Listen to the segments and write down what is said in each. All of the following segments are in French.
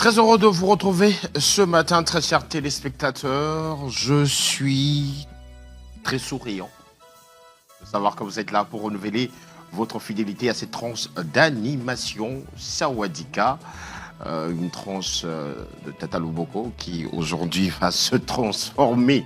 Très heureux de vous retrouver ce matin, très chers téléspectateurs. Je suis très souriant de savoir que vous êtes là pour renouveler votre fidélité à cette tranche d'animation Sawadika. Une tranche de Tata Luboko qui aujourd'hui va se transformer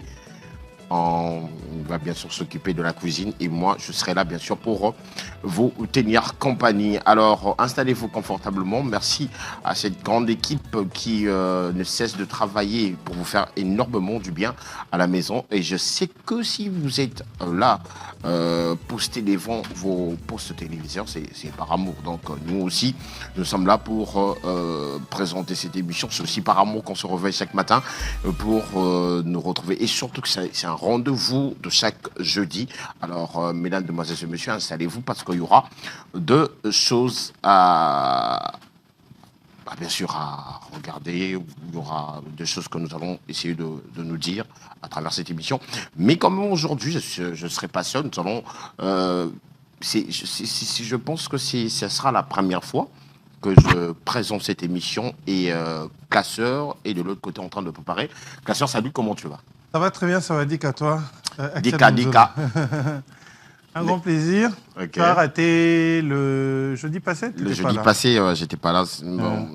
il va bien sûr s'occuper de la cuisine et moi je serai là bien sûr pour vous tenir compagnie. Alors installez-vous confortablement. Merci à cette grande équipe qui ne cesse de travailler pour vous faire énormément du bien à la maison. Et je sais que si vous êtes là, postez devant vos postes téléviseurs, c'est par amour. Donc nous aussi, nous sommes là pour présenter cette émission. C'est aussi par amour qu'on se réveille chaque matin pour nous retrouver. Et surtout que c'est un rendez-vous de chaque jeudi. Alors, mesdames, demoiselles et messieurs, installez-vous parce qu'il y aura deux choses bien sûr, à regarder. Il y aura deux choses que nous allons essayer de nous dire à travers cette émission. Mais comme aujourd'hui, je ne serai pas seul, nous allons... je pense que ça sera la première fois que je présente cette émission et Classeur est de l'autre côté en train de préparer. Classeur, salut, comment tu vas? Ça va très bien, ça va Dika, toi. Dika. Un grand plaisir. Okay. Tu as raté le jeudi passé? Le jeudi passé, j'étais pas là. Bon,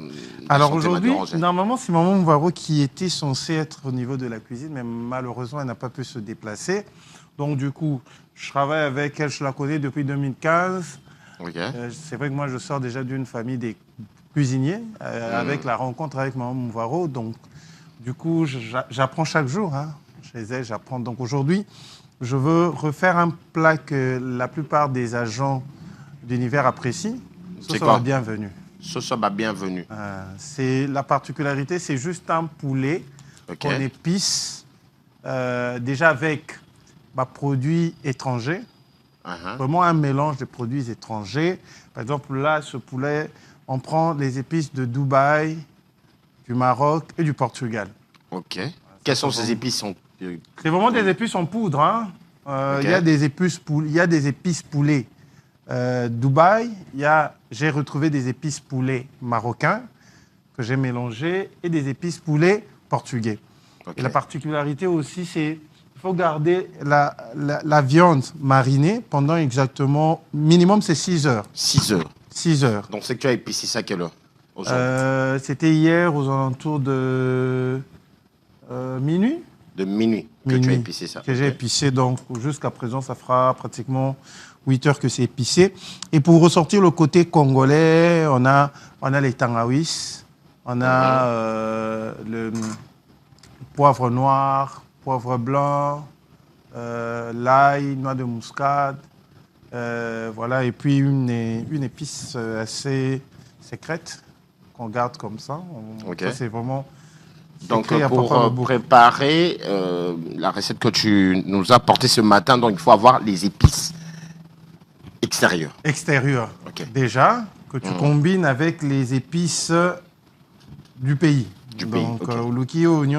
alors aujourd'hui, normalement, c'est Maman Mouvaro qui était censée être au niveau de la cuisine, mais malheureusement, elle n'a pas pu se déplacer. Donc du coup, je travaille avec elle, je la connais depuis 2015. Okay. C'est vrai que moi, je sors déjà d'une famille des cuisiniers, avec la rencontre avec Maman Mouvaro. Donc du coup, j'apprends chaque jour. Chez elle, j'apprends. Donc aujourd'hui, je veux refaire un plat que la plupart des agents d'univers apprécient. Sosoba bienvenue. Sosoba bienvenue. C'est la particularité, c'est juste un poulet qu'on épice déjà avec produits étrangers. Vraiment un mélange de produits étrangers. Par exemple, là, ce poulet, on prend les épices de Dubaï, du Maroc et du Portugal. Ok. Quelles sont ces épices? C'est vraiment des épices en poudre. Il y a des épices poulet Dubaï. J'ai retrouvé des épices poulet marocains que j'ai mélangées et des épices poulet portugais. Et la particularité aussi, c'est qu'il faut garder la viande marinée pendant exactement, minimum, c'est 6 heures. 6 heures. 6 heures. Donc c'est que tu as épicé ça à quelle heure? C'était hier aux alentours de minuit. De minuit que tu as épicé ça. Que j'ai épicé, donc jusqu'à présent, ça fera pratiquement 8 heures que c'est épicé. Et pour ressortir le côté congolais, on a les tangawis, on a le poivre noir, poivre blanc, l'ail, noix de muscade, voilà, et puis une épice assez secrète qu'on garde comme ça. Ça, c'est vraiment... Donc, pour préparer la recette que tu nous as portée ce matin, donc il faut avoir les épices extérieures. Extérieures, déjà, que tu combines avec les épices du pays. Donc, au Lukio, il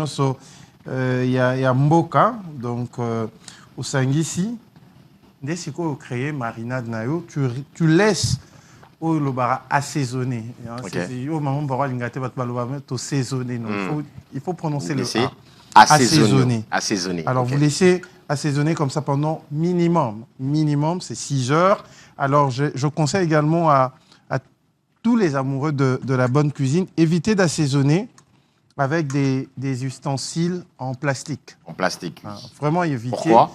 y a Mboka, donc au Sangisi. Dès que tu crées marinade, tu laisses au lobara assaisonné. Au moment où assaisonné. Il faut prononcer le A. Assaisonné. Alors, vous laissez assaisonner comme ça pendant minimum, c'est 6 heures. Alors, je conseille également à tous les amoureux de la bonne cuisine, évitez d'assaisonner avec des ustensiles en plastique. En plastique. Vraiment éviter. Pourquoi?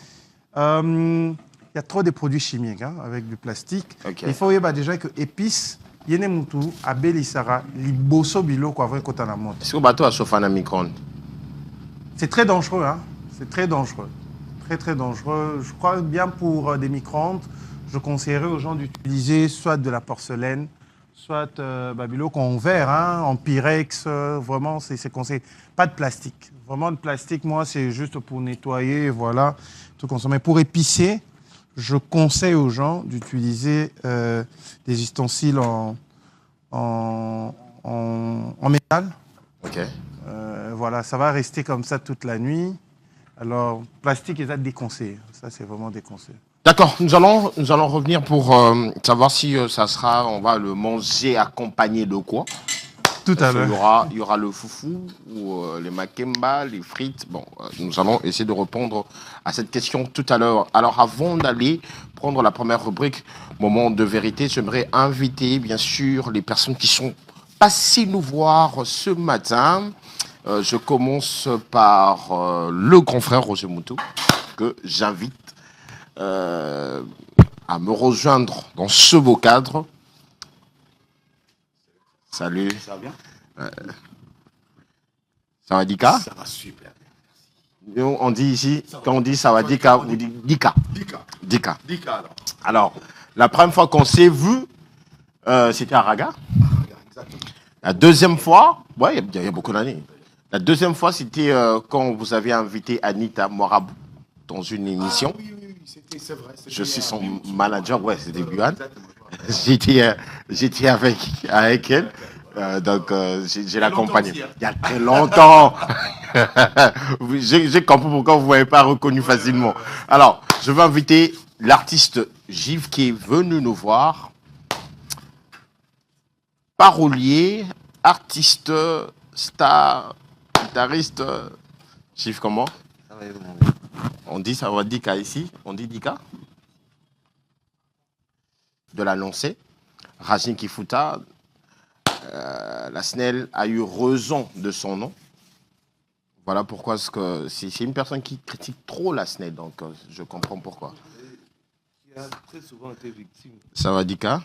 Il y a trop de produits chimiques avec du plastique. Il faut déjà que épices, yenemutu, abelisara, liboso biloko avant qu'on la monte. Est-ce que bateau a chauffé un micro-ondes? C'est très dangereux, C'est très dangereux. Très, très dangereux. Je crois bien pour des micro-ondes, je conseillerais aux gens d'utiliser soit de la porcelaine, soit biloko en verre, en pyrex. Vraiment, c'est conseillé. Pas de plastique. Vraiment, de plastique, moi, c'est juste pour nettoyer, voilà, tout consommer. Pour épicer, je conseille aux gens d'utiliser des ustensiles en métal. Voilà, ça va rester comme ça toute la nuit. Alors, plastique, ils ont déconseillé. Ça, c'est vraiment déconseillé. D'accord, nous allons revenir pour savoir si ça sera, on va le manger accompagné de quoi. Tout à l'heure. Il y aura le foufou, ou les makemba, les frites. Bon, nous allons essayer de répondre à cette question tout à l'heure. Alors, avant d'aller prendre la première rubrique, moment de vérité, j'aimerais inviter, bien sûr, les personnes qui sont passées nous voir ce matin. Je commence par le grand frère Roger Moutou, que j'invite à me rejoindre dans ce beau cadre. Salut. Ça va bien? Ça va Dika? Ça va super. On dit ici, quand on dit ça va Dika, on dit Dika. Dika. Dika alors. Alors, la première fois qu'on s'est vu, c'était à Raga. Exactement. La deuxième fois, ouais, il y a beaucoup d'années. La deuxième fois, c'était quand vous avez invité Anita Moirabou dans une émission. Ah, oui, c'est vrai. Je suis son manager, ouais, c'était Buan. Exactement. J'étais avec elle, donc j'ai l'accompagné. Longtemps aussi, hein. Il y a très longtemps. J'ai compris pourquoi vous ne m'avez pas reconnu facilement. Alors, je vais inviter l'artiste Gilles qui est venu nous voir. Parolier, artiste, star, guitariste. Gilles, comment? On dit ça va Dika ici. On dit Dika de l'annoncer. Rajin Kifuta, la SNEL a eu raison de son nom. Voilà pourquoi c'est une personne qui critique trop la SNEL, donc je comprends pourquoi. Qui a très souvent été victime. Ça va Dika?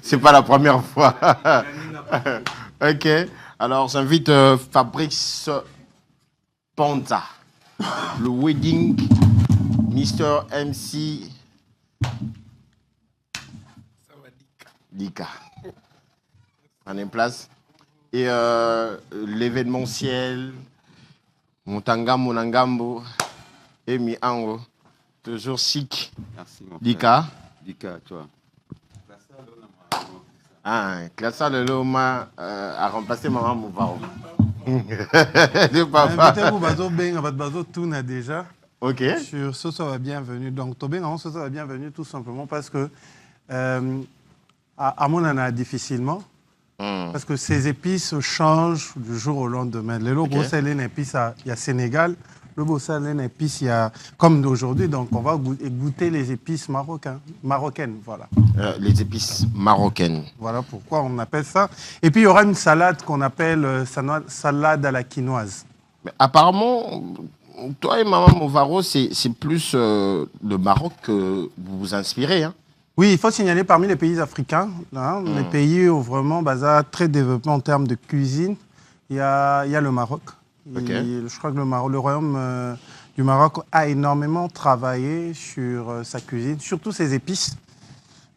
C'est pas la première fois. Ok. Alors j'invite Fabrice Panza, le wedding Mr. MC Dika. Prenez place. Et l'événementiel Moutanga Munangambo et Miango, toujours chic. Merci mon Dika. Dika, toi. Ah, Classa Leloma a remplacé Maman Mouvaro. Invitez-vous, Bazo Ben, Bazo Touna déjà. Ok. Sur Soso va bienvenue. Donc, Tobin, Soso va bienvenue tout simplement parce que à mon on a difficilement. Parce que ces épices changent du jour au lendemain. Le logo, c'est une épice, il y a Sénégal. Le beau c'est une épice, il y a comme d'aujourd'hui. Donc, on va goûter les épices marocaines. Voilà. Les épices marocaines. Voilà pourquoi on appelle ça. Et puis, il y aura une salade qu'on appelle salade à la quinoise. Mais apparemment, toi et Maman Mouvaro, c'est plus le Maroc que vous vous inspirez. Hein? Oui, il faut signaler parmi les pays africains, hein, les pays où vraiment Baza très développé en termes de cuisine, il y a le Maroc. Okay. Je crois que le royaume du Maroc a énormément travaillé sur sa cuisine, surtout ses épices.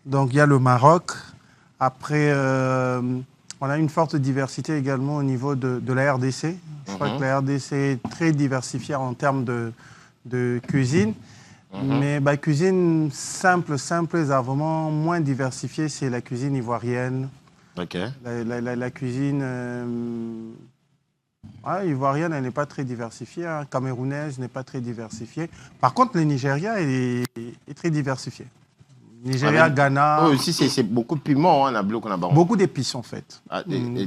Donc il y a le Maroc. Après, on a une forte diversité également au niveau de la RDC. Je crois que la RDC est très diversifiée en termes de cuisine. Mais la cuisine simple, les vraiment moins diversifiée, c'est la cuisine ivoirienne. Ok. La cuisine ivoirienne, elle n'est pas très diversifiée. Hein. Camerounaise n'est pas très diversifiée. Par contre, le Nigeria est très diversifié. Nigeria, Ghana. Oui, aussi, c'est beaucoup de piment, hein, beaucoup d'épices, en fait.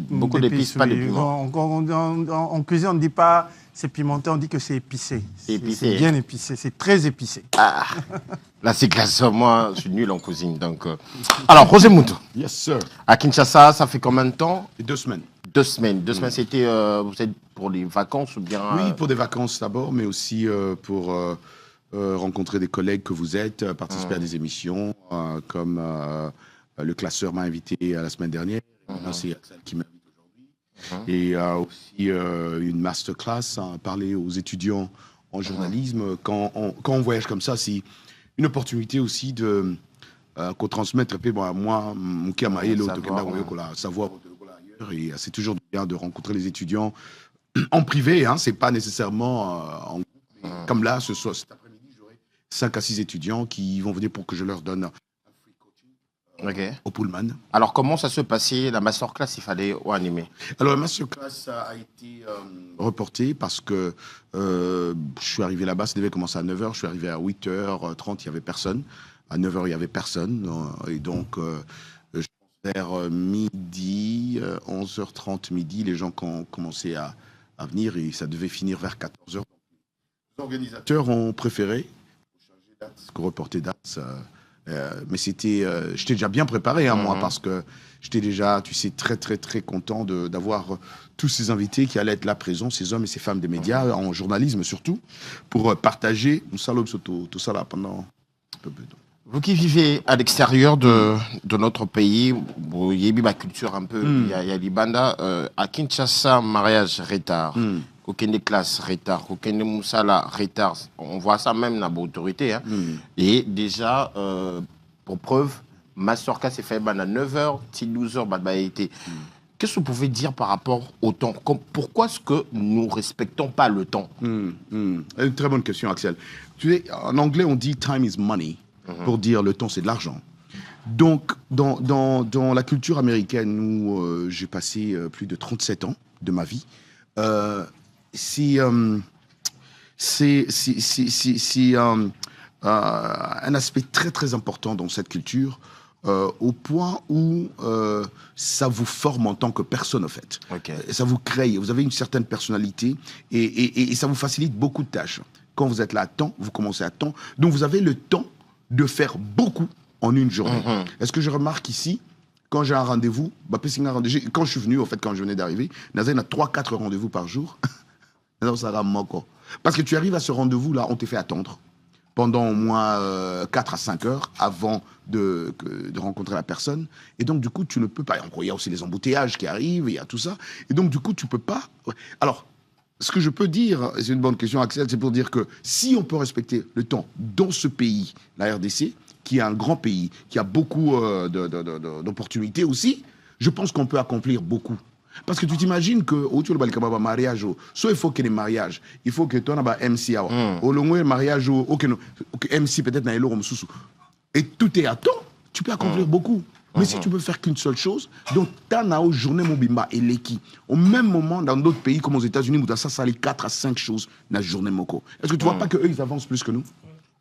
Beaucoup d'épices, pas de piment. En cuisine, on ne dit pas c'est pimenté, on dit que c'est épicé. C'est bien épicé, c'est très épicé. Ah, là, c'est classe. Moi, je suis nul en cuisine. Donc, Alors, Roger Moutou. Yes, sir. À Kinshasa, ça fait combien de temps? 2 semaines. 2 semaines. 2 semaines, c'était vous êtes pour les vacances ou bien Oui, pour des vacances d'abord, mais aussi pour rencontrer des collègues que vous êtes, participer à des émissions, comme le classeur m'a invité la semaine dernière. C'est Axel qui m'invite aujourd'hui. Et aussi une masterclass, parler aux étudiants en journalisme. Quand on voyage comme ça, c'est une opportunité aussi de qu'on transmette moi, mon Kiamaye, l'autre, savoir ailleurs. Et c'est toujours bien de rencontrer les étudiants en privé, hein, c'est pas nécessairement en groupe. Comme là, cet après-midi, j'aurai 5 à 6 étudiants qui vont venir pour que je leur donne un free coaching au Pullman. Alors, comment ça se passait, la masterclass, il fallait animer? Alors, la masterclass a été reportée parce que je suis arrivé là-bas, ça devait commencer à 9h, je suis arrivé à 8h30, il n'y avait personne. À 9h, il n'y avait personne. Et donc, je pense vers midi, 11h30, midi, les gens ont commencé à venir et ça devait finir vers 14h. Les organisateurs ont préféré reporter date. Mais j'étais déjà bien préparé, moi, parce que j'étais déjà, tu sais, très, très, très content d'avoir tous ces invités qui allaient être là présents, ces hommes et ces femmes des médias, en journalisme surtout, pour partager tout ça là pendant un peu de temps. Vous qui vivez à l'extérieur de notre pays, vous y avez ma culture un peu, il y a l'Ibanda, à Kinshasa, mariage retard, aucune des classes retard, aucune des moussala retard, on voit ça même dans l'autorité. Hein. Et déjà, pour preuve, ma soeur s'est fait à 9h, 12h, qu'est-ce que vous pouvez dire par rapport au temps? Pourquoi est-ce que nous ne respectons pas le temps? Une très bonne question, Axel. Tu sais, en anglais, on dit « time is money ». Pour dire le temps, c'est de l'argent. Donc, dans la culture américaine où j'ai passé plus de 37 ans de ma vie, c'est un aspect très, très important dans cette culture, au point où ça vous forme en tant que personne, en fait. Ça vous crée, vous avez une certaine personnalité et ça vous facilite beaucoup de tâches. Quand vous êtes là à temps, vous commencez à temps. Donc, vous avez le temps de faire beaucoup en une journée. Est-ce que je remarque ici, quand j'ai un rendez-vous, quand je suis venu, en fait, quand je venais d'arriver, Nazaire a 3-4 rendez-vous par jour. Parce que tu arrives à ce rendez-vous-là, on te fait attendre pendant au moins 4 à 5 heures avant de rencontrer la personne. Et donc, du coup, tu ne peux pas. Il y a aussi les embouteillages qui arrivent, il y a tout ça. Et donc, du coup, tu ne peux pas. Alors, ce que je peux dire, c'est une bonne question, Axel, c'est pour dire que si on peut respecter le temps dans ce pays, la RDC, qui est un grand pays, qui a beaucoup d'opportunités aussi, je pense qu'on peut accomplir beaucoup. Parce que tu t'imagines que autour du mariage, soit il faut qu'il y ait des mariages, il faut que tu aies un MC. Au long mariage, MC peut-être dans les et tout est à temps, tu peux accomplir beaucoup. Mais si tu peux faire qu'une seule chose, donc tu as une journée Mobimba et l'équipe. Au même moment, dans d'autres pays comme aux États-Unis, où ça les 4 à 5 choses dans la journée Moko. Est-ce que tu ne vois pas qu'eux, ils avancent plus que nous?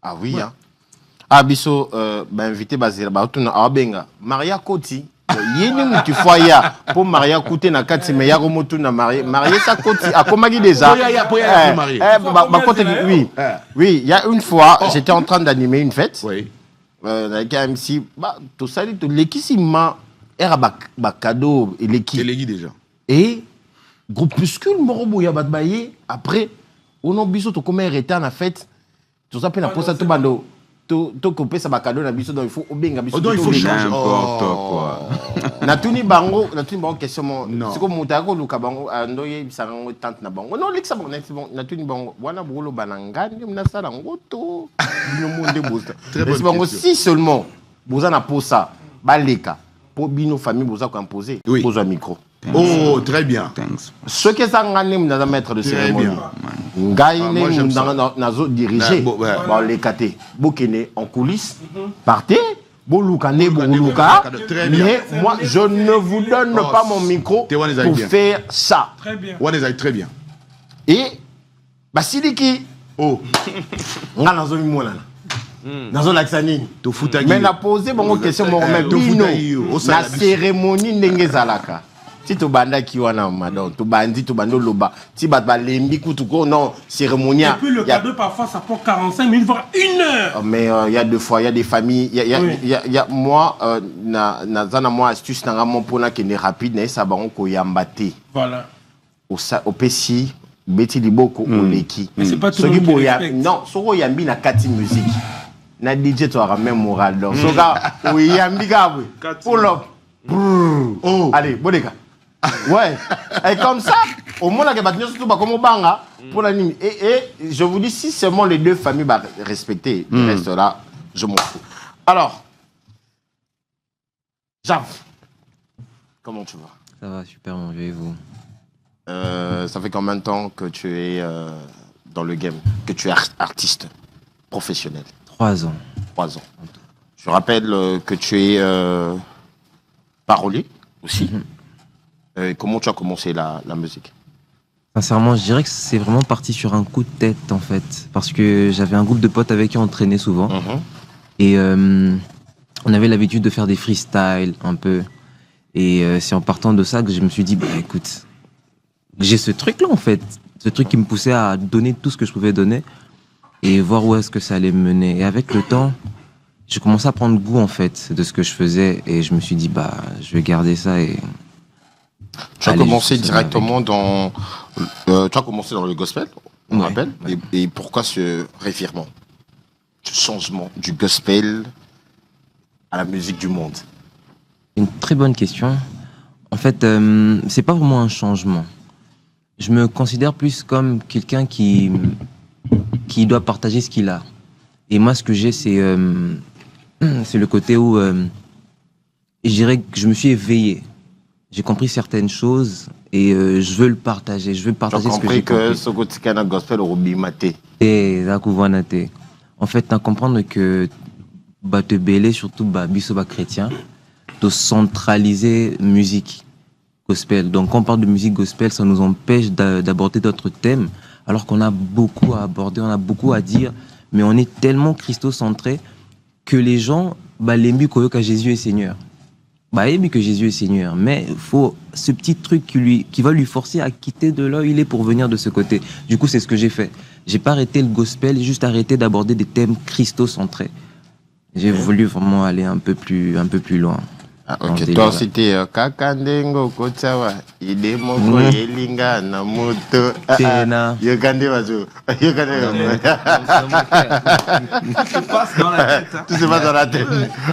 Ah oui, ouais. Hein. Ah, Bisso, invité Bazir, Benga, Maria Koti. Yéni tu foya pour Maria Kouté na kati mais ya remoto na marié sa Koti a comment dit déjà oui oui il y a une fois j'étais en train d'animer une fête oui avec un MC tout ça tout l'équissima era cadeau et l'équipe déjà et groupuscule morobo ya batbaye après on a biso to comme retard na fête tout ça peut na posa tout bando to couper ça cadeau na biso donc il faut obenga biso donc il faut changer quoi natuni bango question c'est comme mutako luka bango ndoye bisango tante na bango non lexa bango natuni bango wana bolo banangani mna sala ngoto bino monde bosta c'est bango si seulement boza na posa baleka pour bino famille boza ko imposer posa micro. Oh, très bien. Ce que ça ngane mna maître de cérémonie. Ngai ne nazo diriger les katé bokene en coulisses partez boluka ne boluka mais moi je ne vous donne pas mon micro pour faire ça. Très bien. Très bien. Et basiliki oh nga nazo mimona nazo laksani to futa mais na poser bon question mon même na cérémonie ndenge zalaka. Si tu banda qui wana madon, tu bandi, tu bando loba, si bat lembi kutuko non cérémonie. Et puis le cadeau parfois ça prend 45 minutes voire 1 heure. Mais il y a deux fois, il y a des familles, il y a moi na zana moi astuce na mon pona qui est rapide na ça ba on ko yambate. Voilà. Au PC beti liboko au leki. Mais c'est pas tout le monde qui respecte. Non, soko yambi na kati musique. Na DJ tu auras même moral donc. Soka o yambi kabwe. Pull up. Oh. Allez, boneka. Ouais, et comme ça, au moins, il y a tout comme banga pour l'anime. Et je vous dis, si seulement les deux familles bah, respecter, le reste là, je m'en fous. Alors, Jean, comment tu vas? Ça va super, mon vieux, et vous? Ça fait combien de temps que tu es dans le game, que tu es artiste professionnel? 3 ans. 3 ans. Je rappelle que tu es parolier aussi. Comment tu as commencé la musique? Sincèrement, je dirais que c'est vraiment parti sur un coup de tête, en fait. Parce que j'avais un groupe de potes avec qui on traînait souvent. Et on avait l'habitude de faire des freestyles un peu. Et c'est en partant de ça que je me suis dit, bah écoute, j'ai ce truc-là en fait. Ce truc qui me poussait à donner tout ce que je pouvais donner et voir où est-ce que ça allait me mener. Et avec le temps, j'ai commencé à prendre goût en fait de ce que je faisais et je me suis dit, bah je vais garder ça et... Tu as aller commencé jusqu'au directement dans... tu as commencé dans le gospel, on Ouais, rappelle. ouais. Et pourquoi ce revirement, ce changement du gospel à la musique du monde? Une très bonne question. En fait, c'est pas vraiment un changement. Je me considère plus comme quelqu'un qui doit partager ce qu'il a. Et moi, ce que j'ai, c'est le côté où je dirais que je me suis éveillé. J'ai compris certaines choses et je veux le partager. Je veux Tu as partager ce que compris j'ai que compris. ce côté gospel au bimaté. Et là, en fait, t'as comprendre que bah, te belé, surtout bah, biso bah, chrétien, de centraliser musique gospel. Donc, quand on parle de musique gospel, ça nous empêche d'aborder d'autres thèmes, alors qu'on a beaucoup à aborder, on a beaucoup à dire, mais on est tellement christocentré que les gens, bah, l'aiment que Jésus est Seigneur. Bah, aiment que Jésus est Seigneur, mais il faut ce petit truc qui va lui forcer à quitter de là où il est pour venir de ce côté. Du coup, c'est ce que j'ai fait. J'ai pas arrêté le gospel, j'ai juste arrêté d'aborder des thèmes christocentrés. J'ai voulu vraiment aller un peu plus loin. Ah, dans ce ok, toi délire-là. c'était Kakandengo Kotawa, Idemoko Yelinga Namoto. Tena. Yogande Wazo. Yogande. Ça passe dans la tête. Hein. Tout se passe dans la tête.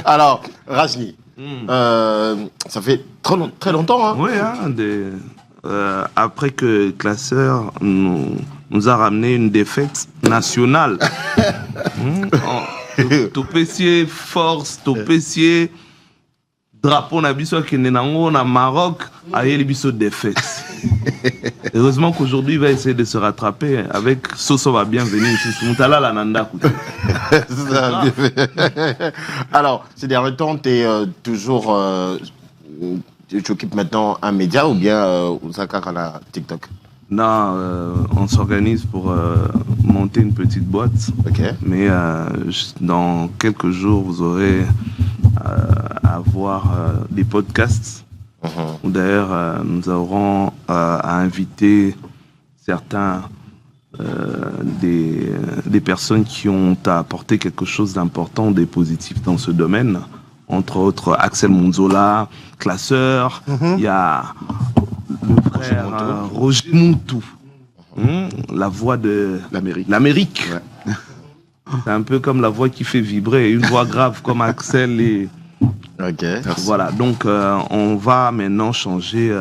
Alors, Rajni, ça fait très longtemps, hein? Oui, hein, après que Classeur nous a ramené une défaite nationale. Topessier force, Topessier drapeau na biso kende nango na Maroc, aye les biso défaite. Heureusement qu'aujourd'hui il va essayer de se rattraper avec Soso va bien venir ici. Moutala la nanda. C'est ça, bien fait. Alors, ces derniers temps, tu es toujours. Tu occupes maintenant un média ou bien Osaka Kana TikTok? Non, on s'organise pour monter une petite boîte. Ok. Mais dans quelques jours, vous aurez à voir des podcasts. Où d'ailleurs, nous aurons à inviter certains des personnes qui ont apporté quelque chose d'important, de positif dans ce domaine. Entre autres, Axel Monzola, Classeur, il y a le frère Roger Moutou, la voix de l'Amérique. Ouais. C'est un peu comme la voix qui fait vibrer, une voix grave comme Axel. Et... Ok. Voilà, donc on va maintenant changer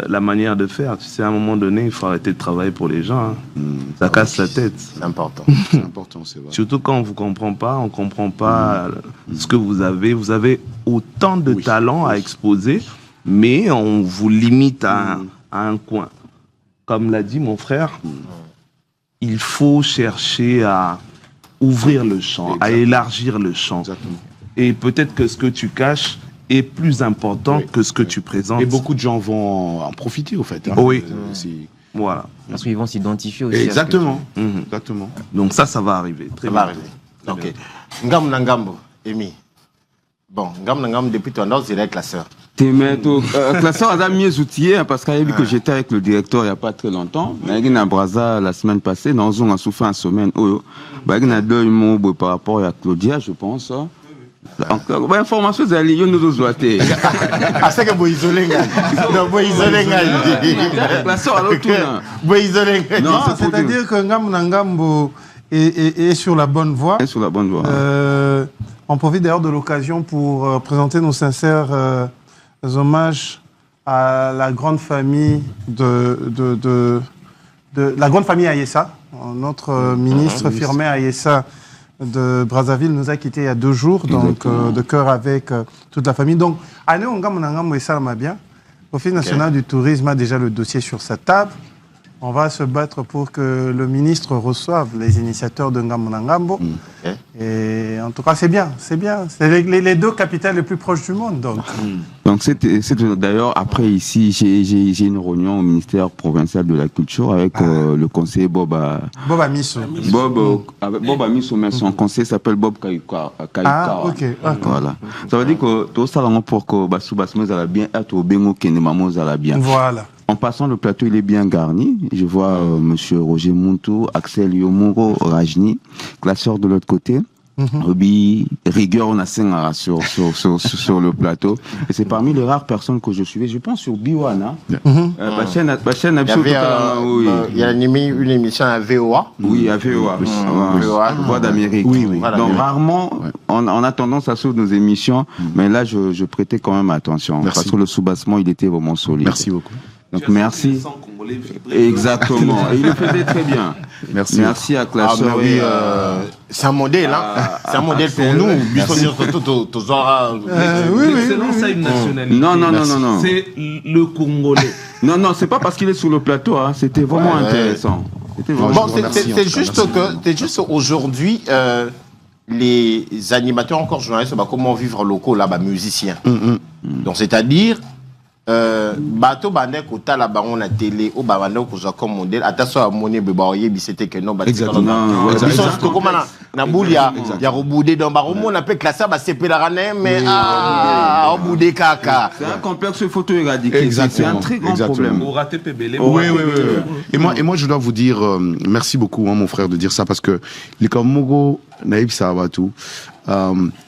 la manière de faire. Tu sais, à un moment donné, il faut arrêter de travailler pour les gens. Hein. Ça casse la tête. C'est important. C'est important, c'est vrai. Surtout quand on ne vous comprend pas, on ne comprend pas ce que vous avez. Vous avez autant de talents à exposer, mais on vous limite à un coin. Comme l'a dit mon frère, il faut chercher à ouvrir le champ, à élargir le champ. Exactement. Et peut-être que ce que tu caches est plus important que ce que tu présentes. Et beaucoup de gens vont en profiter, au fait. Hein. Oui. Voilà. Parce qu'ils vont s'identifier aussi. Exactement. Exactement. Donc ça va arriver. Ça va arriver. Ok. Ngam Nangambo, Emi. Bon, Ngam Nangambo, depuis ton âge, c'est Classeur. Classeur a mieux outillé parce qu'il a vu que j'étais avec le directeur il n'y a pas très longtemps. Mais il y a un Braza la semaine passée, dans on a souffert une semaine. Il y a deux mots par rapport à Claudia, je pense. Information c'est lié nous autres doigtés. Ah c'est que vous isolez non vous isolez la sort à l'autre vous isolez non c'est-à-dire que Ngambo est sur la bonne voie. Est sur la bonne voie. On profite d'ailleurs de l'occasion pour présenter nos sincères hommages à la grande famille de la grande famille Ayessa. Notre ministre Firmin Ayessa de Brazzaville nous a quittés il y a 2 jours, donc de cœur avec toute la famille. Donc, allez, on gagne ça bien. L'Office national du tourisme a déjà le dossier sur sa table. On va se battre pour que le ministre reçoive les initiateurs de Ngamunangambo. Et en tout cas, c'est bien. C'est les deux capitales les plus proches du monde. Donc d'ailleurs, après ici, j'ai une réunion au ministère provincial de la Culture avec le conseiller Bob Amisso. Bob Amisso, mais son conseiller s'appelle Bob Kayuka. Ok. Voilà. Ça veut dire que tout ça, pour que Basou ça va bien être au Bengo Kenemamo, ça va bien. Voilà. En passant, le plateau, il est bien garni. Je vois monsieur Roger Muntou, Axel Yomoro, Rajni, classeur de l'autre côté. Rigueur, on a 5 sur le plateau. Et c'est parmi les rares personnes que je suivais. Je pense sur Biwana. Il y a animé une émission à VOA. Oui, à VOA. Voix d'Amérique. Oui. Donc, rarement, on a tendance à suivre nos émissions. Mais là, je prêtais quand même attention. Merci. Parce que le soubassement, il était vraiment solide. Merci beaucoup. Donc, merci. Exactement. Et il le faisait très bien. Merci à Classeur. C'est un modèle, c'est un modèle pour nous. Oui. Excellent, ça une nationalité. Non. C'est le Congolais. Non, c'est pas parce qu'il est sur le plateau. C'était vraiment intéressant. Bon, c'est juste aujourd'hui, les animateurs, encore journalistes, comment vivre locaux là-bas, musiciens. Donc, c'est-à-dire, bateau bandek au tala bango na télé au babandek ko comme modèle attention à monnaie beba yebi c'était que non exactement comment na boulia ya roboudé dans baromo on appelle classer ba CP la rané mais au boudé kaka c'est un complexe photo éradiqué c'est un très grand problème au raté PBL oui et moi je dois vous dire merci beaucoup mon frère de dire ça parce que les Kamogo naïf ça va tout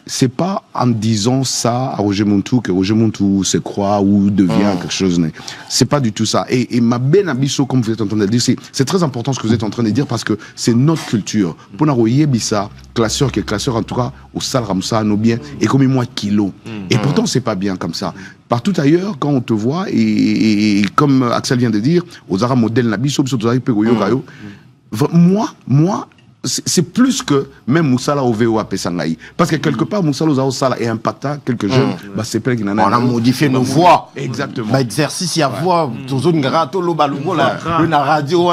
c'est pas en disant ça à Roger Muntou que Roger Muntou se croit ou devient quelque chose. C'est pas du tout ça. Et ma belle abisso, comme vous êtes en train de dire, c'est très important ce que vous êtes en train de dire parce que c'est notre culture. Pour nous, Yebissa, classeur qui est classeur en tout cas au Sal Ramsa, nos biens, et comme moi kilo. Et pourtant, c'est pas bien comme ça. Partout ailleurs, quand on te voit, et comme Axel vient de dire, aux Arabes modèles Nabisso, moi, c'est plus que même Moussala au VOA Pessangaï. Parce que quelque part, Moussala au Sala est impactant quelques jeunes. C'est pas qu'il en a. On a modifié nos voix. Exactement. Bah, exercice, il y a voix. Toujours une grande la radio.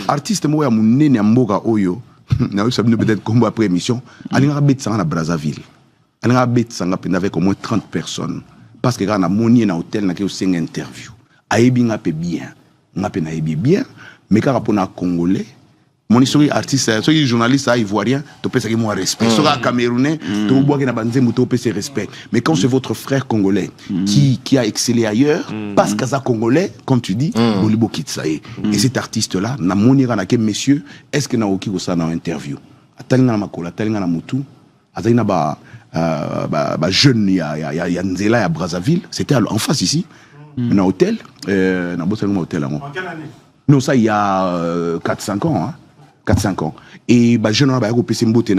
Artiste, moi, mon nez, Mboga Oyo. N'a eu peut-être comme après émission. Alinga bet à Brazzaville. Alinga bet avec au moins 30 personnes. Parce que quand on a moni na hôtel, on a 5 interviews. Aïbi n'a pas bien. On a bien. Mais quand on a Congolais, mon histoire artiste, soy journaliste ivoirien, tu peux savoir mon respect. Sur un Camerounais, tu peux na banzemu, tu peux se respect. Mais quand c'est votre frère congolais qui a excellé ailleurs, parce que ça congolais, comme tu dis, Bolibo Kitsaye. Et cet artiste-là, na monira na ke messieurs, est-ce que na oki ko ça dans interview? Atalinga na makola, atalinga na mutu, atalinga ba jeune ya Nzela ya Brazzaville, c'était en face ici, na hôtel, na botelma hôtel. En quelle année? Non, ça, il y a 4-5 ans. Hein? 4-5 ans. Et bah, je n'ai pas repéré Mbote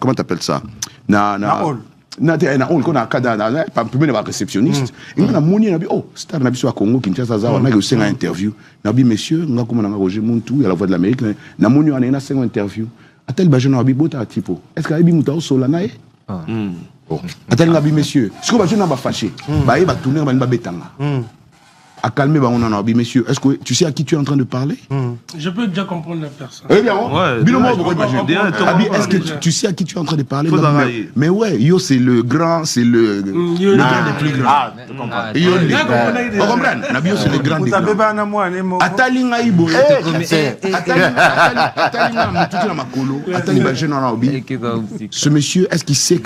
comment t'appelles ça? Na hall. Na hall, qu'on a pas plus réceptionniste. Et on a moni, on a dit, oh, star n'a pas Congo, Kinshasa, on a eu 5 interviews. On a dit, monsieur, on a comme on a Roger Muntou, il y a la voix de l'Amérique. Na moni, on a eu 5 interviews. Attends, bah, je n'ai pas à tipo. Est-ce qu'il y a eu Moutao Solanae? Attends, monsieur. Ce que je n'ai pas fâché. Bah, il va tourner, il va betanga. À calmer, on en a dit, monsieur, est-ce que tu sais à qui tu es en train de parler? Je peux déjà comprendre la personne. Eh bien, est-ce que tu sais à qui tu es en train de parler? Mais ouais, yo, c'est le grand, c'est le grand des plus grands. On comprend? Nabio, c'est le grand des grands. Atalinga Ibo. Atalinga Makolo. Atalinga Jeune. Ce monsieur, est-ce qu'il sait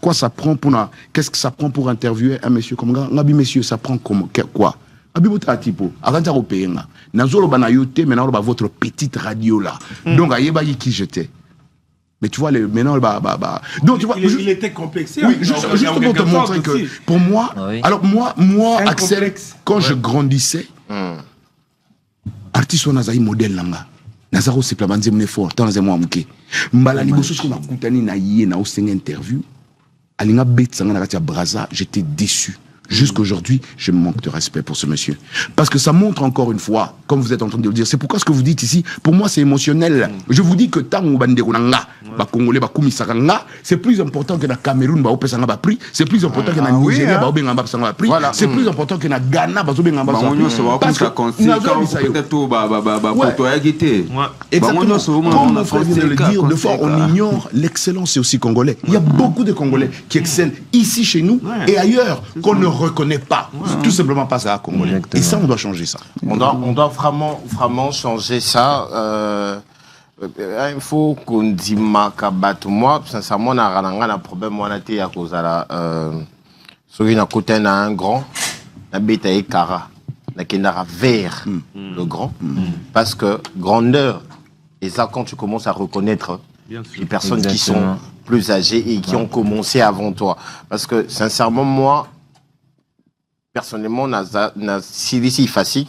quoi ça prend pour qu'est-ce que ça prend pour interviewer un monsieur comme ça? Nabi, monsieur, ça prend quoi? Abibota tipo, avant européen, nazolo banayote, maintenant votre petite radio là. Donc ayeba qui j'étais. Mais tu vois maintenant donc tu vois il était complexé. Oui, juste pour te montrer que pour moi, alors moi Axel, quand je grandissais, artiste on a zaï modèle langa. Nazaro c'est plabanze mne fort, tant les moi muke. Mbala liboso ko makutani na yé na o 5 interview. Alinga bet sanga na katia Brazza, j'étais déçu. Jusqu'aujourd'hui, je manque de respect pour ce monsieur. Parce que ça montre encore une fois, comme vous êtes en train de le dire, c'est pourquoi ce que vous dites ici, pour moi c'est émotionnel. Je vous dis que tant Congolais, c'est plus important que la Cameroun, c'est plus important que la Nigeria, c'est plus important que la Ghana, Comme mon frère vient de le dire, de fois on ignore l'excellence aussi congolais. Il y a beaucoup de Congolais qui excellent ici chez nous et ailleurs qu'on ne reconnaît pas. Tout simplement pas ça à Congolais. Exactement. Et ça, on doit changer ça. On doit vraiment changer ça. Il faut qu'on dise que moi, sincèrement, on a un problème. Moi, on a à cause de la. Sur une côté, on a un grand, la bête est cara, la kendara vers le grand, parce que grandeur, et ça, quand tu commences à reconnaître les personnes qui sont plus âgées et qui ont commencé avant toi. Parce que, sincèrement, moi, personnellement, si facile,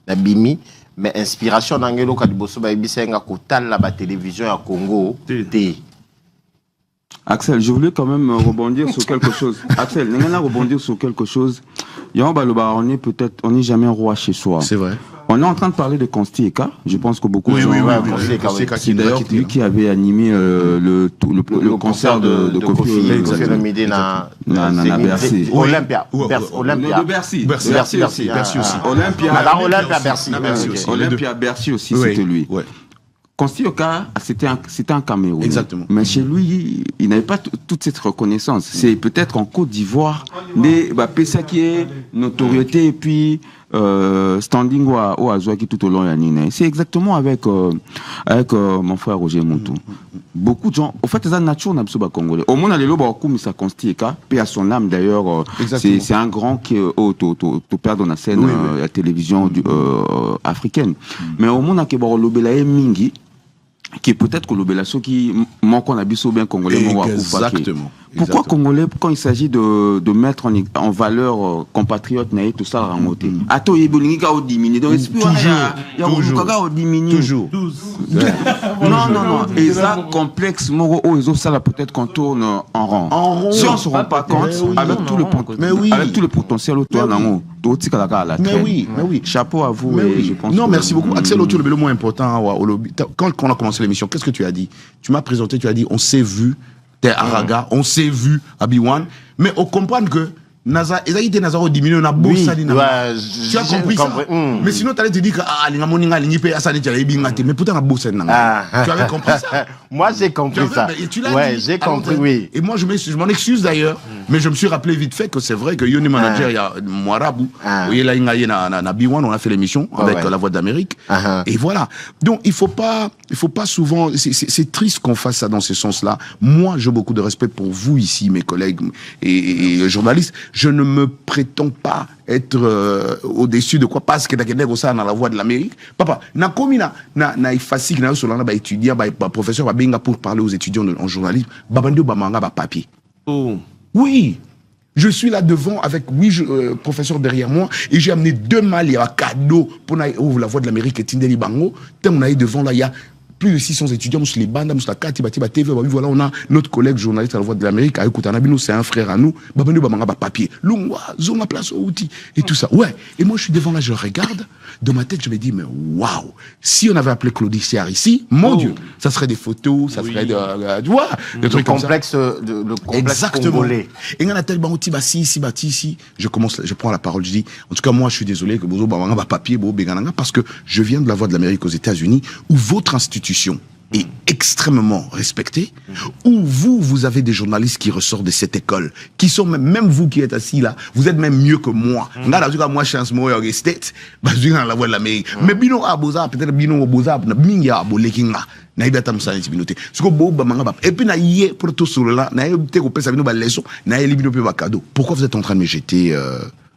na bimi, mais inspiration d'angelo kadiboso ba ibisenga kotal la télévision à Congo té. Axel, je voulais quand même rebondir sur quelque chose. Axel, on va rebondir sur quelque chose. On n'est jamais roi chez soi. C'est vrai. On est en train de parler de Consti Eka. Je pense que beaucoup de gens. C'est d'ailleurs lui qui avait animé le concert de Kofi Olomide na Bercy. Olympia. De Bercy. Bercy aussi. Olympia Bercy aussi, c'était lui. Consti Eka, c'était un Camerounais. Exactement. Mais chez lui, il n'avait pas toute cette reconnaissance. C'est peut-être en Côte d'Ivoire, des Pessa qui est notoriété et puis standing au Azouaki tout au long de l'année. C'est exactement avec mon frère Roger Moutou. Beaucoup de gens, au fait, c'est un nature n'a pas congolais. Au moins, les lobes ont commis sa Constieka, paix à son âme d'ailleurs. C'est un grand qui est au père dans la scène la télévision africaine. Mais au moins, il y a Lobelae Mingi, qui est peut-être que l'obélation qui manque en abisso bien congolais. Exactement. Pourquoi congolais, quand il s'agit de mettre en valeur compatriotes, tout ça, ramoté. Attends, il y a diminué. Donc, Toujours. Non. Et ça, complexe, ça, peut-être qu'on tourne en rond. Si on ne se rend pas compte, avec tout le potentiel autour mais oui. Chapeau à vous. Je pense non, merci beaucoup. Axel, le mot important, quand on a commencé l'émission, qu'est-ce que tu as dit? Tu m'as présenté, tu as dit, on s'est vu. T'es Araga, on s'est vu à Biwan, mais on comprend que Naza, tu as compris ça. Mais sinon, tu allais te dire que mais pourtant, tu avais compris ça. Moi, j'ai compris ça. Ouais, j'ai compris, oui. Et moi, je m'en excuse d'ailleurs, mais je me suis rappelé vite fait que c'est vrai que Yoni Manager, il y a Moirabou, on a fait l'émission avec La Voix d'Amérique. Et voilà. Donc, il faut pas souvent, c'est triste qu'on fasse ça dans ce sens-là. Moi, j'ai beaucoup de respect pour vous ici, mes collègues et journalistes. Je ne me prétends pas être au-dessus de quoi parce que dans La Voix de l'Amérique. Papa, na facile na sur l'an étudiant professeur va benga pour parler aux étudiants en journalisme. Babando bamanga ba papier. Oh. Oui. Je suis là devant avec 8 professeurs derrière moi et j'ai amené 2 malles à cadeau pour La Voix de l'Amérique et Tindeli Bango. Tant on est devant là, il y a plus de 600 étudiants, les bandes, TV, voilà, on a notre collègue journaliste à La Voix de l'Amérique, c'est un frère à nous, papier, zona place outil, et tout ça. Ouais, et moi je suis devant là, je regarde, dans ma tête, je me dis, mais waouh, si on avait appelé Claudie Siard ici, mon Dieu, ça serait des photos, ça serait tu vois, des trucs comme ça. Le complexe congolais. Et on a tellement ici, je prends la parole, je dis, en tout cas, moi je suis désolé que Bozo Bamanga papier, parce que je viens de La Voix de l'Amérique aux États-Unis, où votre institution est extrêmement respectée, où vous avez des journalistes qui ressortent de cette école, qui sont même vous qui êtes assis là, vous êtes même mieux que moi. Moi, chance moi au State, dans La Voix de l'Amérique. Mais bino aboza peut-être bino aboza na minga abolekinga. Na ibata msani tibinote. Siko bo bamanga et puis na yé proto sur là, na yé ko pesa bino ba leçon, na yé bino pe ba cadeau. Pourquoi vous êtes en train de me jeter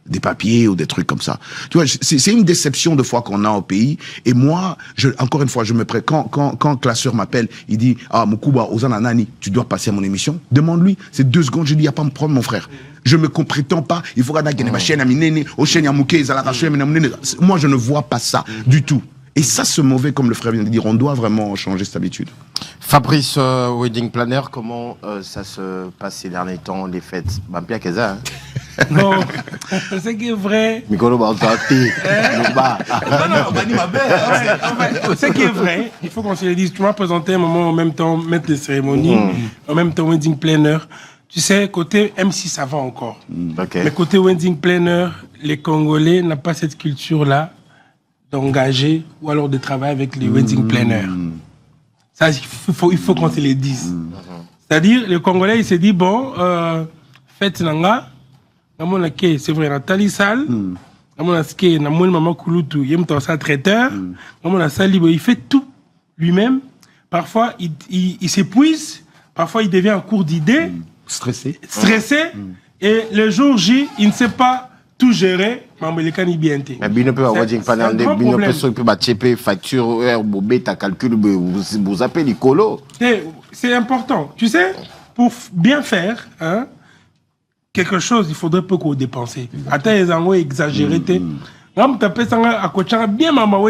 des papiers ou des trucs comme ça. Tu vois, c'est une déception de fois qu'on a au pays. Et moi, encore une fois, je me prends, quand Classeur m'appelle, il dit, Moukuba, Ozana Nani, tu dois passer à mon émission. Demande-lui, c'est 2 secondes, je dis, il n'y a pas à me prendre, mon frère. Je me prétends pas, il faut regarder ma chaîne à Minene, au chaîne à Mouké, moi, je ne vois pas ça du tout. Et ça, c'est mauvais, comme le frère vient de dire, on doit vraiment changer cette habitude. Fabrice, Wedding Planner, comment ça se passe ces derniers temps, les fêtes? Bampia Keza, hein? Non, ce qui est vrai. Mikolo Banzati. Ce qui est vrai, il faut qu'on se le dise. Tu m'as présenté un moment en même temps, maître de cérémonie, en même temps wedding planner. Tu sais, côté MC, ça va encore. Okay. Mais côté wedding planner, les Congolais n'ont pas cette culture-là d'engager ou alors de travailler avec les wedding planners. Ça, il faut qu'on se le dise. C'est-à-dire, le Congolais, il s'est dit, bon, fête nanga, c'est vrai, Nathalie Sal, Maman Kouloutou, traiteur, il fait tout lui-même. Parfois, il s'épuise, parfois, il devient en cours d'idées. Stressé. Et le jour J, il ne sait pas tout gérer. Mais il peut avoir une facture, vous appelez Nicolo. C'est important. Tu sais, pour bien faire, hein, quelque chose, il faudrait peu qu'on dépense. Attends, les gens ont exagéré. Bien, maman,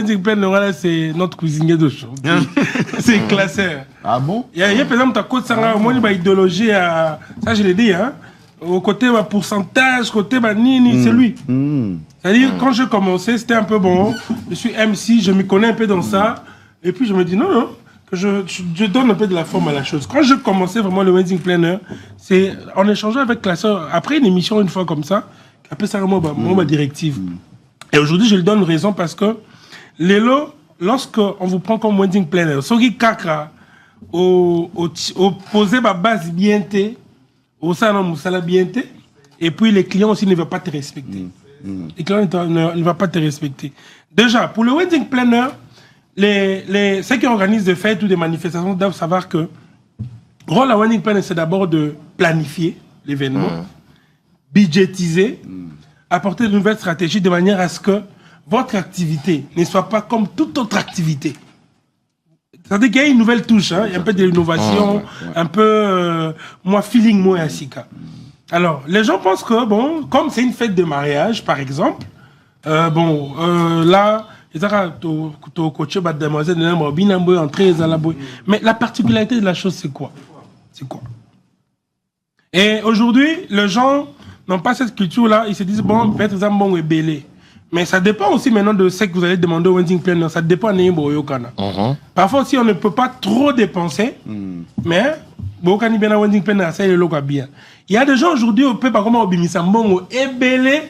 c'est notre cuisinier de show. C'est classeur. Ah bon? Il y a par exemple, ta côte, ça idéologie à. Ça, je l'ai dit, hein. Au côté pourcentage, côté nini, c'est lui. C'est-à-dire, quand j'ai commencé, c'était un peu bon. Je suis MC, je me connais un peu dans ça. Et puis, je me dis, non, que je donne un peu de la forme à la chose. Quand j'ai commencé vraiment le wedding planner, c'est en échangeant avec la sœur, après une émission, une fois comme ça, après ça, ma directive. Et aujourd'hui, je lui donne raison parce que, Lélo, lorsqu'on vous prend comme wedding planner, Sogi Kaka, au poser ma base bien au salon Moussala bien et puis les clients aussi ne veulent pas te respecter. Les clients ne vont pas te respecter. Déjà, pour le wedding planner, ceux qui organisent des fêtes ou des manifestations doivent savoir que le rôle à wedding planner, c'est d'abord de planifier l'événement, budgétiser, apporter de nouvelles stratégies de manière à ce que votre activité ne soit pas comme toute autre activité. C'est-à-dire qu'il y a une nouvelle touche, hein, il y a un peu d'innovation, un peu feeling, moi, Asika. Alors, les gens pensent que, bon, comme c'est une fête de mariage, par exemple, là, mais la particularité de la chose, c'est quoi? Et aujourd'hui, les gens n'ont pas cette culture-là, ils se disent, bon, peut-être ça bon et belé. Mais ça dépend aussi maintenant de ce que vous allez demander au wedding planner. Ça dépend de Boyokana. Parfois aussi, on ne peut pas trop dépenser, mais Boyokani bien wedding planner, ça il est local bien. Il y a des gens aujourd'hui au peu par comment Obimisambongo et belé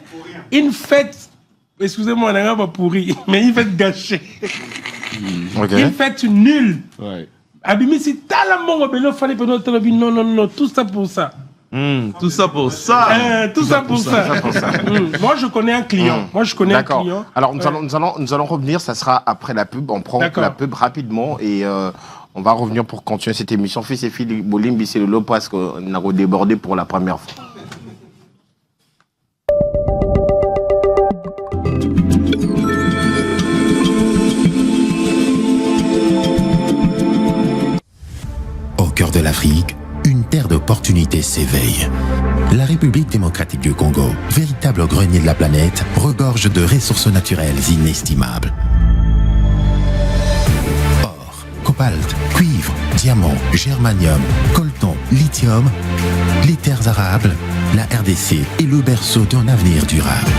une fête. Excusez-moi, on n'a pas pourri, mais une fête gâchée. Une fête nulle. Abimi si t'as la mongo belé, fallait peut-être non, tout ça pour ça. Tout ça pour ça. Tout ça pour ça. Moi, je connais un client. D'accord. Alors, nous allons revenir. Ça sera après la pub. On prend la pub rapidement et on va revenir pour continuer cette émission. Fils et filles, Bolimbi, c'est le lot parce qu'on a redébordé pour la première fois. Au cœur de l'Afrique, une terre d'opportunités s'éveille. La République démocratique du Congo, véritable grenier de la planète, regorge de ressources naturelles inestimables. Or, cobalt, cuivre, diamant, germanium, coltan, lithium, les terres arables, la RDC est le berceau d'un avenir durable.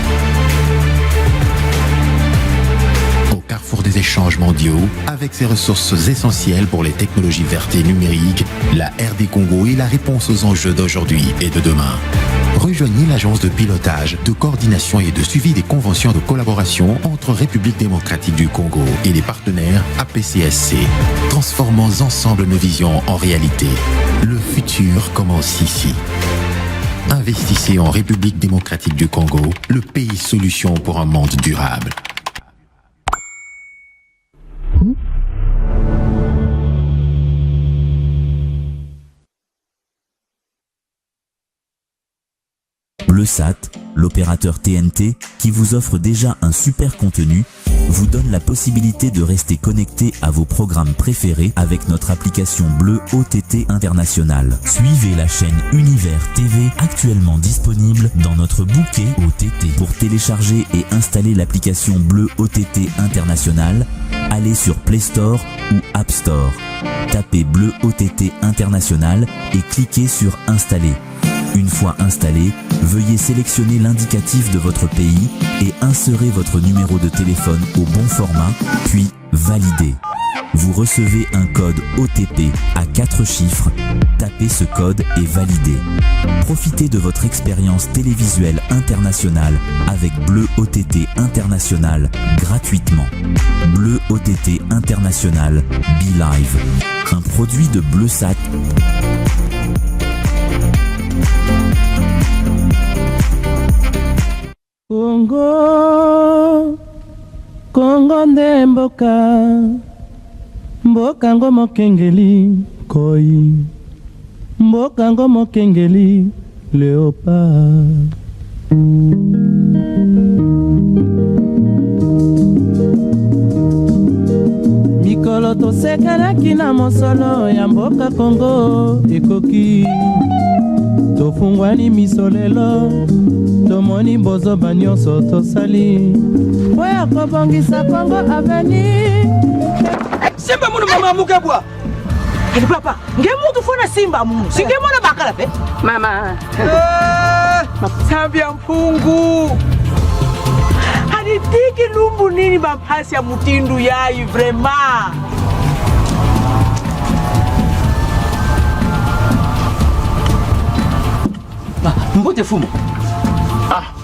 Carrefour des échanges mondiaux, avec ses ressources essentielles pour les technologies vertes et numériques, la RD Congo est la réponse aux enjeux d'aujourd'hui et de demain. Rejoignez l'agence de pilotage, de coordination et de suivi des conventions de collaboration entre République démocratique du Congo et les partenaires APCSC. Transformons ensemble nos visions en réalité. Le futur commence ici. Investissez en République démocratique du Congo, le pays solution pour un monde durable. Bleusat, l'opérateur TNT, qui vous offre déjà un super contenu, vous donne la possibilité de rester connecté à vos programmes préférés avec notre application Bleu OTT International. Suivez la chaîne Univers TV actuellement disponible dans notre bouquet OTT. Pour télécharger et installer l'application Bleu OTT International, allez sur Play Store ou App Store. Tapez Bleu OTT International et cliquez sur Installer. Une fois installé, Veuillez sélectionner l'indicatif de votre pays et insérer votre numéro de téléphone au bon format, puis valider. Vous recevez un code OTP à 4 chiffres. Tapez ce code et validez. Profitez de votre expérience télévisuelle internationale avec Bleu OTT International gratuitement. Bleu OTT International Be Live. Un produit de BleuSat. Congo, Congo nde mboka, mboka ngo mokengeli koi, mboka ngo mokengeli léopard. Mikolo tosekanaki na mosolo ya mboka Congo ekoki, tofungwani miso lelo, tomoni bozoba nyonso tosali oyo kobongisa Congo aveni. Simba munu mama mukebwa edi papa nge mutu fona simba munu singe mona bakala pe mama sambia mpungu hadi tiki lumbu nini bapasi ya mutindu yayi vraiment. Mbote fumo.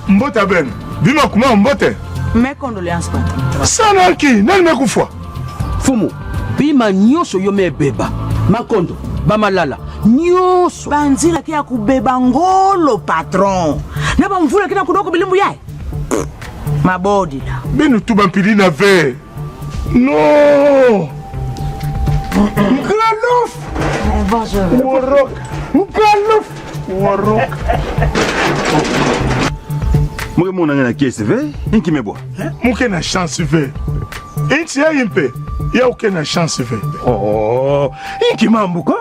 Mbote ben. Bima kuma mbote. Mes condoléances patron. Sana ki, nani mekufwa? Fumo. Bima nyoso yo mebeba. Makondo, bamalala. Nyoso. Banzira kia kubeba ngolo patron. Na bamvula kina kudoko bilimbu yae. Mabodi la. Benu tuba mpili na ve. No. Mkalouf. Bonjour. Warok. Mkalouf. Warok. Mwe mona ngana kiesi ve, inki meboa. Mke na chance ve. Inti ya impe, ya uke na chance ve. Oh, inki mambuko,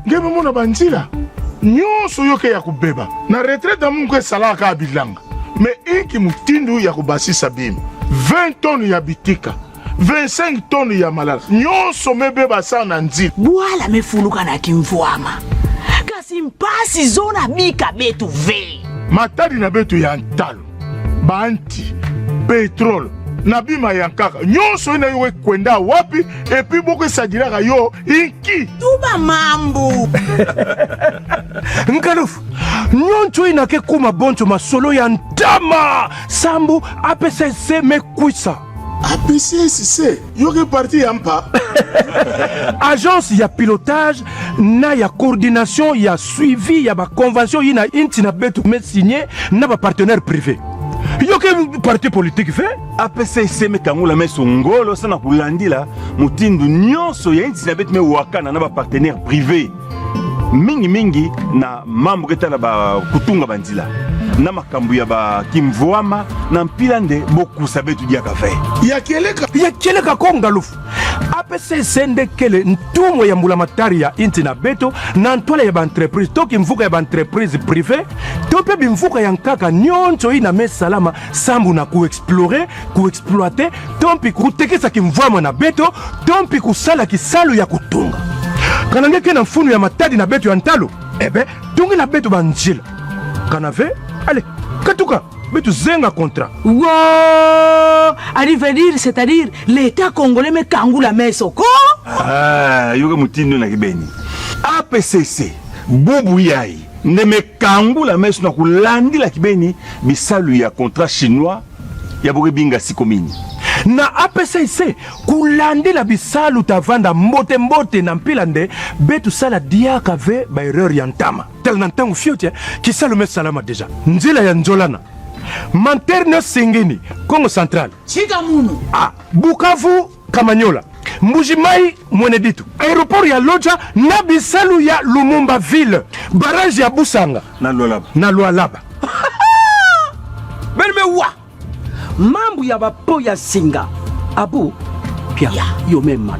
ngebe mona banzila. Nyonso yoke ya kubeba. Na retraite mke salaka abilanga. Me inki mutindu ya kubasisa bim. 20 tonnes ya bitika. 25 tonnes ya malala. Nyonso mebeba sana nzila. Bwala mefuluka na kimvuama. Kasi mpasi zona bika betu ve. Matadi na betu ya ntalo, banti, petrol, na bima ya nkaka. Nyonso ina yowe kwenda wapi, epi boko sajiraka yo, inki. Tuba mambu. Nkalouf, nyonso ina ke kuma boncho masolo ya ntama. Sambu, APCC mekwisa. APCC, yoke parti yampa. Agence ya pilotage, na ya coordination, ya suivi, ya ba convention, yina inti na betu me signé, na ba partenaire privé. Yoke parti politique fait? APCC me kangula me songolo sana kulandila mutindu nyonso ya inti na betu me wakana na ba partenaire privé. Mingi na mambo ketala ba kutunga banzila. Na makambu ya ba kimvoama na mpilande boku sabetu dia kafe. Ya keleka Kongalouf. APCC ndekele ntumo ya mbulamatari ya inti na beto na ntwala ya ba entreprise toki mvuka ya ba entreprise privé tope bimvuka ya nkaka nyonso ina me salama sambu na kuexplorer kuexploiter tompi kutekesa kimvoama na beto tompi kusala kisalu ya kutunga kana ngeke na mfunu ya matadi na beto ya ntalo ebe tungi na beto banjila kana ve allez katuka betu zenga contrat. Wow! Arriver, c'est-à-dire l'État congolais me kangou la messe au corps? Ah, yoga mutindo na kibeni. APCC, bubu yai, ne me kangou la messe na kulandi la kibeni, bisalu ya contrat chinois, ya boge binga sikomini. Na APCC, kulandi la bisalu tavanda mbote na mpilande, betu sala diaka ve ba erreur yantama. Tel nantangu fiote, ki salu me salama deja. Nzila ya njolana. Manterne Sengeni, Congo Central. Chigamuno. Ah, Bukavu, Kamanyola. Mbujimai, Mweneditu. Aéroport ya Loja, Nabisalu ya Lumumba Ville. Barrage ya Busanga. Na Lualaba. Na Lualaba. Benme wa. Mambu ya bapo ya singa. Abu, pia, yo memman.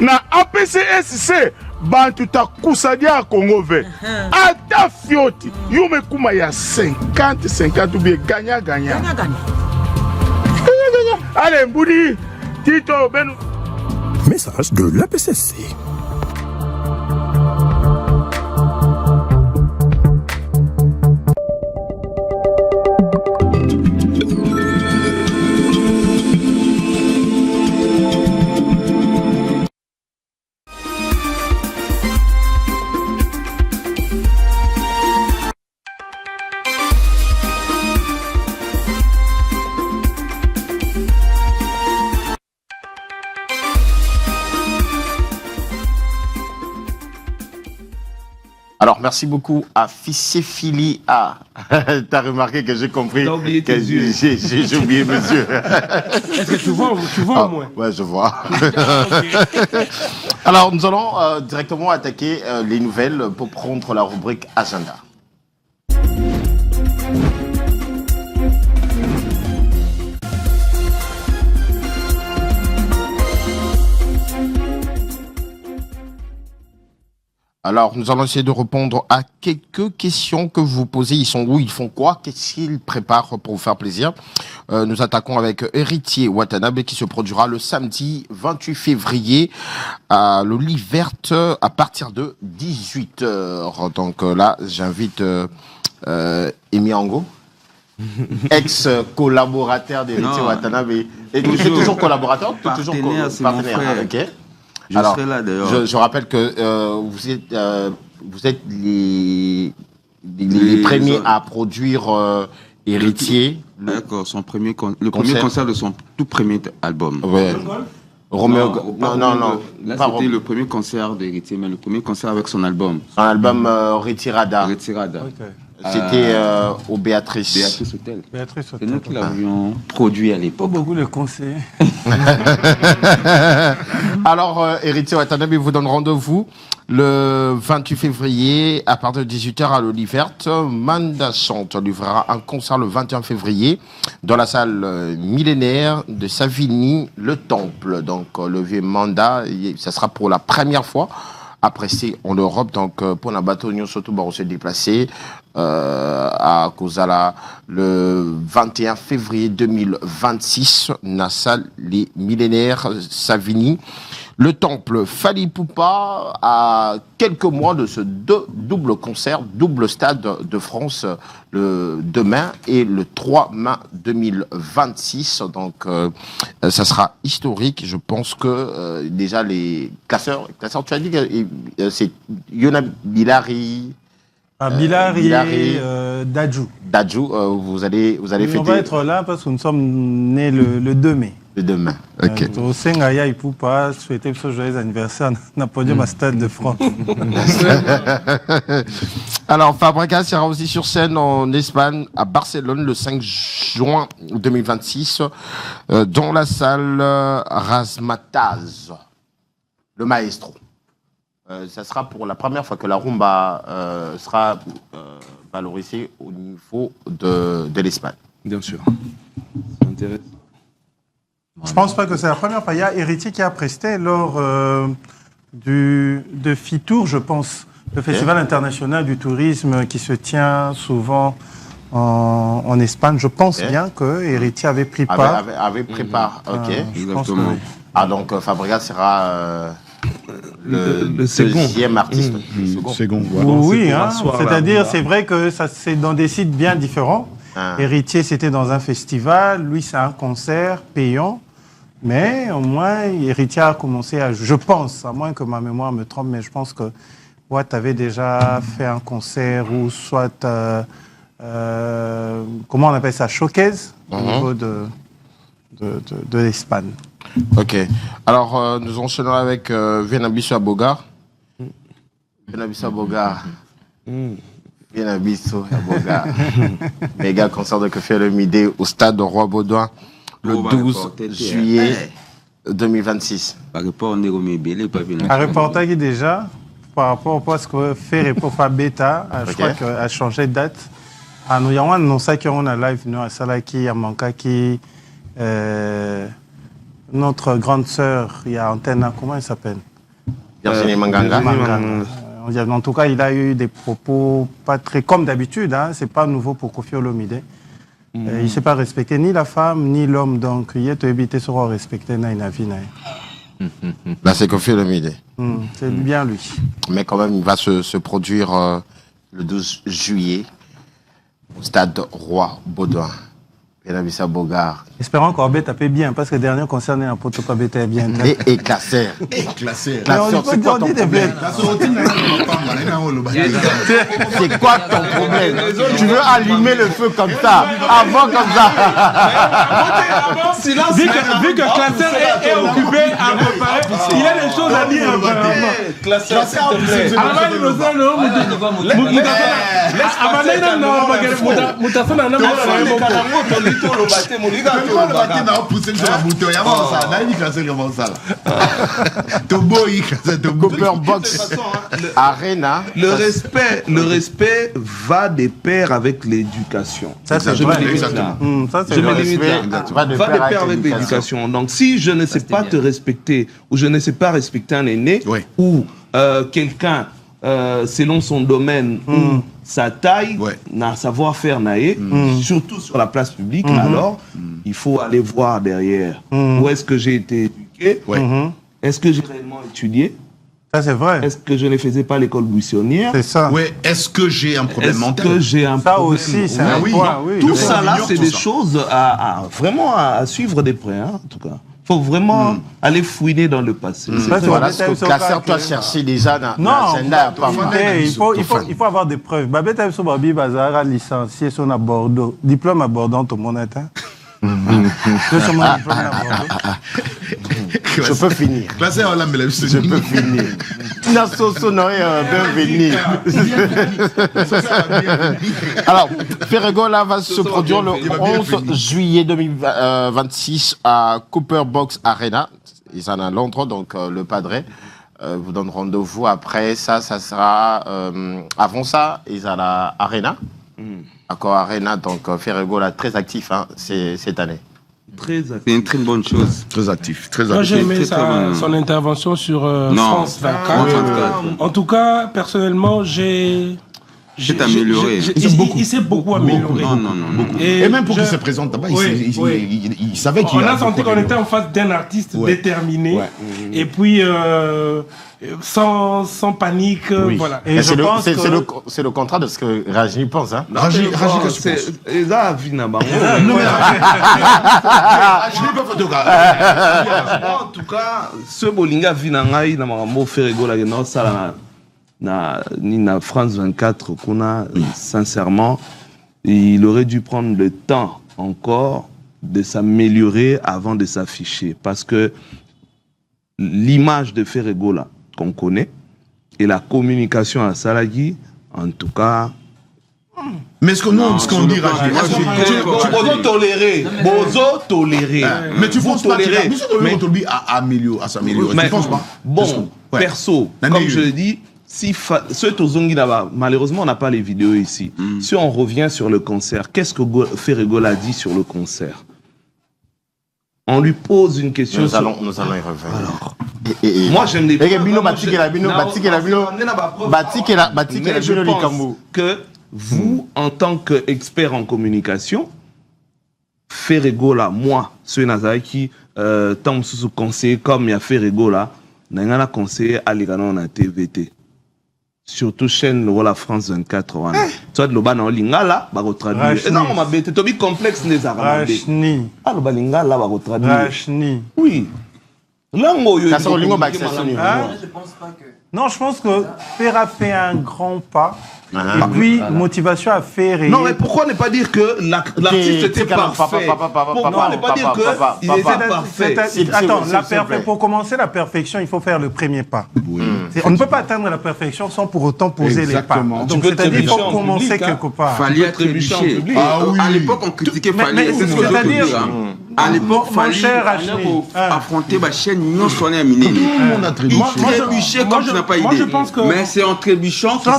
Na APCSC, bantu takusadia Congo ve. Ata fioti, yume kuma ya 50 ou bien gagnant. Allez, Mboudi, Tito, Ben. Message de l'APCC. Alors, merci beaucoup à Fissé-Fili. Ah, t'as remarqué que j'ai compris que j'ai oublié monsieur. Est-ce que tu vois au moins? Ouais, je vois. Alors, nous allons directement attaquer les nouvelles pour prendre la rubrique Agenda. Alors, nous allons essayer de répondre à quelques questions que vous posez. Ils sont où? Ils font quoi? Qu'est-ce qu'ils préparent pour vous faire plaisir? Nous attaquons avec Héritier Watanabe qui se produira le samedi 28 février à l'Oliverte à partir de 18h. Donc là, j'invite Emi Ango, ex-collaborateur d'Héritier Watanabe. Et tu es toujours collaborateur? Partenaire, c'est mon frère. Okay. Je serai là d'ailleurs. Je rappelle que vous êtes les premiers à produire Héritier. D'accord, le premier concert de son tout premier album. Ouais. Roméo. Non. Là, c'était le premier concert d'Héritier, mais le premier concert avec son album. Son album Retirada. Retirada. Okay. C'était au Béatrice. Béatrice Hotel. C'est nous qui l'avions produit à l'époque. Pas beaucoup de conseils. Alors, Héritier Watanabe vous donne rendez-vous le 28 février à partir de 18h à l'Oliverte. Manda Chante livrera un concert le 21 février dans la salle millénaire de Savigny, le Temple. Donc, le vieux Manda, ça sera pour la première fois. Après, c'est en Europe, donc pour la bateau, nous surtout on se déplacer à Kozala le 21 février 2026, la salle Les Millénaires Savigny. Le Temple Fali Poupa à quelques mois de ce double concert, double stade de France le 2 mai et le 3 mai 2026. Donc, ça sera historique. Je pense que déjà les classeurs, tu as dit que c'est Yona Bilari. Bilari et Dadjou. Dadjou, vous allez fêter. On va être là parce que nous sommes nés le 2 mai. Le 2 mai, ok. Au Sengaya, il ne peut pas souhaiter ce joyeux anniversaire à podium à Stade de France. Alors, Fabrega sera aussi sur scène en Espagne, à Barcelone, le 5 juin 2026, dans la salle Razmataz, le maestro. Ça sera pour la première fois que la rumba sera valorisée au niveau de l'Espagne. Bien sûr. Ça m'intéresse. Je ne pense pas que c'est la première fois. Il y a Héritier qui a presté lors de FITOUR, je pense, le Festival international du tourisme qui se tient souvent en Espagne. Je pense bien que Héritier avait pris part. Avait pris part, ok. Exactement. Ah, donc Fabregas sera le deuxième artiste. Second, voilà. Oui, hein, c'est-à-dire, c'est vrai que c'est dans des sites bien différents. Héritier, c'était dans un festival. Lui, c'est un concert payant. Mais au moins, Héritier a commencé à... Je pense, à moins que ma mémoire me trompe, mais je pense que Watt avait déjà fait un concert ou soit... comment on appelle ça? Showcase au niveau de l'Espagne. Ok. Alors, nous enchaînons avec Viennabiso Aboga. Viennabiso Aboga. Viennabiso Aboga. Méga concert de Kofi Olomide au stade de Roi-Baudouin le 12 juillet 2026. Par rapport à un reportage déjà, par rapport à ce que fait pour Beta, je crois qu'elle a changé de date. Nous avons annoncé qu'on a live, nous, à Salaki, à Mankaki. Notre grande sœur, il y a Antenne, comment elle s'appelle? Virginie Manganga. En tout cas, il a eu des propos pas très comme d'habitude. Hein, c'est pas nouveau pour Kofi Olomide. Il ne s'est pas respecté ni la femme ni l'homme. Donc, il est évité de respecter Nainavi. Là, c'est Kofi Olomide. C'est bien lui. Mais quand même, il va se produire le 12 juillet au stade Roi-Baudouin. Pénabissa Bogart. Espérons qu'Orbe tapait bien, parce que le dernier concert un pote pas bêté bien. Et classeur. Classeur. Classeur, c'est quoi ton problème? C'est quoi ton problème? Tu veux allumer le feu comme ça, avant comme ça. Vu que Classeur est occupé à préparer, il a des choses à dire. Classeur, s'il te plaît. Cooper Box Arena. Le respect va de pair avec l'éducation. Ça, c'est Je vrai. me limite là. Ça, c'est Je me vrai. limite là. Va de pair avec l'éducation. Donc, si je ne sais pas te respecter, ou je ne sais pas respecter un aîné, ou quelqu'un, selon son domaine, ou sa taille, n'a savoir-faire naïe, surtout sur la place publique, alors, il faut aller voir derrière. Où est-ce que j'ai été éduqué? Est-ce que j'ai réellement étudié? Ça, c'est vrai. Est-ce que je ne faisais pas l'école buissonnière? C'est ça. Ouais, est-ce que j'ai un problème mental? Est-ce que j'ai un Ça problème? aussi, c'est un point, oui. Tout ça là, c'est tout des ça. choses vraiment à suivre de près, hein, en tout cas. Il faut vraiment aller fouiner dans le passé. Voilà ce que Classeur, toi, chercher déjà dans l'agenda. Il faut avoir des preuves. Babette Abso Babi Bazara, licencié sur à Bordeaux. Diplôme à Bordeaux, tout le monde est. Je peux finir. Classeur, je peux finir. Nasoso Noé, bienvenue. Alors, Ferregola va se produire le 11 juillet 2026 à Cooper Box Arena. Ils sont à Londres, donc le padre vous donne rendez-vous. Après ça, ça sera... avant ça, ils sont à la Arena. Accor Arena, donc Ferregola très actif cette année. C'est une très bonne chose. Très actif. Moi, j'ai aimé son intervention sur France 24. En tout cas, personnellement, amélioré. Il s'est beaucoup amélioré. Non. Et même pour qu'il se présente là-bas, il savait qu'il... On a senti qu'on était en face d'un artiste déterminé. Et puis, sans panique, voilà. Et c'est le contrat de ce que Rajni pense. Hein. Rajni, qu'est-ce que tu penses? Et là, Vinaba. En tout cas, ce Bolinga Vinangai, na marambo Ferregola, na sala na France 24, sincèrement, il aurait dû prendre le temps encore de s'améliorer avant de s'afficher. Parce que l'image de Ferregola qu'on connaît et la communication à Salagi, en tout cas... Mais ce qu'on dit, Rajni, tu tolérer. Mais tu penses pas qu'il a amélioré, à s'améliorer. Tu penses pas? Bon, perso, comme je le dis, si malheureusement on n'a pas les vidéos ici. Si on revient sur le concert, qu'est-ce que Ferregola a dit sur le concert? On lui pose une question. Nous allons y revenir. Alors, moi j'aime les que vous, en tant qu'expert en communication, Ferregola, moi, ce Nazaki, tant sous conseiller comme il y a Ferregola, n'a pas conseillé à l'Iran à TVT. Surtout chaîne la France 24. Soit le ban en lingala, va retraduire. Non, ma bête, tu complexe les arabes. Ah, le lingala va retraduire. Oui. Je pense que Fer a fait un grand pas. Et puis, motivation à faire. Non, mais pourquoi ne pas dire que l'artiste était parfait? Pourquoi ne pas dire qu'il était parfait? Attends, pour commencer la perfection, il faut faire le premier pas. On ne peut pas atteindre la perfection sans pour autant poser les pas. Donc, c'est-à-dire qu'il faut commencer quelque part. Fallait être trébuché. À l'époque, on critiquait Fallait. C'est-à-dire, à l'époque, Fallait affronter ma chaîne non soignée à Miné. Tout le monde a trébuché comme tu n'as pas idée. Mais c'est en trébuchant qu'on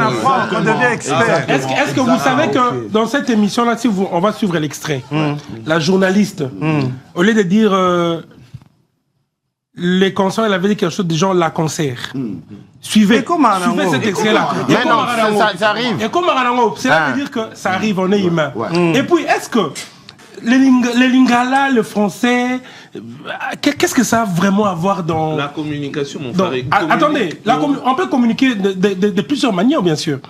apprend, qu'on devient expert. Est-ce que vous savez que dans cette émission-là, si on va suivre l'extrait, la journaliste, au lieu de dire les concerts, elle avait dit quelque chose du genre la concert. Suivez cet extrait-là. Mais non, ça arrive. Et comme Marango, cela veut dire que ça arrive, on est humain. Et puis, est-ce que le lingala, le français, qu'est-ce que ça a vraiment à voir dans... La communication, mon frère. Attendez, on peut communiquer de plusieurs manières, bien sûr.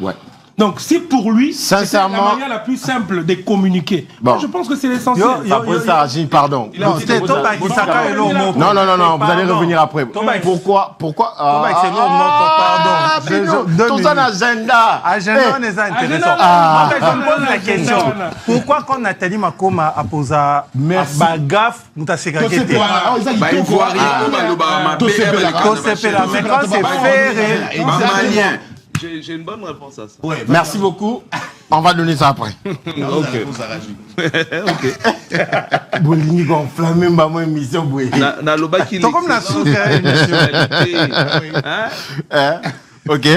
Donc, si pour lui, sincèrement, c'est la manière la plus simple de communiquer. Bon. Je pense que c'est l'essentiel. Après ça, pardon. Non, vous allez revenir après. Pourquoi c'est pardon. Tout un agenda. Agenda, on est intéressant. Moi, je me pose la question. Pourquoi quand Nathalie Makoma a posé gaffe, nous t'as ségrégé. Il faut arriver mais quand c'est faire. J'ai une bonne réponse à ça. Ouais, merci beaucoup. On va donner ça après. Ok. Bolini gonflammé, maman émission boué. Na loba qui. Toi comme la souka émission. Ok.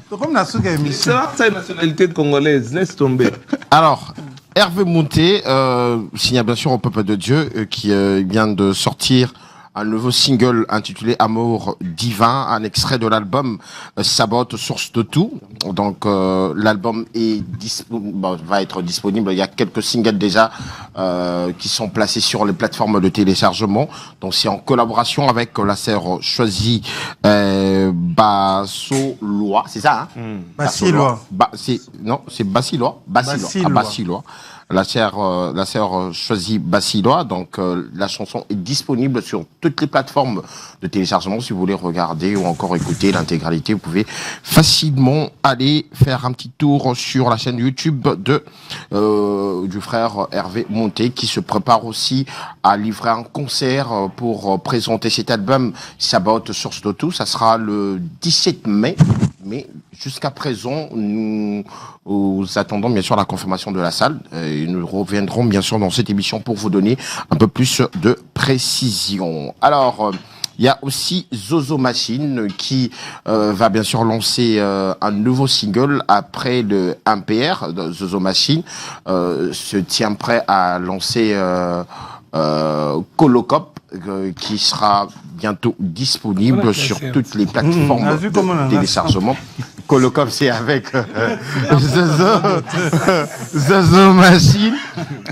Toi comme la souka émission. C'est la nationalité congolaise. Laisse tomber. Alors. Hervé Monté signe bien sûr au peuple de Dieu qui vient de sortir un nouveau single intitulé Amour divin, un extrait de l'album Sabote, source de tout. Donc l'album est va être disponible. Il y a quelques singles déjà qui sont placés sur les plateformes de téléchargement. Donc c'est en collaboration avec la sœur choisie Bassolois, c'est ça hein Bassilois. Non, c'est Bassilois. Bassilois. La sœur choisit Bassilois, donc la chanson est disponible sur toutes les plateformes de téléchargement. Si vous voulez regarder ou encore écouter l'intégralité, vous pouvez facilement aller faire un petit tour sur la chaîne YouTube du frère Hervé Monté, qui se prépare aussi à livrer un concert pour présenter cet album Sabote, source de tout. Ça sera le 17 mai, mais jusqu'à présent, nous attendons bien sûr la confirmation de la salle. Et nous reviendrons bien sûr dans cette émission pour vous donner un peu plus de précision. Alors, il y a aussi Zozo Machine qui va bien sûr lancer un nouveau single après le MPR. Zozo Machine se tient prêt à lancer Colocop qui sera bientôt disponible sur toutes les plateformes de téléchargement. Colocop, c'est avec Zozo Machine.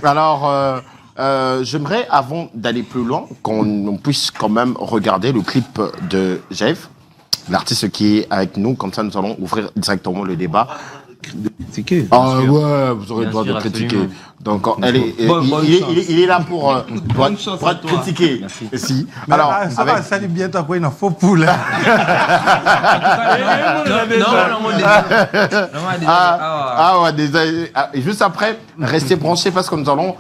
Alors, j'aimerais, avant d'aller plus loin, qu'on puisse quand même regarder le clip de Jeff, l'artiste qui est avec nous. Comme ça, nous allons ouvrir directement le débat. De critiquer. Ah ouais, vous aurez le droit de critiquer. Donc, il est là pour être critiqué. Si. Alors, ça va salir bientôt après une faux poule. Juste après, restez branchés parce que nous allons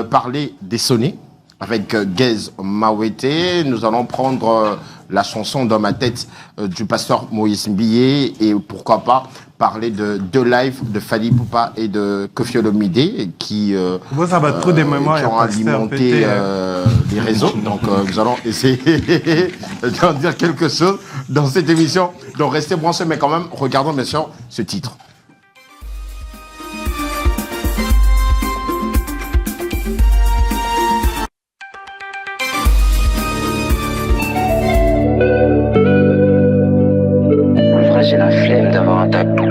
parler des sonnets avec Gez Mawete. Nous allons prendre la chanson dans ma tête du pasteur Moïse Mbilé et pourquoi pas parler de deux lives de Fally Ipupa et de Koffi Olomide qui ont alimenté les réseaux. Donc nous allons essayer d'en dire quelque chose dans cette émission. Donc restez branchés, mais quand même, regardons bien sûr ce titre. J'ai la flemme d'avoir un tabou.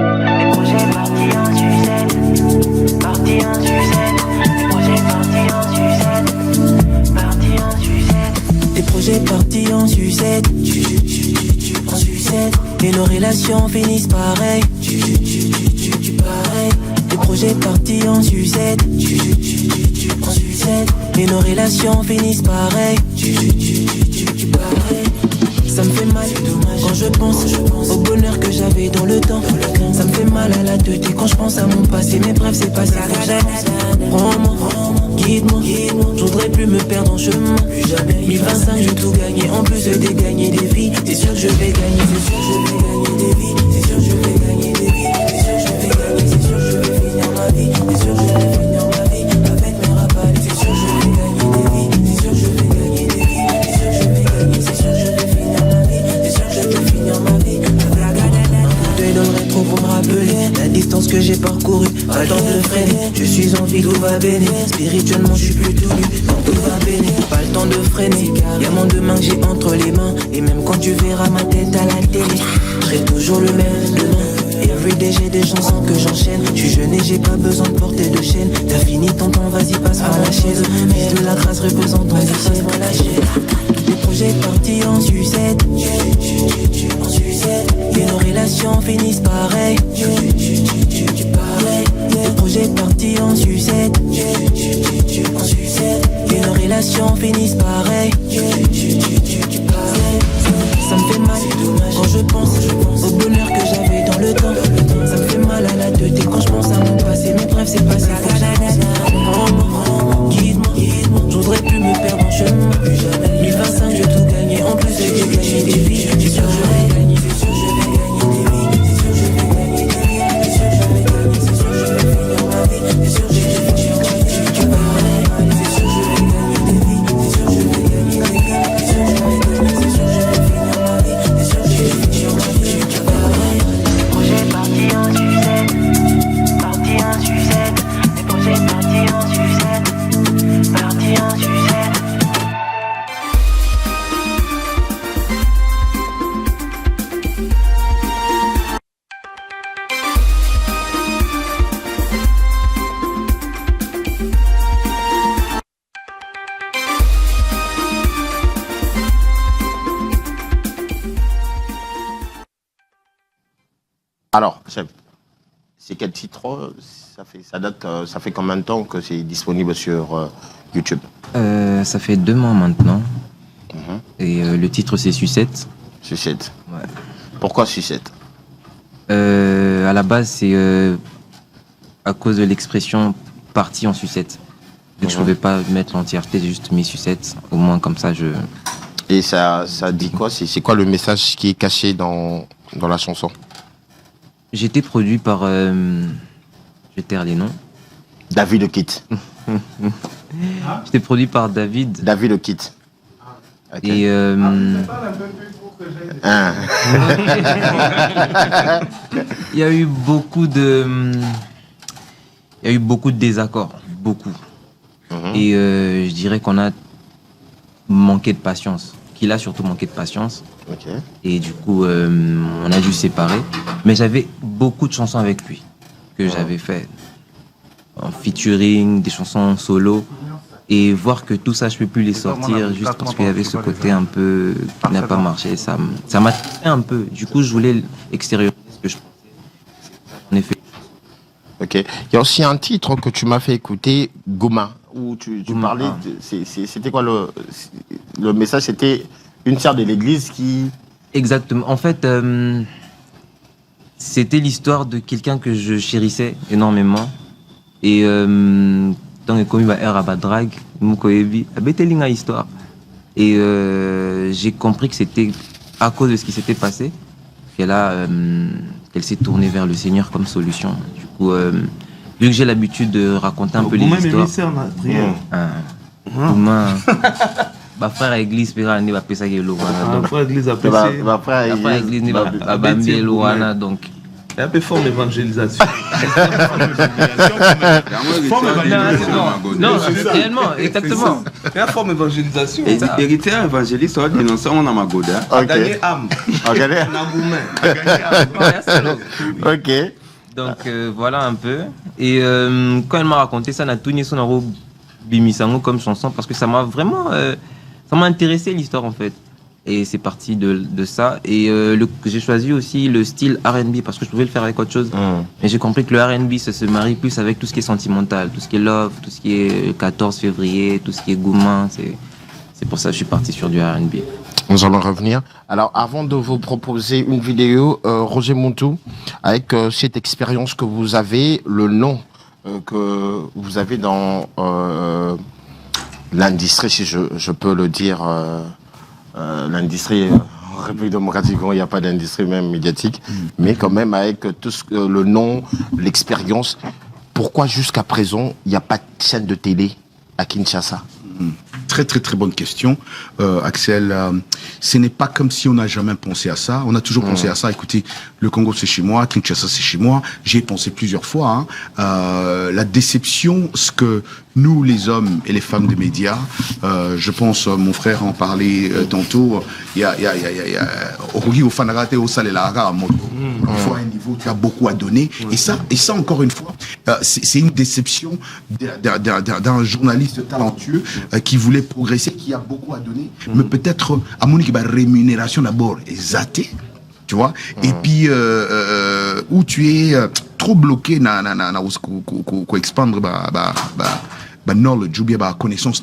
Les projets partis en sucette, partis en sucette. Les projets partis en sucette, partis en sucette. Les projets partis en sucette, en sucette. Et nos relations finissent pareil, pareil. Les projets partis en sucette, en sucette. Et nos relations finissent pareil, pareil. Ça me fait mal quand je pense au bonheur que j'avais dans le temps. Ça me fait mal à la tête quand je pense à mon passé. Mais bref, c'est passé comme j'avance. Prends-moi, guide-moi. Je voudrais plus me perdre en chemin. 2025, je vais tout gagner. En plus de gagner des vies, c'est sûr que je vais gagner. C'est sûr que je vais gagner des vies. C'est sûr que je vais gagner des vies. C'est sûr que je vais gagner. C'est sûr que je vais finir ma vie. C'est sûr que je vais finir ma vie avec mes rappels. C'est sûr que je vais gagner des vies. C'est sûr que je vais gagner des vies. C'est sûr que je vais gagner. C'est sûr que je vais finir ma vie. C'est sûr que je vais finir ma vie avec la galère. Un coup d'œil dans le rétro pour me rappeler la distance que j'ai parcourue. Pas le temps de freiner. Je suis en vie, tout va bénir. Spirituellement, je suis plus tout nu. Donc tout va bénir. Pas le temps de freiner. Y'a mon demain que j'ai entre les mains. Et même quand tu verras ma tête à la télé, je serai toujours le même demain. Everyday j'ai des chansons que j'enchaîne. Je suis jeune et j'ai pas besoin de porter de chaîne. T'as fini ton temps, vas-y passe-moi la chaise. Fils de la grâce repose en ton lycée. Les projets partis en sucette. En sucette. Et nos relations finissent pareil. Les projets partis en sucette. En sucette. Et nos relations finissent pareil. Ça me fait mal quand je pense au bonheur que j'avais dans le temps. Ça me fait mal à la tête quand je pense à mon passé. Mais bref, c'est passé. Guide-moi, je voudrais plus me perdre en chemin. 1025, je vais tout gagner. En plus, j'ai gagné des vies. C'est sûr, je vais gagner. C'est sûr, je vais gagner des vies. C'est sûr, je vais gagner des vies. C'est sûr, je vais gagner. C'est sûr, je vais finir ma vie. C'est sûr, je vais finir ma vie. Tu parlais. C'est sûr, je vais gagner des vies. C'est sûr, je vais gagner des vies. C'est sûr, je vais gagner. C'est sûr, je vais finir ma vie. C'est sûr, je vais finir ma vie. Tu parlais. Projet parti en sucette. Parti en sucette. Les projets partis en sucette. Parti en sucette. Alors, chef, c'est quel titre? Ça fait combien de temps que c'est disponible sur YouTube? Ça fait 2 mois maintenant. Et le titre, c'est Sucette. Sucette. Ouais. Pourquoi Sucette? À la base, c'est à cause de l'expression partie en sucette. Donc je ne pouvais pas mettre l'entièreté, j'ai juste mis Sucette. Au moins, comme ça, je... Et ça dit quoi? C'est quoi le message qui est caché dans la chanson? J'ai été produit par... je taire les noms. David Le Kit. J'étais produit par David. David Le Kit. Okay. Et... Il y a eu beaucoup de... Il y a eu beaucoup de désaccords. Beaucoup. Et je dirais qu'on a manqué de patience. Qu'il a surtout manqué de patience. Okay. Et du coup, on a dû se séparer. Mais j'avais beaucoup de chansons avec lui que j'avais fait en featuring, des chansons solo. Et voir que tout ça, je ne peux plus les sortir juste parce qu'il y avait ce côté un peu qui n'a pas marché. Ça m'a touché un peu. Du coup, je voulais extérioriser ce que je pensais. En effet. Ok. Il y a aussi un titre que tu m'as fait écouter, Gouma, où tu parlais. C'était quoi le message? C'était une sœur de l'église qui... Exactement. En fait, c'était l'histoire de quelqu'un que je chérissais énormément. Et tant que comme il va être à drag, Mukoebi, a histoire. Et j'ai compris que c'était à cause de ce qui s'était passé qu'elle s'est tournée vers le Seigneur comme solution. Du coup, vu que j'ai l'habitude de raconter un peu les histoires. Ma frère à l'église, il va passer à l'Ouana. Ma frère à l'église a passé. Ma frère à l'église, il va bambier l'Ouana. Donc. C'est un peu forme évangélisation. Non, réellement, exactement. C'est une forme évangélisation. Héritier évangéliste, on va dénoncer mon amagoda. A gagné âme. A gagné âme. Ok. Donc voilà un peu. Et quand elle m'a raconté ça, n'a tout nié son aro Bimisango comme chanson parce que ça m'a vraiment ça m'a intéressé l'histoire en fait. Et c'est parti de ça. Et j'ai choisi aussi le style R&B parce que je pouvais le faire avec autre chose. Mais j'ai compris que le R&B, ça se marie plus avec tout ce qui est sentimental, tout ce qui est love, tout ce qui est 14 février, tout ce qui est Goumin. C'est pour ça que je suis parti sur du R&B. Nous allons revenir. Alors, avant de vous proposer une vidéo, Roger Montou, avec cette expérience que vous avez, le nom que vous avez dans l'industrie, si je peux le dire... l'industrie en République démocratique, il n'y a pas d'industrie même médiatique, mais quand même avec tout le nom, l'expérience, pourquoi jusqu'à présent il n'y a pas de chaîne de télé à Kinshasa? très très très bonne question, Axel. Ce n'est pas comme si on n'a jamais pensé à ça. On a toujours pensé à ça. Écoutez, le Congo c'est chez moi, Kinshasa c'est chez moi. J'y ai pensé plusieurs fois. La déception, ce que nous, les hommes et les femmes des médias, je pense, mon frère en parlait tantôt, il y a au Fanagate, au Salelaga, il faut un niveau, tu as beaucoup à donner. Et ça encore une fois, c'est une déception d'un journaliste talentueux qui voulait progresser, qui a beaucoup à donner, mais peut-être à mon rémunération d'abord est zatée. Tu vois, et puis où tu es trop bloqué pour expandre knowledge ou bien connaissance.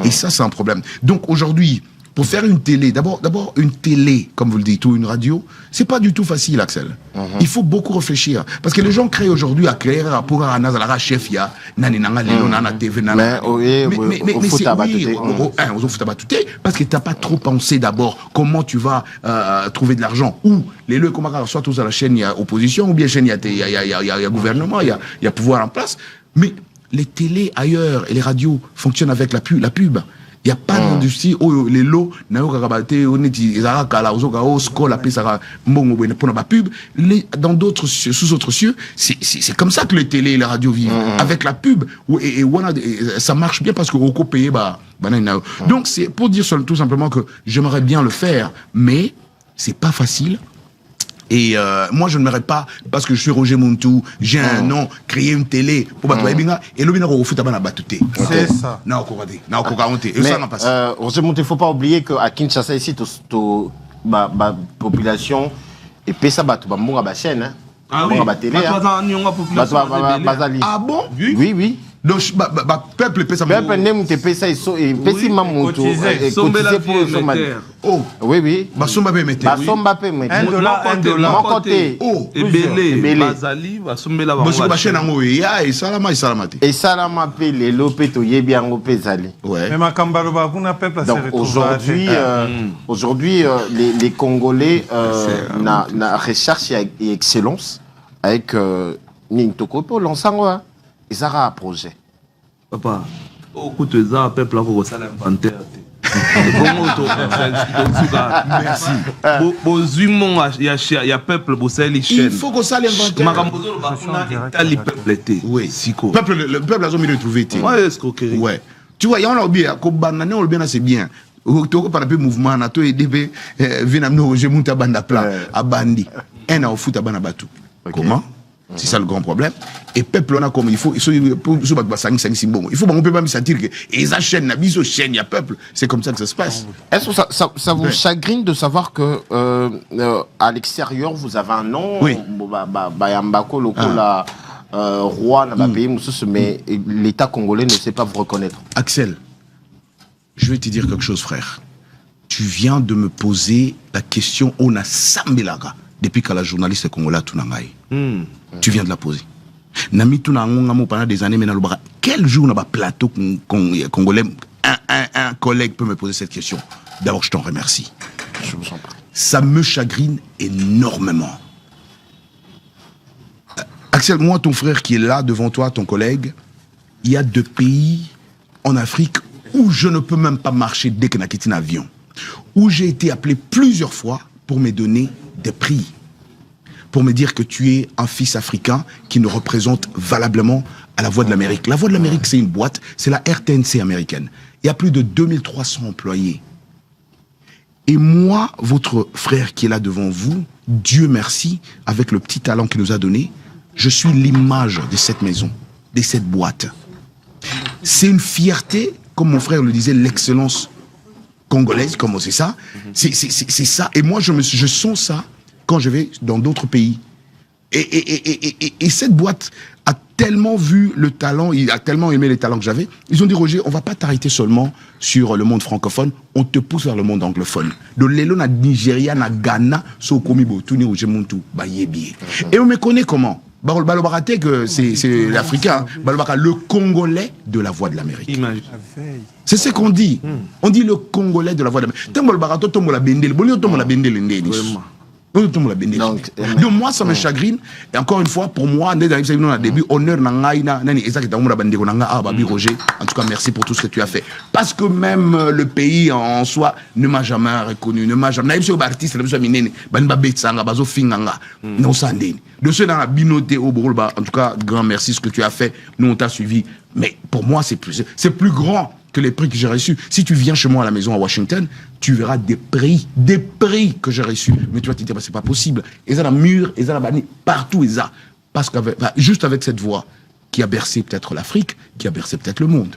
Et ça, c'est un problème. Donc aujourd'hui, pour faire une télé, d'abord une télé, comme vous le dites, ou une radio, c'est pas du tout facile, Axel. Il faut beaucoup réfléchir. Parce que les gens créent aujourd'hui à créer pour un Nazalara chef, il y a Naninanga, Lelo, Nana TV, Nana. Mais c'est parce que t'as pas trop pensé d'abord comment tu vas trouver de l'argent. Ou les lieux, comment soit tous à la chaîne, il y a opposition, ou bien chaîne, il y a gouvernement, il y a pouvoir en place. Mais les télés ailleurs et les radios fonctionnent avec la pub. Il n'y a pas d'industrie où les lots, dans d'autres, sous autres cieux, c'est comme ça que les télés et les radios vivent, avec la pub. Et ça marche bien parce qu'on peut payer. Donc c'est pour dire tout simplement que j'aimerais bien le faire, mais c'est pas facile. Et moi, je ne m'arrête pas parce que je suis Roger Montou, j'ai un nom, créer une télé pour battre et le bina au foot à batouté. C'est ça. Non, Roger Montou, il ne faut pas oublier qu'à Kinshasa, ici, la population et pesa battu ba chaîne. Ah oui. Ah bon? Oui. Donc, peuple pesa peuple n'aime te pesa et pesi mamoto cotiser pour le oh oui basomba pe mete $1 mon côté oh ebele bazali basombela bango ba chaîne ngo ya et salama et salama pe le lope to yebi yango pe zali mais makambalo ba kuna peuple donc aujourd'hui les Congolais na recherche et excellence avec Nintoko pour l'ensemble. Ils ont un projet. Papa, au coup de ça, le peuple a fait un inventaire. Merci. Il y a peuple qui a chaîne. Il faut que ça l'inventaire. Oui, le peuple a mis le trouvé. Ouais, escroquerie. Ouais. Tu vois, il y a un lobby, c'est bien. Tu par le mouvement, tu as aidé, Vinamno, j'ai monté à Banda Plan, à Bandi. Un an au foot à Banabatu. Comment? C'est ça le grand problème. Et peuple, on a comme il faut, il faut on peut pas me sentir que ils achètent la mise aux chaînes, il y a peuple. C'est comme ça que ça se passe. Est-ce que ça vous chagrine de savoir que à l'extérieur vous avez un nom, oui. Roi, mais l'État congolais ne sait pas vous reconnaître. Axel, je vais te dire quelque chose, frère. Tu viens de me poser la question on a Sambelaga depuis que la journaliste congolaise Tunangai. Tu viens de la poser. Nami Tunangonga pendant des années maintenant. Quel jour on a plateau congolais un collègue peut me poser cette question? D'abord, je t'en remercie. Je vous en prie. Ça me chagrine énormément. Axel, moi, ton frère qui est là devant toi, ton collègue, il y a 2 pays en Afrique où je ne peux même pas marcher dès que je quitte un avion. Où j'ai été appelé plusieurs fois pour me donner des prix. Pour me dire que tu es un fils africain qui nous représente valablement à la Voix de l'Amérique. La Voix de l'Amérique, c'est une boîte, c'est la RTNC américaine. Il y a plus de 2300 employés. Et moi, votre frère qui est là devant vous, Dieu merci, avec le petit talent qu'il nous a donné, je suis l'image de cette maison, de cette boîte. C'est une fierté, comme mon frère le disait, l'excellence congolaise, comme c'est ça. C'est ça. Et moi, je sens ça quand je vais dans d'autres pays. Et cette boîte a tellement vu le talent, il a tellement aimé les talents que j'avais, ils ont dit Roger, on va pas t'arrêter seulement sur le monde francophone, on te pousse vers le monde anglophone. Donc l'élo na Nigeria, na Ghana, so komi botuni Roger Montou, ba yebi. Et on me connaît comment? Balobarate que c'est l'Africain, le Congolais de la Voix de l'Amérique. C'est ce qu'on dit. On dit le Congolais de la Voix de l'Amérique. Donc, moi, ça me chagrine. Et encore une fois, pour moi, dès le début, honneur Roger. En tout cas, merci pour tout ce que tu as fait. Parce que même le pays en soi ne m'a jamais reconnu, ne m'a jamais. De ceux dans la binoté au Borolba, en tout cas, grand merci ce que tu as fait. Nous, on t'a suivi. Mais pour moi, c'est plus grand que les prix que j'ai reçus. Si tu viens chez moi à la maison à Washington, tu verras des prix que j'ai reçus. Mais tu vas te dire, bah, c'est pas possible. Et ça, la mur, et ça, la banni, partout, et ça. Parce que juste avec cette voix qui a bercé peut-être l'Afrique, qui a bercé peut-être le monde.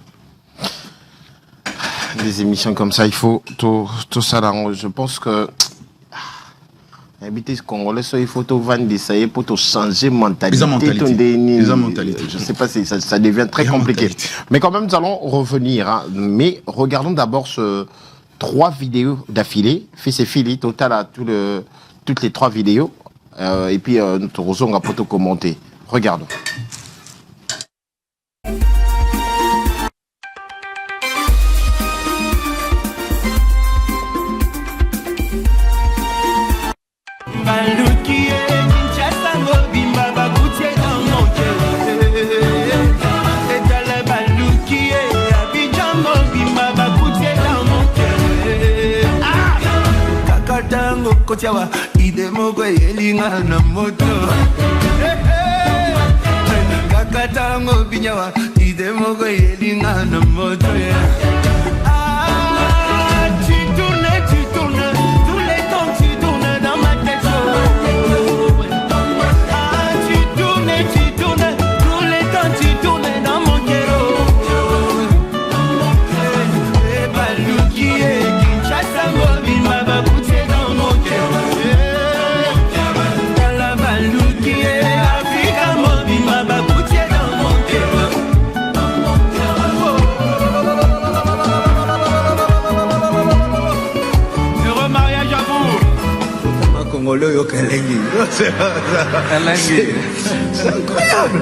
Des émissions comme ça, il faut tout ça là. Je pense que habiter ce Congolais, il faut tout vendre, essayer pour tout changer mentalité. Je ne sais pas si ça devient très compliqué. Mais quand même, nous allons revenir. Hein. Mais regardons d'abord 3 vidéos d'affilée. Fils et Philly, total à toutes les 3 vidéos. Et puis, nous allons tout commenter. Regardons. Kochawa idemoko yelinga na moto kakatango binyawa idemoko yelinga na moto tu tournes tous les temps tu tournes dans ma tête tu tournes tous les temps tu tournes dans mon cœur Baluki Kinshasa mobima bakuti c'est incroyable.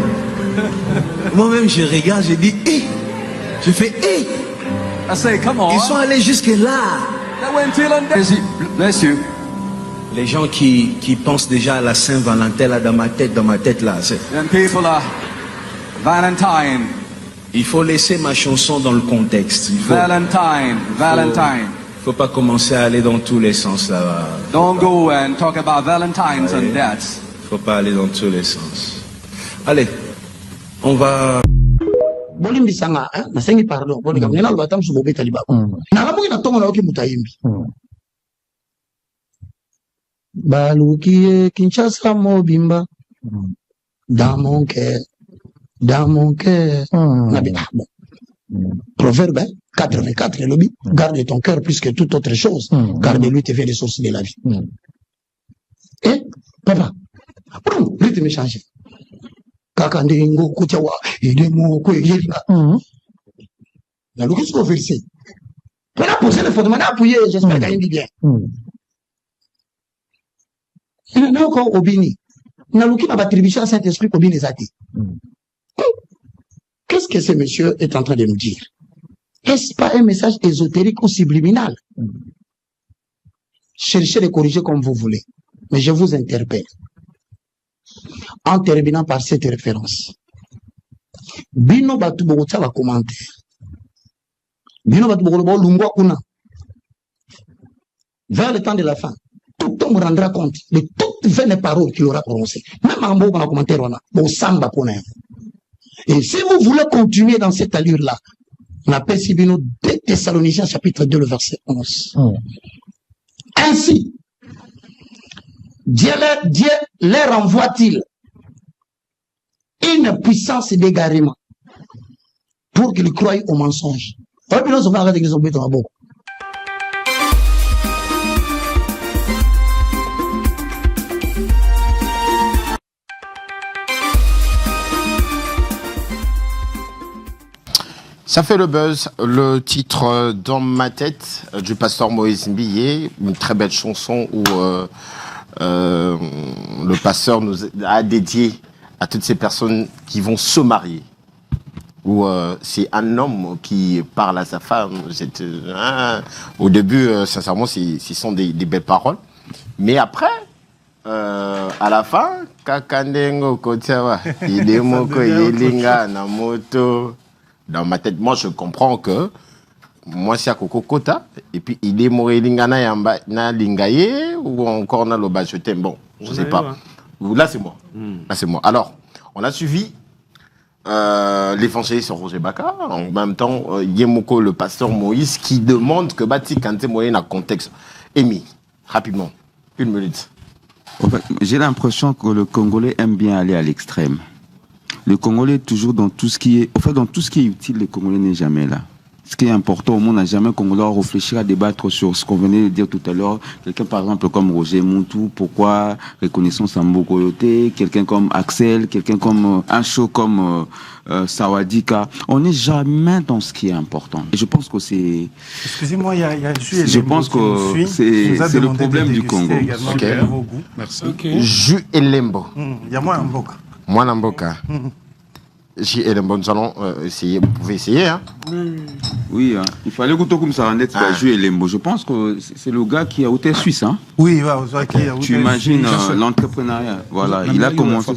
Moi-même je regarde, je dis je fais ils sont allés jusque là. Les gens qui pensent déjà à la Saint-Valentin là dans ma tête là, Valentine. Il faut laisser ma chanson dans le contexte. Valentine. Faut pas commencer à aller dans tous les sens là. Don't go and talk about Valentines and dates. Faut pas aller dans tous les sens. Allez, on va. Bolimbi sanga, nasengi pardon. Bolimbi ngena lubatam subobe taliba. Nalamuki na tongo na oki mutayimbi. Baluki Kinshasa mobimba. Dans mon cœur. Bon. Proverbe 84, le lobby. Garde ton cœur plus que toute autre chose. Car de lui te fait les sources de la vie. Et, papa, rythme changé. Kakandingo, Koutiawa, Idemo, Kouéjélinga. La logique est versée. On a posé le fondement, on a appuyé, j'espère qu'il y a bien. Il y en a encore au Bini. On a logique à l'attribution à Saint-Esprit au Bini Zati. Qu'est-ce que ce monsieur est en train de nous dire? Est-ce pas un message ésotérique ou subliminal? Cherchez de corriger comme vous voulez. Mais je vous interpelle. En terminant par cette référence. Bino Batubogota va commenter. Bino Batubogota Lungwa Kuna. Vers le temps de la fin, tout le monde rendra compte de toutes les paroles qu'il aura prononcées. Même en mot, on a commenté, on a. Bon, samba Kuna. Et si vous voulez continuer dans cette allure-là, on appelle Sibino 2 Thessaloniciens chapitre 2, le verset 11. Ainsi, Dieu leur envoie-t-il une puissance d'égarement pour qu'ils croient au mensonge. Ça fait le buzz, le titre Dans ma tête du pasteur Moïse Mbilé, une très belle chanson où le pasteur nous a dédié à toutes ces personnes qui vont se marier. Où c'est un homme qui parle à sa femme. Au début, sincèrement, ce sont des belles paroles. Mais après, à la fin, Kakandengo Kotiawa, il est moko yelinga na moto. Dans ma tête, moi je comprends que moi c'est à Koko Kota et puis il est moyelinga na yamba na lingaye ou encore na loba je t'aime. Bon, je sais pas. Là c'est moi. Là c'est moi. Alors, on a suivi l'évangéliste Roger Baka, en même temps Yemoko le pasteur Moïse qui demande que Bati Kanté moyen à contexte. Amy, rapidement, 1 minute. En fait, j'ai l'impression que le Congolais aime bien aller à l'extrême. Le Congolais est toujours dans tout ce qui est... En fait, dans tout ce qui est utile, le Congolais n'est jamais là. Ce qui est important au monde, n'a jamais Congolais à réfléchir, à débattre sur ce qu'on venait de dire tout à l'heure. Quelqu'un, par exemple, comme Roger Moutou, pourquoi reconnaissance à Mbokoyote, quelqu'un comme Axel, quelqu'un comme un show comme Sawadika. On n'est jamais dans ce qui est important. Et je pense que c'est... Excusez-moi, il y a Jus Je pense que c'est le problème du Congo. Ok. Merci. Jus et Lembo. Il y a moi en Mboka. Moi en Mboka. Jus et Lembo, nous allons essayer. Vous pouvez essayer, hein? Oui, hein. Il fallait que comme ça en est Jus et Lembo. Je pense que c'est le gars qui a été suisse, hein? Oui, tu imagines l'entrepreneuriat. Voilà, il a commencé.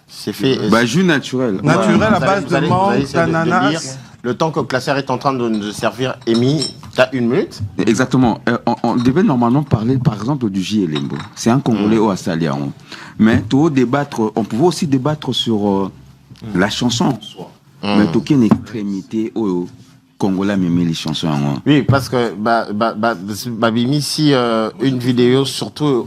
C'est fait. Jus naturel. Naturel à base de menthe, d'ananas. Le temps que le classeur est en train de nous servir, Amy, tu as 1 minute. Exactement. On devait normalement parler, par exemple, du J. Lembo. C'est un Congolais au Assaliaon. Mais on pouvait aussi débattre sur la chanson en soi. Mais tu as une extrémité au Congolais même les chansons. Oui, parce que si une vidéo surtout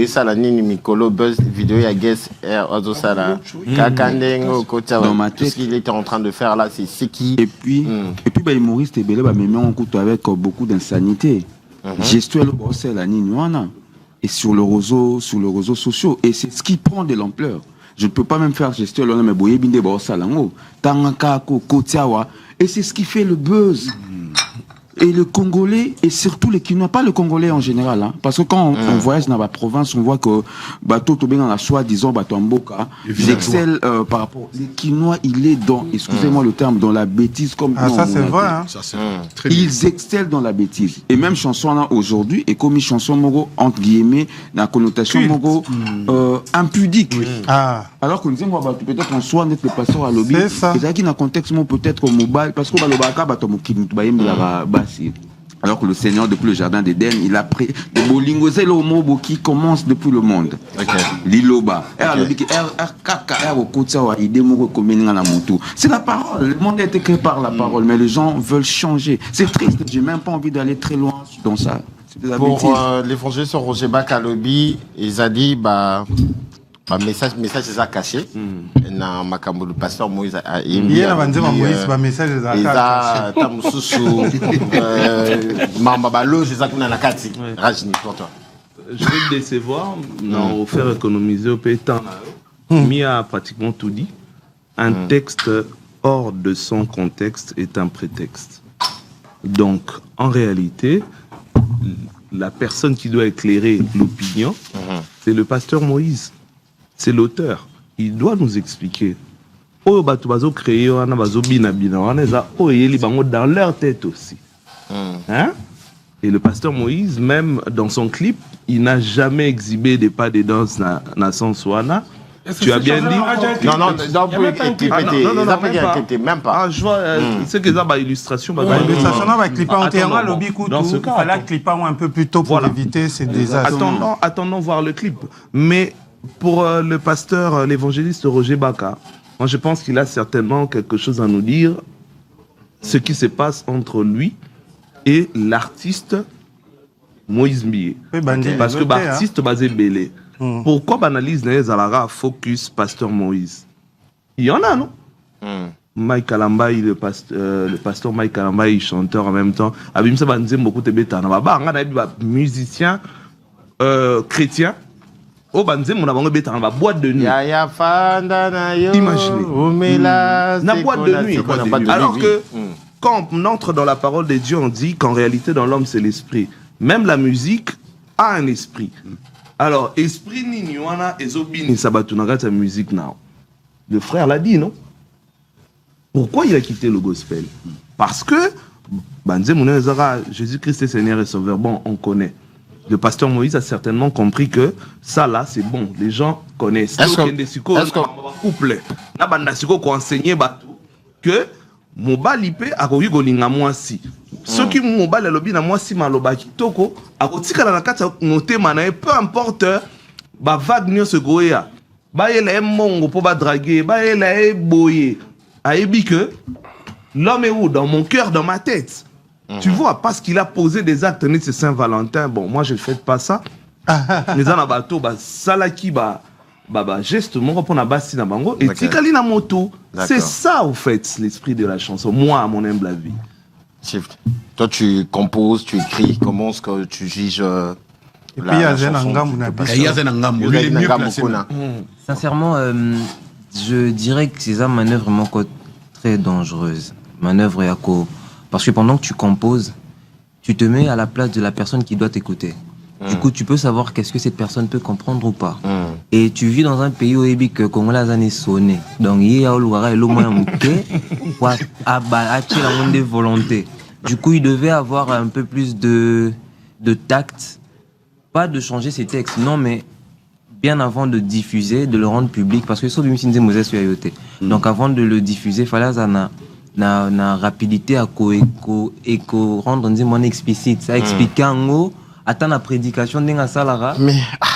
ça la nini Mikolo buzz vidéo ya guest ozo sala Kakandengo Kota tout ce qu'il était en train de faire là c'est qui et puis humoriste belé même on coûte avec beaucoup d'insanité. Gestuelle c'est la nini wana et sur le réseau social et c'est ce qui prend de l'ampleur. Je ne peux pas même faire gestuelle mais boye binde ba salango tangaka ko kotiawa. Et c'est ce qui fait le buzz. Et le Congolais, et surtout les Kinois, pas le Congolais en général, hein, parce que quand on voyage dans la province, on voit que bateau tombé dans la soie, disons bateau en boca, j'excelle par rapport. Les Kinois, il est dans, excusez-moi le terme, dans la bêtise comme nous. Ça c'est vrai. Hein. Ils excellent dans la bêtise. Et même chanson là aujourd'hui, et comme une chanson mogo entre guillemets, dans la connotation mogo impudique. Oui. Alors qu'on disait moi peut-être en soi net le passeur à lobby. C'est ça. Et qui dans le contexte peut-être au mobile, parce que le baka bateau mokini alors que le Seigneur, depuis le jardin d'Éden, il a pris le bolingo, c'est le mot qui commence depuis le monde. Liloba. C'est la parole. Le monde est écrit par la parole, mais les gens veulent changer. C'est triste. J'ai même pas envie d'aller très loin dans ça. Pour l'évangile sur Roger Baka lobby, ils ont dit message est caché na makambo le pasteur Moïse il y a un message est caché mamba balo na nakati Rajni pour toi je vais te décevoir non faire économiser au temps Mia a pratiquement tout dit un texte hors de son contexte est un prétexte donc en réalité la personne qui doit éclairer l'opinion c'est le pasteur Moïse. C'est l'auteur. Il doit nous expliquer. Oh, bazo créé, on a bazo bina, on a dans leur tête aussi. Hein? Et le pasteur Moïse, même dans son clip, il n'a jamais exhibé des pas de danse na Sansouana. Tu as bien dit. Non, même pas. Ah, je vois, c'est que ça, illustration. L'illustration, on va clipper en terrain, lobby coup. Il fallait clipper un peu plus tôt pour éviter ces désastres. Attendons voir le clip. Mais pour le pasteur, l'évangéliste Roger Baka, moi je pense qu'il a certainement quelque chose à nous dire, ce qui se passe entre lui et l'artiste Moïse Mbie. Parce que l'artiste basé Belé. Pourquoi banalise les Alara focus pasteur Moïse? Il y en a, non? Mike Alambaï, le pasteur Mike Alambaï, chanteur en même temps. Abimsa Banzem beaucoup de bêta. On a musicien chrétien. Oh, banzem, on a un bêta, on va boîte de nuit. Imaginez. La boîte de nuit. Alors que quand on entre dans la parole de Dieu, on dit qu'en réalité, dans l'homme, c'est l'esprit. Même la musique a un esprit. Alors, esprit ni wana ezobini sabatunaka sa musique now. Le frère l'a dit, non? Pourquoi il a quitté le gospel? Parce que Jésus-Christ est Seigneur et Sauveur. Bon, on connaît. le pasteur Moïse a certainement compris que ça là c'est bon, les gens connaissent. Est-ce que couple na banda siko ko enseigner bato que mobali pe akoki kolinga mwasi. Soki mobali alobi na mwasi maloba kitoko akotikala na kati motema na peu importe ba vague nyonso goya. Ba yela mongo po ba draguer, ba yela boyer. Ayebi que l'homme est où? Dans mon cœur, dans ma tête. Tu vois, parce qu'il a posé des actes de Saint-Valentin. Bon, moi, je ne fais pas ça. Mais dans la bateau, salaki, geste, mon repos na basi na bango, et tikali na moto. C'est ça, au fait, l'esprit de la chanson. Moi, à mon humble avis. Shift. Toi, tu composes, tu écris. Comment est-ce que tu juges et puis, il y a Zenangam. Sincèrement, je dirais que c'est une manœuvre vraiment très dangereuse. Manœuvre Yako. Parce que pendant que tu composes, tu te mets à la place de la personne qui doit t'écouter. Du coup, tu peux savoir qu'est-ce que cette personne peut comprendre ou pas. Et tu vis dans un pays où il y a Congo la zone sonné. Donc il y a le moyen de volonté. Du coup, il devait avoir un peu plus de tact, pas de changer ses textes, non, mais bien avant de diffuser, de le rendre public, parce que donc avant de le diffuser, il fallait na rapidité à rendre mon explicite, ça explique en gros attends la prédication d'un salara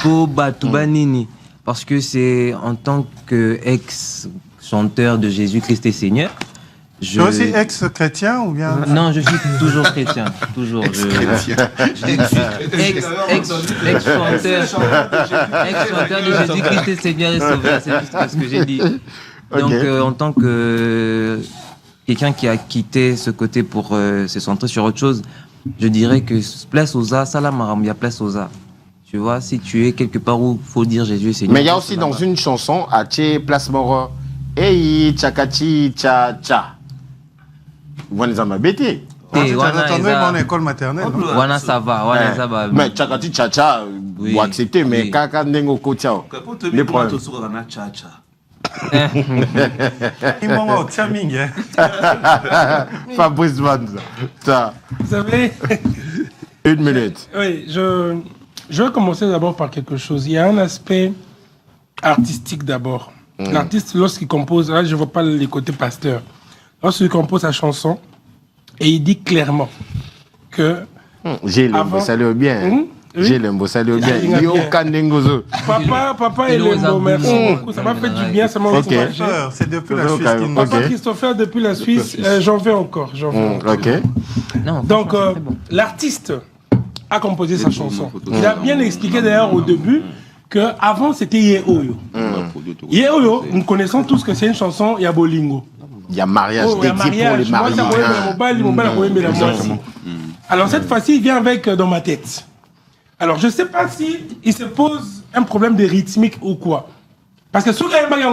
pour batubanini, parce que c'est en tant que ex-chanteur de Jésus-Christ et Seigneur. Tu es aussi ex-chrétien ou bien? Non, je suis toujours chrétien. Toujours. Ex-chanteur de Jésus-Christ et Seigneur et Sauveur, c'est juste ce que j'ai dit. Donc, en tant que quelqu'un qui a quitté ce côté pour se centrer sur autre chose, je dirais que place aux A, Salamaram, il y a place aux A. Tu vois, si tu es quelque part où il faut dire Jésus et Seigneur. Mais il y a aussi dans une chanson, à Tché, place Moro, Hey, Tchakachi, Tcha, Tcha. Vous allez m'embêter. Tu as entendu mon école maternelle. Wana ça va, ça va. Mais Tchakachi, Tcha, Tcha, vous acceptez, mais Kaka Nengo Kotiao. Les problèmes. Fabrice Vanza. Vous savez. Une minute. Oui, je vais commencer d'abord par quelque chose. Il y a un aspect artistique d'abord. L'artiste, lorsqu'il compose, là je ne vois pas les côtés pasteurs. Lorsqu'il compose sa chanson, et il dit clairement que. J'ai le mot, ça le bien. J'ai le mot, ça le bien. Papa et le mot, merci beaucoup. Ça m'a fait du bien, ça m'a encouragé. C'est depuis la Suisse. Papa Christopher, depuis la Suisse, j'en veux encore. Donc, l'artiste a composé sa chanson. Il a bien expliqué d'ailleurs au début qu'avant c'était Yehoyo. Yehoyo, nous connaissons tous que c'est une chanson Yabolingo. Il y a mariage dédié pour les mariés. Alors cette fois-ci, il vient avec dans ma tête. Alors je ne sais pas si il se pose un problème de rythmique ou quoi. Parce que souvent il y a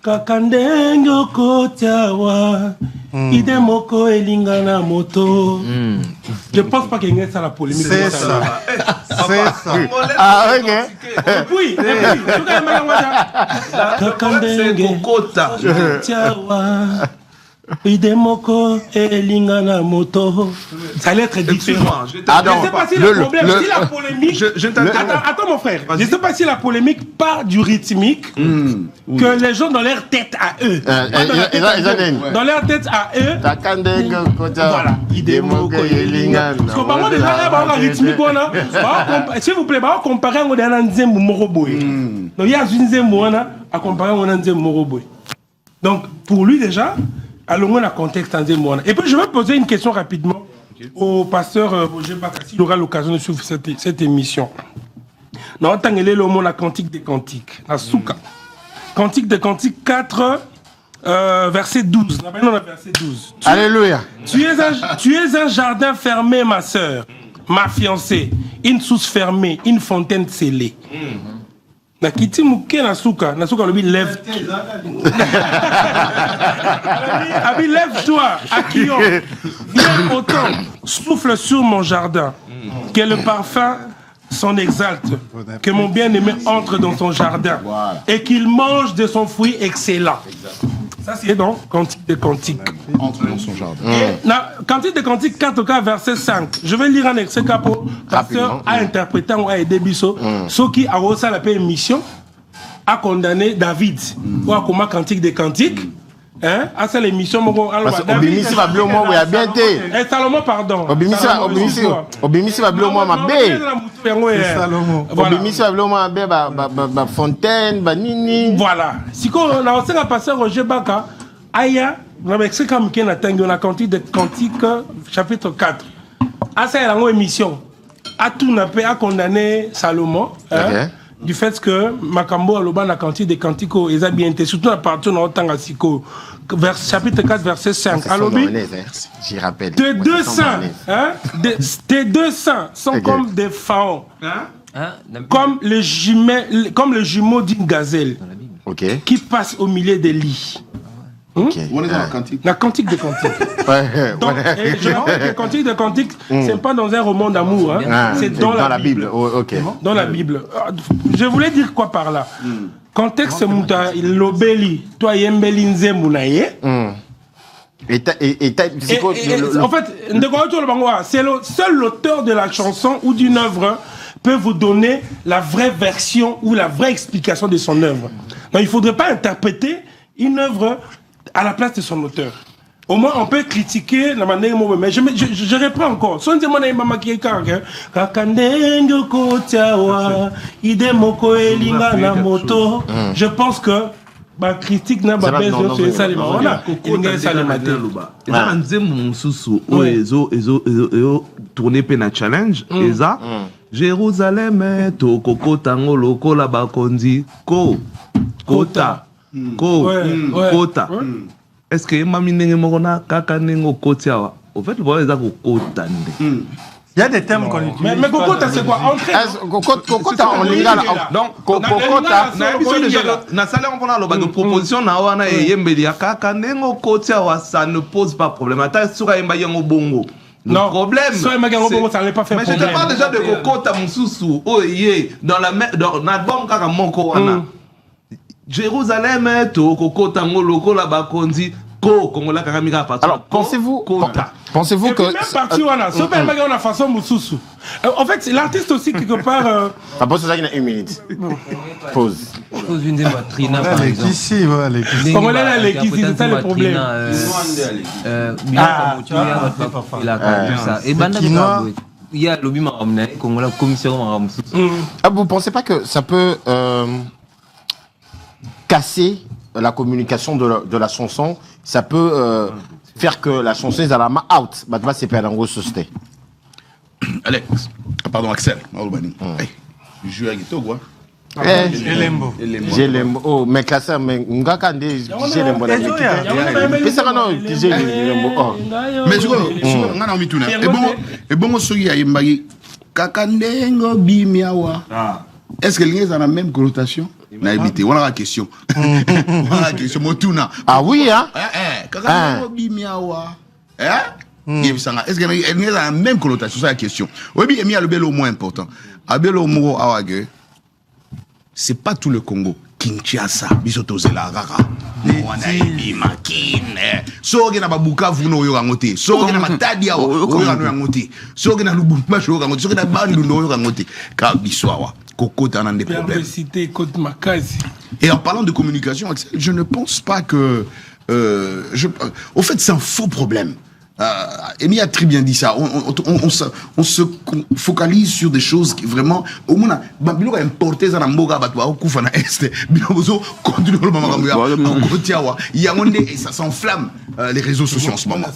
Kakandengo kotiawa idemoko elingana moto. Je pense pas qu'il y ait ça la polémique. C'est ça. Ah ok. Oui. Kakandengo kotiawa idemoko elingana moto. Ça allait être différent. Je ne sais pas si le problème, si la polémique. Attends mon frère. Je ne sais pas si la polémique part du rythmique que les gens dans leur tête à eux. Dans leur tête à eux. Voilà. Idemoko elingana. Parce que par contre déjà il y a un rythmique s'il vous plaît, on va comparer à un Nzembo Moroboy. Donc il y a une Nzembo à comparer à un Nzembo Moroboy. Donc pour lui déjà. Allons dans le contexte. Et puis je vais poser une question rapidement au pasteur Roger Bakassi. Il aura l'occasion de suivre cette émission. Nous avons le la Cantique des Cantiques, la Souka. Cantique des Cantiques 4, verset 12. Verset 12. Alléluia. Tu es un jardin fermé, ma sœur, ma fiancée, une source fermée, une fontaine scellée. Nakiti muke nasuka le lève. Abi lève-toi, Akion. Viens autant, souffle sur mon jardin. Que le parfum s'en exalte. Que mon bien-aimé entre dans son jardin. Et qu'il mange de son fruit excellent. Ça c'est donc Cantique des Cantiques. Entre dans son jardin. Cantique des Cantiques 4K, verset 5. Je vais lire un extrait pour pasteur a interprété ou a aidé Bisso. Ceux qui a reçu la paix émission a condamné David. Ou a comment Cantique des Cantiques. Hein? Ah, c'est l'émission. Obimisi va bleu moi, oui, a bien été. Salomon, pardon. Obimisi va bleu moi, ma bé. Obimisi va bleu moi, ma fontaine, ma nini. Voilà. Si on a aussi un pasteur Roger Baka, Aya, on a écrit comme qui on a Cantique de Cantique, chapitre 4. Ah, c'est la émission. A tout n'a pas à condamner Salomon. Du fait que Makambo Aloba na Cantique des Cantiques, ils ont bien été, surtout à partir de l'autant à Siko. Chapitre 4, verset 5. Alobi, j'y rappelle. Tes deux saints, sont comme des pharaons, comme les jumeaux d'une gazelle qui passent au milieu des lits. On est dans la Cantique. La Cantique des Cantiques. Donc, je rappelle que Cantique des Cantiques, c'est pas dans un roman d'amour, c'est dans la Bible. Dans la Bible. Je voulais dire quoi par là? Contexte muta lobeli, toi yembeli nzembunaye. En fait, c'est le seul auteur de la chanson ou d'une œuvre peut vous donner la vraie version ou la vraie explication de son œuvre. Donc, il ne faudrait pas interpréter une œuvre à la place de son auteur. Au moins, on peut critiquer la manière dont mais je reprends encore. Je pense que ma critique n'a pas besoin de faire ça. Challenge. Jérusalem, Tokoko Tango, Loko, la Bakondi, Kota. Kota. Est-ce que Mamine Morona, Kakanengo Kotiawa? Au fait, le problème est que Kota. Il y a des termes qu'on utilise. Mais Kokota, c'est quoi? Kokota, on l'a. Donc, Kokota, na salaire on a de proposition na wana e yembeli Kakanengo Kotiawa, ça ne pose pas problème. Ata sura yemba yango bongo. Le problème, ça n'allait pas faire mais problème. je te parle déjà de Kokota Moussoussou. Oh, dans l'album Kakamonko wana. Jérusalem, Kokota Ngoloko, la Bakondi, Kongola Kakamika. Alors, pensez-vous que. Même parti, on a la façon Moussoussou. En fait, l'artiste aussi, quelque part. Pose ça, il y a une minute. Pause. Pose une Trina, par exemple. Ici, voilà, Comment elle a l'équipe, c'est ça le problème. Et il y a le Bima Kongola Commission Moussoussou. Vous ne pensez pas que ça peut casser la communication de la chanson? Ça peut faire que la chanson est à la main out. Bah, c'est pas un gros société. Alex, pardon, Axel. Je joue à Guito, quoi. J'ai oh, mais classé, mais Ngakande, j'ai les bonnes équipes. Mais ça va, non, j'ai les bonnes. Mais je on a envie de tout. Et bon, ce qui a imbagi, Kakandengo Bimiawa. Est-ce que les gens ont la même connotation? On a la question. Ah oui, hein? Kakandengo Bimiawa. Est-ce que les gens ont la même connotation? C'est la question. Oui, il y a le bel au moins important. Abelo Moro Awage. C'est pas tout le Congo. Kinshasa, Bisotozela Rara. Wanaibi Makine. Soge na Bukavu no yorangote. Soge na Matadi ya yorangote. Soge na Lubumbashi yorangote. Soge na Bandundu no yorangote. Kabiswawa. Kokota nan des problèmes. Et en parlant de communication, je ne pense pas que. Au fait, c'est un faux problème. Emi a très bien dit ça. On se focalise sur des choses qui vraiment. Au moins, Babylone a importé ça dans Mboga Batwa, au Koufana Est. Bilozo continue le Mamamuya. Et ça s'enflamme les réseaux sociaux en ce moment.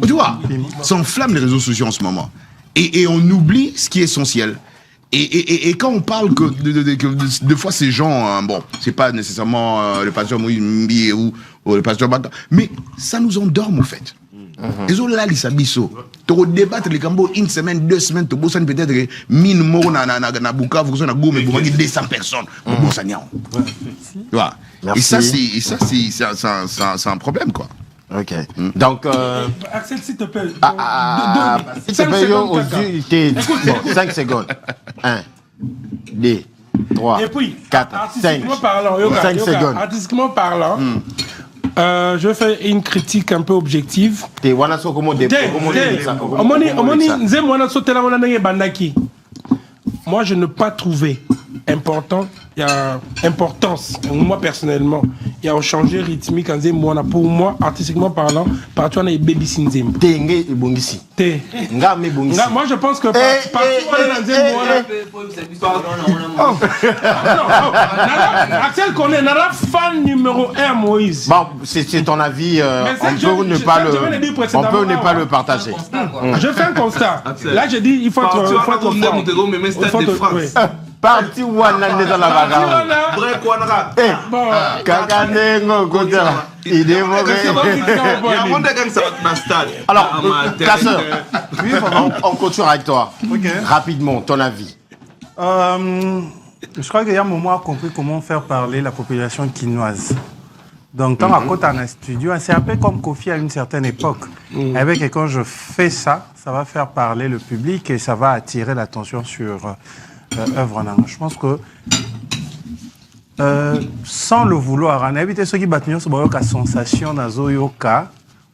Tu vois, ça enflamme les réseaux sociaux en ce moment. Et on oublie ce qui est essentiel. Et quand on parle que des fois ces gens, bon, c'est pas nécessairement le pasteur Mouimbi ou le pasteur Bata, mais ça nous endorme au fait. Et zo là, l'Isabiso, tu débattre les Cambo une semaine, 2 semaines, tu bosses peut-être 1000 mots na Bukavu, vous avez Gome, vous avez 200 personnes. Et ça, c'est un problème, quoi. Ok. Donc. Axel, s'il te plaît. S'il te plaît, 5 secondes. 1, 2, 3, 4, 5. 5 secondes. Artistiquement parlant, Je vais faire une critique un peu objective. Moi, je n'ai pas trouvé important. Il y a importance. Moi, personnellement, il y a un changé rythmique. Pour moi, artistiquement parlant, partout, on a baby sinzem. Moi, je pense que Axel connaît Nara fan numéro 1 Moïse. Bon, c'est ton avis. On peut ne pas le partager. Je fais un constat. Là, je dis, il faut être parti wana ndeza la baga break wana kakanengo kota ide alors Casseur, on continue avec toi. Rapidement ton avis. Je crois qu'il y a un moment à compris comment faire parler la population quinoise. Donc, tant à côté en studio, c'est un peu comme Kofi à une certaine époque. Avec et quand je fais ça, ça va faire parler le public et ça va attirer l'attention sur œuvre en anglais. Je pense que sans le vouloir, on a évité ceux qui battent sur la sensation dans Zoyoka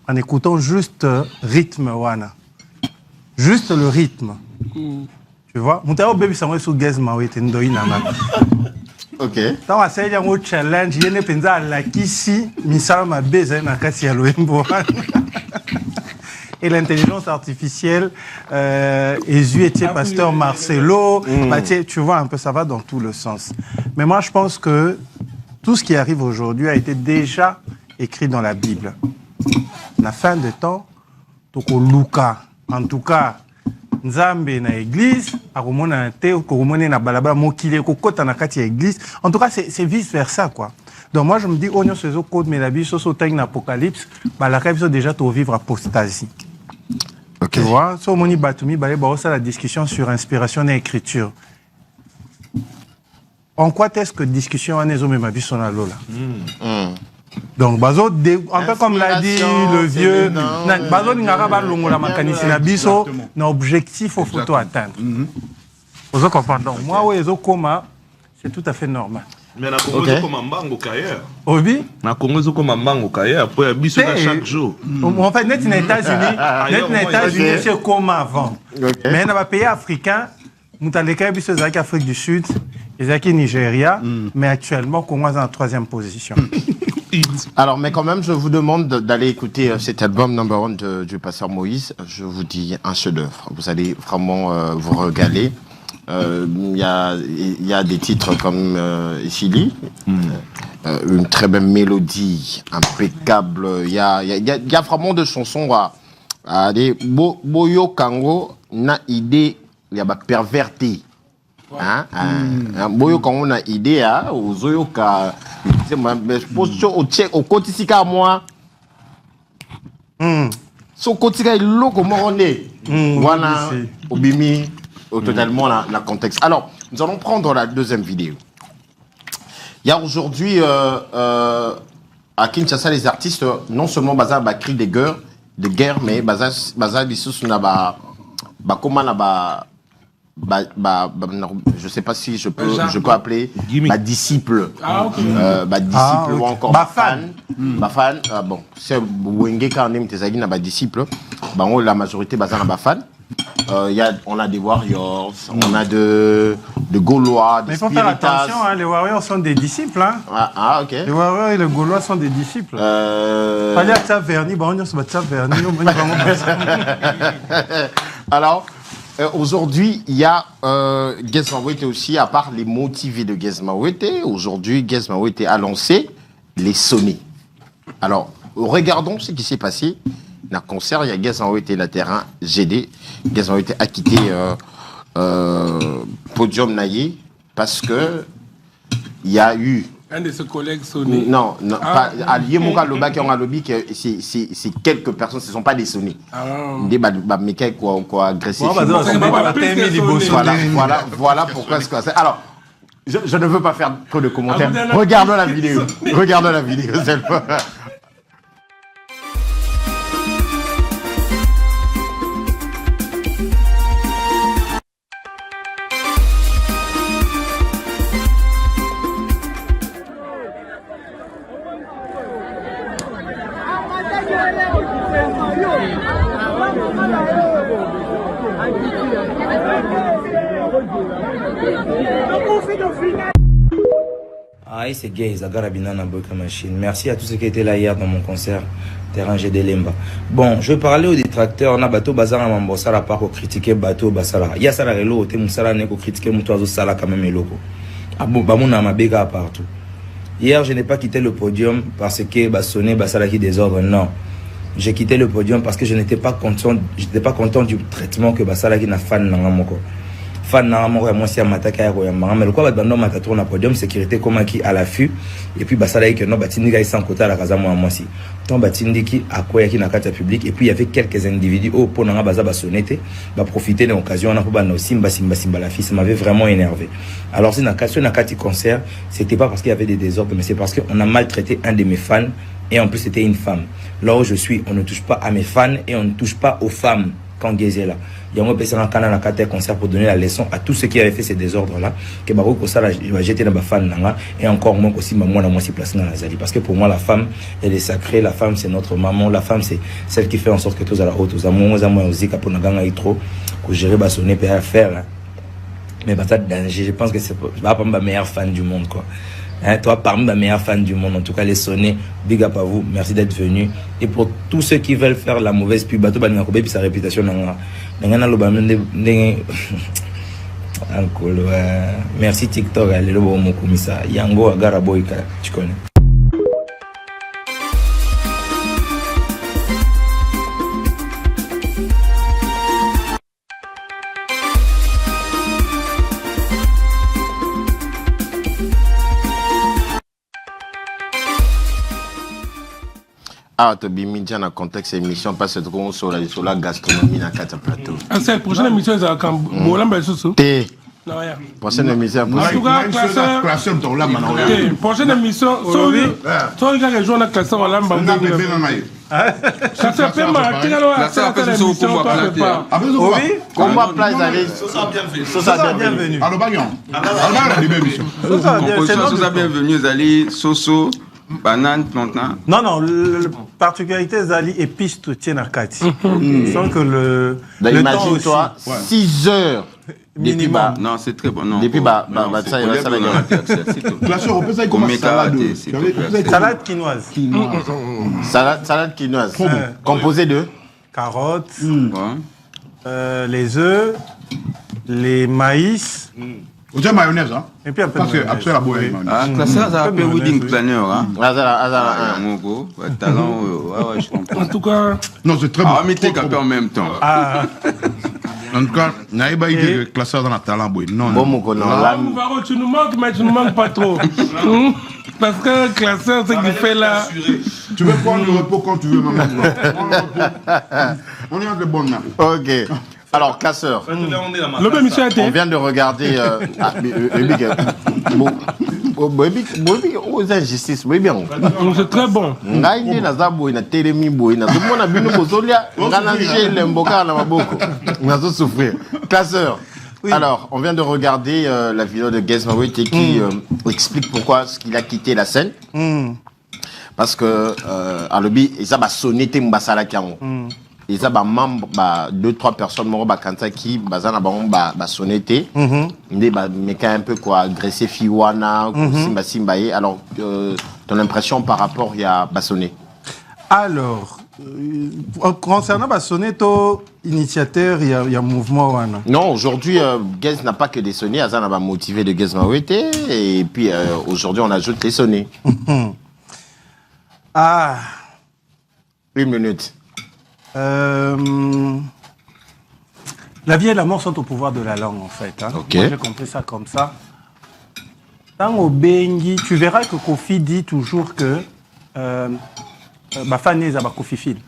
en écoutant juste rythme wana. Juste le rythme. Tu vois? Moutao baby ça sous Gezma oui t'es ndoi nana. OK. Tant à ça il y a un challenge, il y a une penza la kisi misala ma beza na kasi ya loembo. Et l'intelligence artificielle, Pasteur Marcelo, tu vois un peu, ça va dans tout le sens. Mais moi, je pense que tout ce qui arrive aujourd'hui a été déjà écrit dans la Bible. La fin des temps, toko Luka, en tout cas, Nzambe na église, akomona te, akomona na balabala mokile, kokota na kati ya église. En tout cas, c'est vice versa, quoi. Donc moi, je me dis, on se code mais la Bible, sur l'Apocalypse, la Bible déjà au vivre apostasie. Okay. Tu vois, sur Moni Batoumi, la discussion sur inspiration et écriture. En quoi est-ce que discussion en est ma vie son lola? Donc, un peu comme l'a dit le vieux, Bazo n'ingara longola makanisi na biso, na objectif au photo atteindre. Vous comprenez? Donc, moi, oui, c'est tout à fait normal. Mais na Congo comme mbango kayer. Obi? Na Congo comme mbango kayer après biso chaque jour. En fait, net les États-Unis, c'est comme avant. Mais dans les pays africains, nous avons les cas biso zaki Afrique du Sud, zaki Nigeria, mais actuellement Congo est en 3e position. Alors, mais quand même, je vous demande d'aller écouter cet album number 1 du Pasteur Moïse. Je vous dis un chef-d'œuvre. Vous allez vraiment vous régaler. Il y a des titres comme Isili, une très belle mélodie, impeccable. Il y a vraiment de chansons des Boyo Kango na idée, il y a perverti. Boyo Kango na idée aux Zoyo ka au kotisika moi. So kotisika iloko morone. Voilà obimi. Totalement la contexte. Alors, nous allons prendre la deuxième vidéo. Il y a aujourd'hui à Kinshasa les artistes non seulement basés cri de guerre, mais basés dissous na je sais pas si je peux appeler disciple, disciple ou encore fan. Bon, c'est Wenge quand même tes amis na disciple. La majorité basée na fan. On a des Warriors, on a de Gaulois, des mais il faut faire attention, les Warriors sont des disciples. Ok. Les Warriors et les Gaulois sont des disciples. Fallait à Verni, Alors, aujourd'hui, il y a Gezmawete aussi, à part les motivés de Gezmawete, aujourd'hui, Gezmawete a lancé les sonnets. Alors, regardons ce qui s'est passé. Dans le concert, il y a Gezmawete la terrain GD. Gezmawete a quitté Podium Naye parce que il y a eu un de ses collègues sonnés. Non, pas allié Moka Loba qui ont un lobby que c'est quelques personnes, ce ne sont pas des sonnés. Des mecs qui ont agressé. Voilà pourquoi c'est. Alors, je ne veux pas faire trop de commentaires. Regardons la vidéo. Regardons la vidéo. Ah, c'est gay, Zagarabina Naboka Machine. Merci à tous ceux qui étaient là hier dans mon concert, Terrain GD Lemba. Bon, je vais parler aux détracteurs. On a bateau bazar à Mambossala, pas pour critiquer bateau Basala. Il y a ça la relo, te Moussala n'est critiquer Moutouazo Sala quand même loko. Abou Bamouna Mabega partout. Hier, je n'ai pas quitté le podium parce que Bassonné Basala qui désordre. Non. J'ai quitté le podium parce que je n'étais pas content du traitement que Basala qui n'a fan Nangamoko. Fan Nangamoko et moi si à m'attaquer à Royamara. Mais le quoi, bah, non, ma tourne à podium, sécurité comme qui à l'affût. Et puis Basala qui non, Batindi qui sans côté à la casa moi si. Tant Batindi qui à quoi qui n'a qu'à public. Et puis il y avait quelques individus au pour Nanga Baza Bassonete, bah profiter de l'occasion. On a pas Simba la fille, ça m'avait vraiment énervé. Alors si n'a qu'à concert, c'était pas parce qu'il y avait des désordres, mais c'est parce qu'on a maltraité un de mes fans. Et en plus, c'était une femme. Là où je suis, on ne touche pas à mes fans et on ne touche pas aux femmes quand Gézé là. Il y a un peu de concert pour donner la leçon à tous ceux qui avaient fait ces désordres-là. Que Baroko ça va jeter dans ma fan et encore moins aussi moi si placé dans la Zali. Parce que pour moi, la femme, elle est sacrée. La femme, c'est notre maman. La femme, c'est celle qui fait en sorte que tous à la haute, aux amours, aux amours, aux zika pour naganga trop, que gérer basonner et à faire. Mais bah, ça danger. Je pense que c'est pas ma meilleure fan du monde, quoi. Hein, toi, parmi mes meilleurs fans du monde, en tout cas, les sonnés, big up à vous, merci d'être venus. Et pour tous ceux qui veulent faire la mauvaise pub, bateau puis sa réputation, merci TikTok, allez le bon mot comme ça. Yango Agaraboika, tu connais. Ah, tu as bien mis dans le contexte de l'émission parce que tu sur la gastronomie dans 4 plateaux. Ah, c'est la prochaine émission, c'est quand Bolamba Soso. Prochaine émission, en tout cas, classeur dans la main. Prochaine émission, soit il y a des gens dans la classeur, on l'a emballé. Ça se fait mal. Ça fait émission, comment place aller? Sosa bienvenue. Alors, Bagnon. Sosa bienvenue, Zali, Soso. Banane, plantain. Non, la particularité Zali épice tout tient à Kati. Sans que le imagine-toi, 6 heures minimum. Non, c'est très bon. Non, depuis ça, il va ça. Classeur, on peut ça comme salade quinoise. Salade quinoise. Composée de carottes, les œufs, les maïs. Vous avez mayonnaise, hein? Et puis parce que après la boîte. Ah, classeur, ça appelle wedding planner, hein? Talent, je comprends. En tout cas. Non, c'est très bon. Ah, mais t'es capé en même temps. En tout cas, il n'y a pas idée que classeur dans la talent, non. Bon, tu nous manques, mais tu nous manques pas trop. Parce que classeur, c'est qu'il fait là. Tu veux prendre le repos quand tu veux, maman. On est en de bonne main. Ok. Alors, classeur, on vient de regarder aux injustices. C'est très bon. Classeur, alors, on vient de regarder la vidéo de Gez Mawete qui explique pourquoi il a quitté la scène. Parce que, à l'objet, il a sonné Mbasala Kiamo. Il y a 2-3 personnes qui ont sonné. Ils ont un peu agressé Fiwana, Simba. Alors, ton impression par rapport à Bassoné? Alors, concernant Bassoné, initiateur, il y a un mouvement. Non, aujourd'hui, Gez n'a pas que des sonnés. Il a motivé de Gez Mawete. Et puis, aujourd'hui, on ajoute les sonnés. Ah. 1 minute. La vie et la mort sont au pouvoir de la langue, en fait. Hein. Okay. Moi, j'ai compris ça comme ça. Dans au Bengi, tu verras que Kofi dit toujours que ma fan est à Kofi Phil.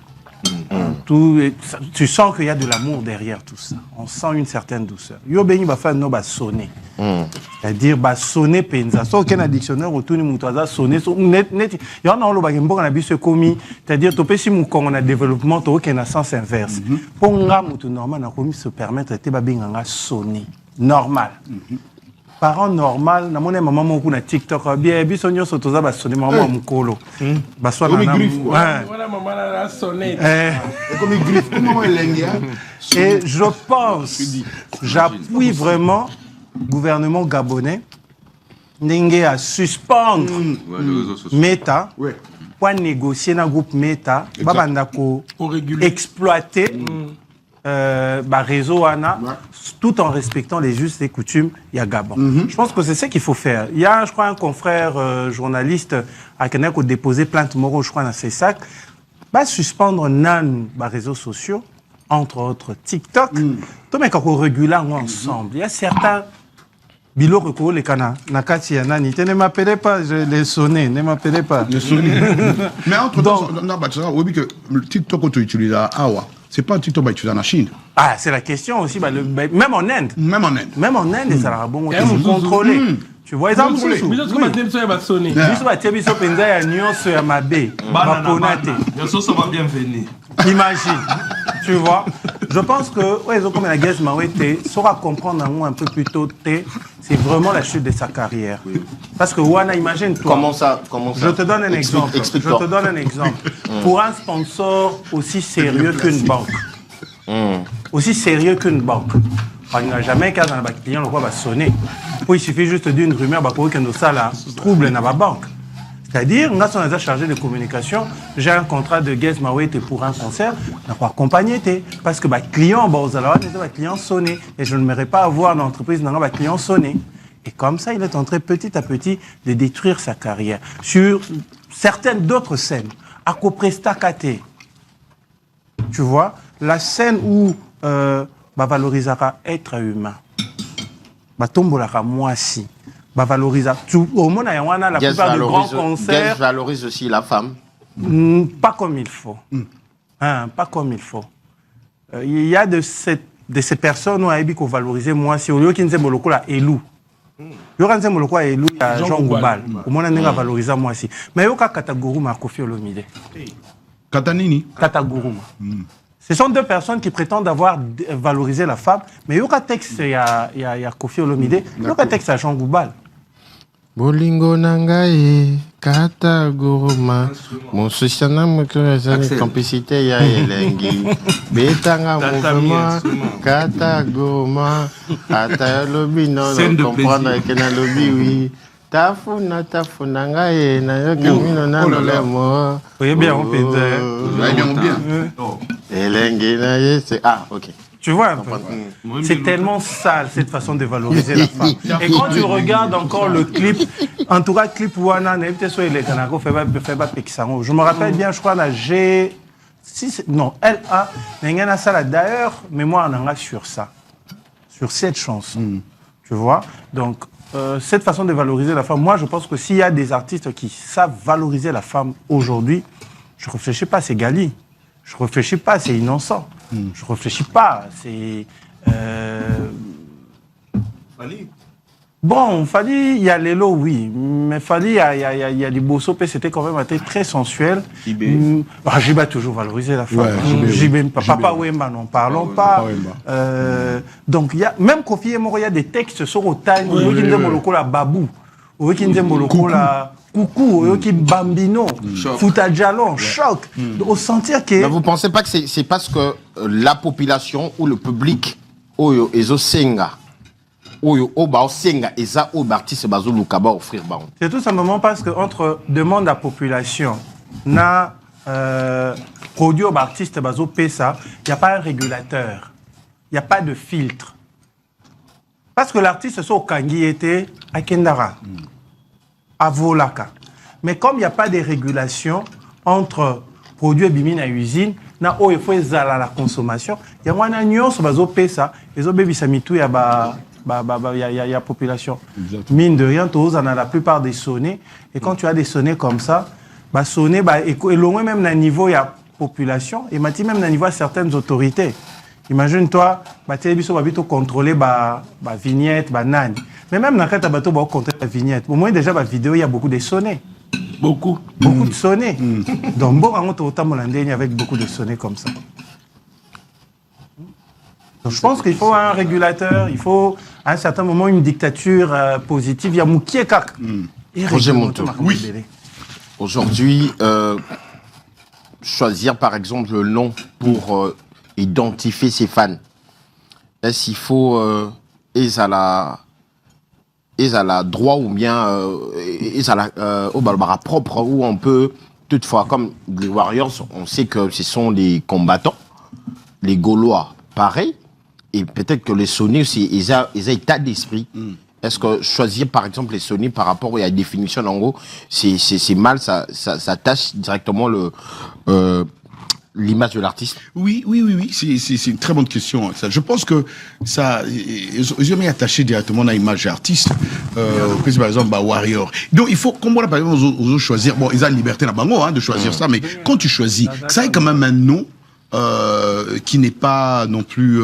Tu sens qu'il y a de l'amour derrière tout ça. On sent une certaine douceur. Yo Bengi ma fan no ba sonner. C'est-à-dire ba sonner penza. Sauf qu'il y a un dictionnaire autour de mutaza sonner net. Il y en a un peu qui se commis. C'est-à-dire tu peux si mon on a développement tu as un sens inverse. Pour nga mutu normal na commis se permettre de ba benga sonner normal. parent normal na mona maman moko na TikTok bien biso nyonso toza ba sonner maman mukolo ba sona na voilà maman la sonner comme griffe comment elengi. Et je pense j'appuie vraiment gouvernement gabonais ndenge à suspendre Meta pour négocier na groupe Meta babanda ko exploiter réseau Ana, tout en respectant les us et coutumes, il y a Gabon. Je pense que c'est ce qu'il faut faire. Il y a, je crois, un confrère journaliste à Kenya qui a déposé plainte morale, je crois, dans ses sacs. Suspendre nan les réseaux sociaux, entre autres TikTok. Tout mais quand on régule ensemble, il y a certains Bilo Reko, les Kana, Nakati Yanani, ne m'appelez pas, je l'ai sonné, ne m'appelez pas. Mais entre temps, oui, que TikTok que tu utilises à Awa. C'est pas un TikTok que tu utilises en Chine. Ah, c'est la question aussi. Même en Inde. Même en Inde. Même en Inde, ça a bon contrôlé. Tu vois, ils ont contrôlé. Ils ont bienvenue. Imagine. Tu vois. Je pense que ils ont comme la guest Mawete saura comprendre un peu plus tôt. C'est vraiment la chute de sa carrière. Parce que Wana, imagine-toi. Comment ça? Je te donne un exemple. Explique-toi. Je te donne un exemple. Pour un sponsor aussi sérieux qu'une banque. Aussi sérieux qu'une banque. Il n'y a jamais qu'un client le va sonner. Il suffit juste d'une rumeur pour que nous ça trouble dans la banque. C'est-à-dire, nous sommes chargé de communication. J'ai un contrat de guest Mawete pour un concert. On va accompagner. Parce que les clients, les clients sonner. Et je ne m'aimerais pas avoir une entreprise dans les clients sonner. Et comme ça, il est en train petit à petit de détruire sa carrière. Sur certaines d'autres scènes, à Copresta Kate, tu vois, la scène où valorisera être humain, tombolaka moi si, valorisera au monde la plupart des grands concerts. Valorise aussi la femme. Pas comme il faut. Pas comme il faut. Il y a de ces personnes où on valoriser moi si au lieu qu'ils aient moloko la elou. Il y a Jean Goubal. Au moins, on a valorisé moi aussi. Mais il y a Kataguruma Kofi Olomide. Katanini Kataguruma. Ce sont deux personnes qui prétendent avoir valorisé la femme. Mais il y a un texte, il y a Kofi Olomide. Il y a un texte à Jean Goubal. Bolingo nangaye Kataguruma Mosushana mukazani complicité ya elengi Betanga mouvement Kataguruma Ata lobi non comprendre que na lobi oui Tafuna ngaye na yoke mino na lolemo. Oui bien on peut bien. Elengi na yese ok. Tu vois un peu. C'est tellement sale cette façon de valoriser la femme. Et quand tu regardes encore le clip, en tout cas le clip Wana, je me rappelle bien, je crois, la G. Non, LA, d'ailleurs, mais moi, on en a sur ça. Sur cette chanson. Tu vois? Donc, cette façon de valoriser la femme, moi, je pense que s'il y a des artistes qui savent valoriser la femme aujourd'hui, je ne réfléchis pas, c'est Gali. Je ne réfléchis pas, c'est innocent. Je ne réfléchis pas, c'est... Fali. Bon, Fali, il y a Lelo, oui. Mais Fali, il y a des Bosso, c'était quand même très sensuel. Jiba a toujours valorisé la femme. Ouais, Papa Wemba, n'en parlons pas. Donc, même Kofi Emoro, il y a des textes sur Otani, la Babou, la Coucou, Bambino, Fouta Djalon, Choc. Au sentir que... Mais vous ne pensez pas que c'est parce que la population ou le public, c'est tout simplement parce qu'entre demande à population, na produit aux artistes, il n'y a pas un régulateur, il n'y a pas de filtre. Parce que l'artiste, c'est au Kangi était à Kendara. À Volaka. Mais comme il n'y a pas de régulation entre produits bimine à usine, il faut la consommation. Il y a un union sur bazo pesa, ils ont bébi samitou ya ya population. Mine de rien, tous on a la plupart des sonnets et quand tu as des sonnets comme ça, sonner et loin même d'un niveau il y a population et même d'un niveau à certaines autorités. Imagine-toi, télévision va vite contrôler vignette, nani. Mais même dans le cas de contrôler la vignette, au moins déjà la vidéo, il y a beaucoup de sonnets. Beaucoup de sonnets. Donc, bon, on a autant avec beaucoup de sonnets comme ça. Donc, je pense qu'il faut un régulateur, il faut à un certain moment une dictature positive. Il y a Moukieka. Roger Monteau. Oui. Aujourd'hui, choisir par exemple le nom pour identifier ses fans. Est-ce qu'il faut ils à la droit ou bien ils à la au balbara propre où on peut toutefois comme les Warriors, on sait que ce sont les combattants, les Gaulois, pareil, et peut-être que les Sony aussi, ils ont état d'esprit. Est-ce que choisir par exemple les Sony par rapport à la définition en gros, c'est mal, ça tâche directement l'image de l'artiste? Oui, c'est une très bonne question. Ça, je pense que ça, ils ont mis attaché directement à l'image de l'artiste. Par exemple, Warrior. Donc, il faut, comme on a par exemple, aux choisir, bon, ils ont la liberté là de choisir ça, mais quand tu choisis, ça est quand même un nom qui n'est pas non plus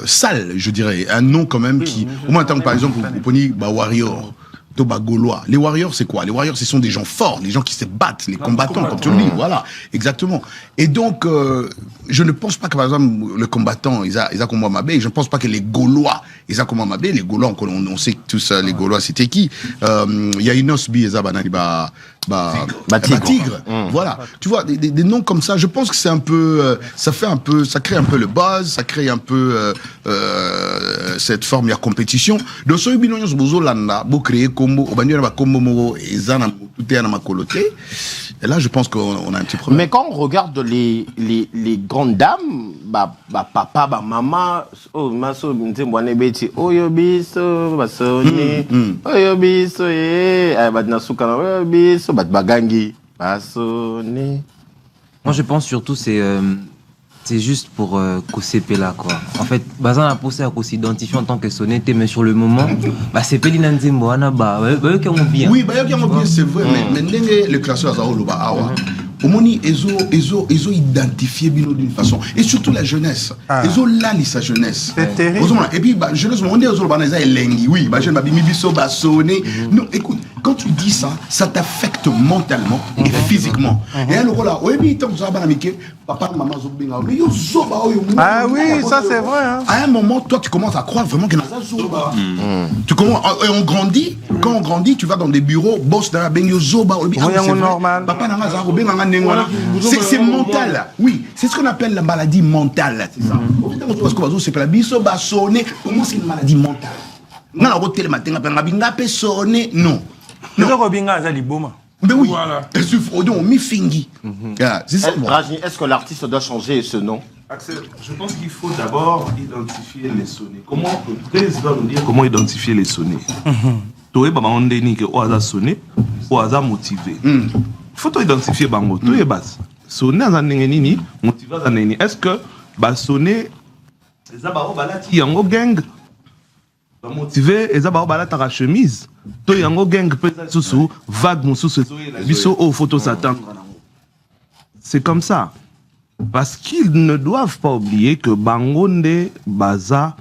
sale, je dirais. Un nom quand même qui, au moins, tant que par exemple, vous prenez Warrior. Gaulois. Les Warriors, c'est quoi? Les Warriors, ce sont des gens forts, les gens qui se battent, les combattants, comme tu le dis. Voilà, exactement. Et donc, je ne pense pas que, par exemple, le combattant, ils ont comme Mabé, je ne pense pas que les Gaulois, ils ont comme Mabé. Les Gaulois, on sait tous, les Gaulois, c'était qui? Il y a une osbi, Tigre. Voilà. Tu vois, des noms comme ça, je pense que c'est un peu, ça crée un peu le buzz, ça crée un peu cette forme de compétition. Donc, ce binonios bozolanda, beau créer combo, et là, je pense qu'on a un petit problème. Mais quand on regarde les grandes dames, papa, maman, maso, beti, oyobiso, basoni, oyobiso, badnasuka, oyobiso, badbagangi, basoni. Moi, je pense surtout c'est juste pour CP là quoi. En fait, Bazan a poussé à s'identifier en tant que sonneté, mais sur le moment, c'est Pelina Nzembo, bien. Oui, c'est vrai, mais le classeur a au moins, ils ont identifié Bino d'une façon. Et surtout la jeunesse. Ils ont là sa jeunesse. C'est terrible. Et puis, jeunesse, on dit aux Urbanais, ils lengi. Oui, jeune Bibiso, sonné. Non, écoute, quand tu dis ça, ça t'affecte mentalement et physiquement. Et alors là, oui, tant que ça va papa, maman, Zobinga. Ah oui, ça c'est vrai. À un moment, toi, tu commences à croire vraiment qu'il y a Zoba. Tu commences, et on grandit. Quand on grandit, tu vas dans des bureaux, boss dans la Benyo Zoba. C'est normal. Papa, c'est mental. Oui, c'est ce qu'on appelle la maladie mentale. C'est ça. C'est pas la biso sonné. Comment c'est une maladie mentale? Non, la route le matin, non. Mais oui, est-ce que l'artiste doit changer ce nom? Axel, je pense qu'il faut d'abord identifier les sonnets. Comment va nous dire comment identifier les sonnets? Tu es on dit que on a sonné, on a motivé. Il faut identifier bango. Tu es bas. Sonner en nini, motivé en nini. Est-ce que sonner les abao balati yango gang motivé les abao balata la chemise. To yango gang pesa susu vague mususu biso au photo s'attendre. C'est comme ça. Parce qu'ils ne doivent pas oublier que bangonde baza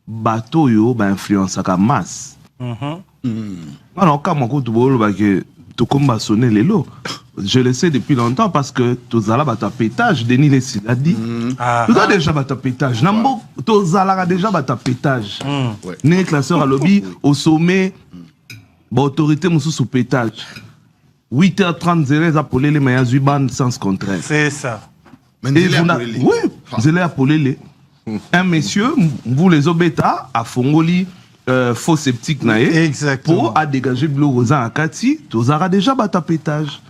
bato yo ba influence à masse. Alors quand mon tu combat sonner les lots. Je le sais depuis longtemps parce que Tozala bata pétage, Denis Lessil a dit. Tu as déjà bata pétage. Nambo Tozala a déjà bata pétage. Né classeur à lobby au sommet, autorité moussou sous pétage. 8h30 zélé appelé les meilleurs Zuban sans contraire. C'est ça. Oui, zélé appelé les. Un monsieur, vous les obéta à Fongoli. Faux sceptique pour à dégager le rosa à Kati, tu auras déjà battu pétage.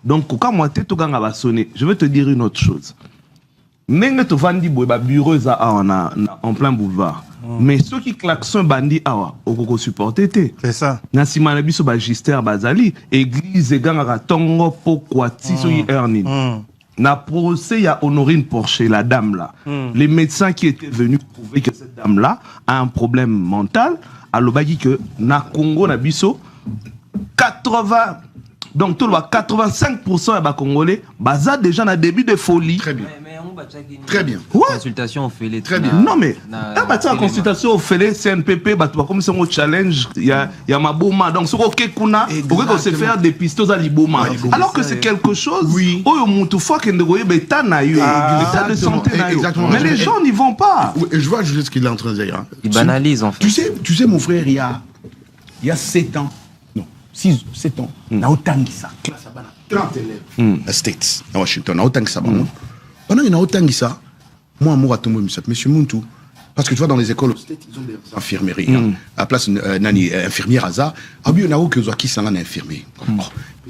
Donc, quand moi tu vas sonner, je vais te dire une autre chose. Même tu vas dire bureau en plein boulevard. Mais ceux qui klaxonnent bandit awa, au supporter. C'est ça. Nasima Nabiso Bagister Bazali, église et ganga tongo pourquoi si soy ernin. Na procès, il y a Honorine Porcher, la dame là. Les médecins qui étaient venus prouver que cette dame là a un problème mental, à l'obagi que na Congo na biso 80 donc tout le 85% des Congolais baza déjà na début de folie. Très bien. Très bien. Consultation au Félé. Très bien. Non, mais la consultation au Félé, CNPP, comme c'est un challenge, il y a ma boma. Donc, ce qu'on a, on se faire des pistos à l'iboma. Alors que c'est quelque chose, oui. L'état de santé. Mais les gens n'y vont pas. Je vois juste ce qu'il est en train de dire. Il banalise, en fait. Tu sais, mon frère, il y a 7 ans. Non, 7 ans. Na autant que ça. 30 élèves. À States, à Washington. Na autant que ça. Pendant qu'il y a autant que ça, moi, Monsieur Muntu, parce que tu vois, dans les écoles aux States, ils ont des infirmeries. À la place nani infirmière Aza, abi on a aucun qui s'en a infirmier.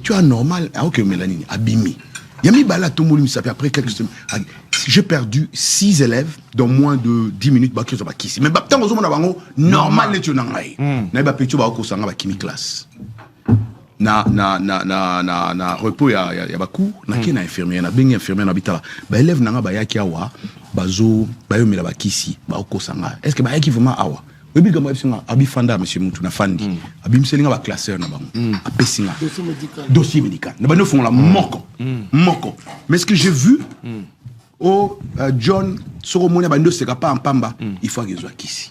Tu as normal, à aucun Mélanie, abimi. Yami bala tout le monde après quelques semaines. J'ai perdu 6 élèves dans moins de 10 minutes. Bah qui sont pas ici. Mais bah tant que nous normal les tu n'en as. Na ba petit ba ko sanga ba kimi classe. Na repos ya baku na ki na infirmière na bengi infirmière na bitala. Ba élève nanga ba yaki awa bazo ba yo mela ba kisi ba ko sanga. Est-ce que ba yaki vraiment awa? Oui, comme abi fanda monsieur Muntu na fandi. Abi mselinga ba classeur na bango. Apesinga. Dossier médical. Na ba no font la moko. Mais ce que j'ai vu au John Soromona ba ndo seka pa mpamba, il faut que soit kisi.